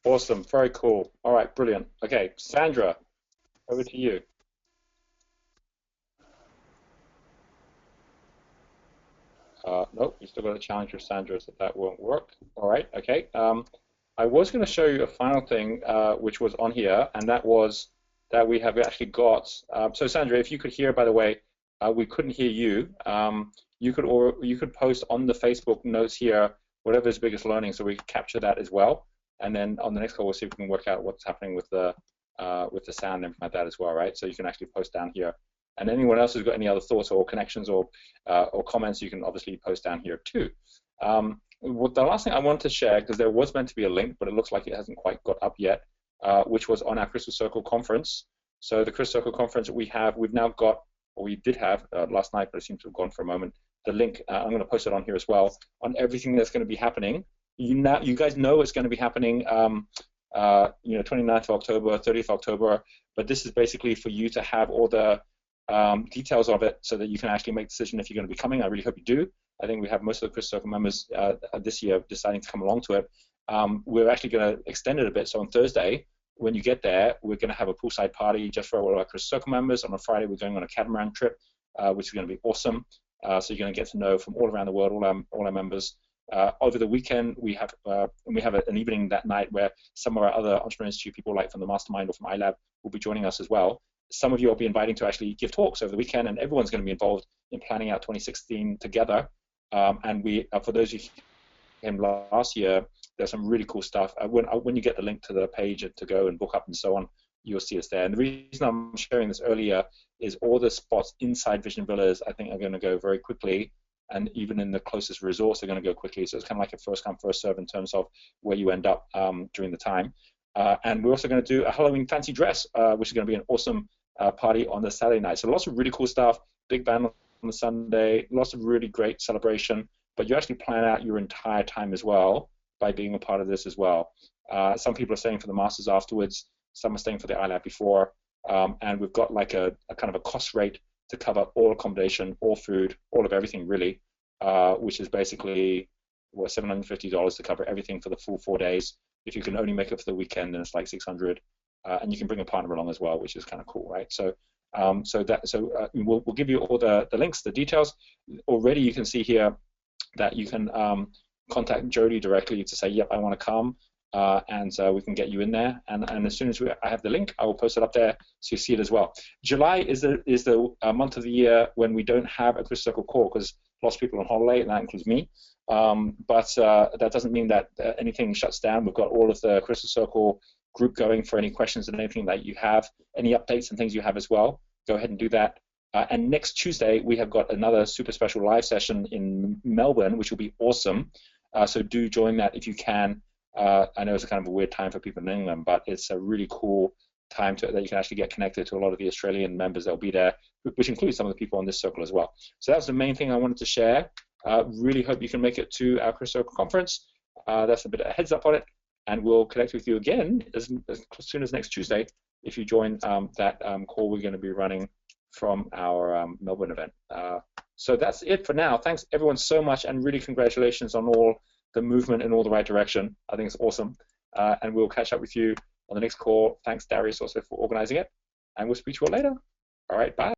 A: Awesome, very cool. All right, brilliant. Okay, Sandra, over to you. Nope, you still got a challenge with Sandra, so that won't work. All right, okay. I was going to show you a final thing which was on here, and that was that we have actually got. So Sandra, if you could hear, by the way, we couldn't hear you. You could post on the Facebook notes here whatever's biggest learning, so we can capture that as well. And then on the next call, we'll see if we can work out what's happening with the sound and everything like that as well, right? So you can actually post down here. And anyone else who's got any other thoughts or connections or comments, you can obviously post down here too. The last thing I wanted to share, because there was meant to be a link, but it looks like it hasn't quite got up yet, which was on our Crystal Circle conference. So the Crystal Circle conference we've now got, or we did have last night, but it seems to have gone for a moment. The link, I'm going to post it on here as well, on everything that's going to be happening. You guys know it's going to be happening, 29th of October, 30th of October, but this is basically for you to have all the details of it so that you can actually make a decision if you're going to be coming. I really hope you do. I think we have most of the Crystal Circle members this year deciding to come along to it. We're actually going to extend it a bit. So on Thursday, when you get there, we're going to have a poolside party just for all our Crystal Circle members. On a Friday, we're going on a catamaran trip, which is going to be awesome. So you're going to get to know from all around the world, all our members. Over the weekend, we have an evening that night where some of our other Entrepreneur Institute people, like from the Mastermind or from iLab, will be joining us as well. Some of you will be inviting to actually give talks over the weekend, and everyone's going to be involved in planning out 2016 together. And we, for those of you who came last year, there's some really cool stuff. When you get the link to the page to go and book up and so on, you'll see us there. And the reason I'm sharing this earlier is all the spots inside Vision Villas, I think, are going to go very quickly. And even in the closest resorts, they're going to go quickly. So it's kind of like a first come, first serve in terms of where you end up during the time. And we're also going to do a Halloween fancy dress, which is going to be an awesome party on the Saturday night. So lots of really cool stuff, big band on the Sunday, lots of really great celebration. But you actually plan out your entire time as well by being a part of this as well. Some people are staying for the Masters afterwards. Some are staying for the iLab before. And we've got like a kind of a cost rate to cover all accommodation, all food, all of everything really, which is basically $750 to cover everything for the full 4 days. If you can only make it for the weekend, then it's like $600, and you can bring a partner along as well, which is kind of cool, right? So, we'll give you all the links, the details. Already, you can see here that you can contact Jody directly to say, yep, I want to come. and we can get you in there. And as soon as I have the link, I will post it up there so you see it as well. July is the month of the year when we don't have a Crystal Circle call because lots of people are on holiday, and that includes me. But that doesn't mean that anything shuts down. We've got all of the Crystal Circle group going for any questions and anything that you have, any updates and things you have as well. Go ahead and do that. And next Tuesday, we have got another super special live session in Melbourne, which will be awesome. So do join that if you can. I know it's a kind of a weird time for people in England, but it's a really cool time that you can actually get connected to a lot of the Australian members that will be there, which includes some of the people on this circle as well. So that was the main thing I wanted to share. Really hope you can make it to our Crystal Circle conference. That's a bit of a heads up on it, and we'll connect with you again as soon as next Tuesday if you join that call we're going to be running from our Melbourne event. So that's it for now. Thanks everyone so much, and really congratulations on all the movement in all the right direction. I think it's awesome. And we'll catch up with you on the next call. Thanks, Darius, also for organizing it. And we'll speak to you all later. All right, bye.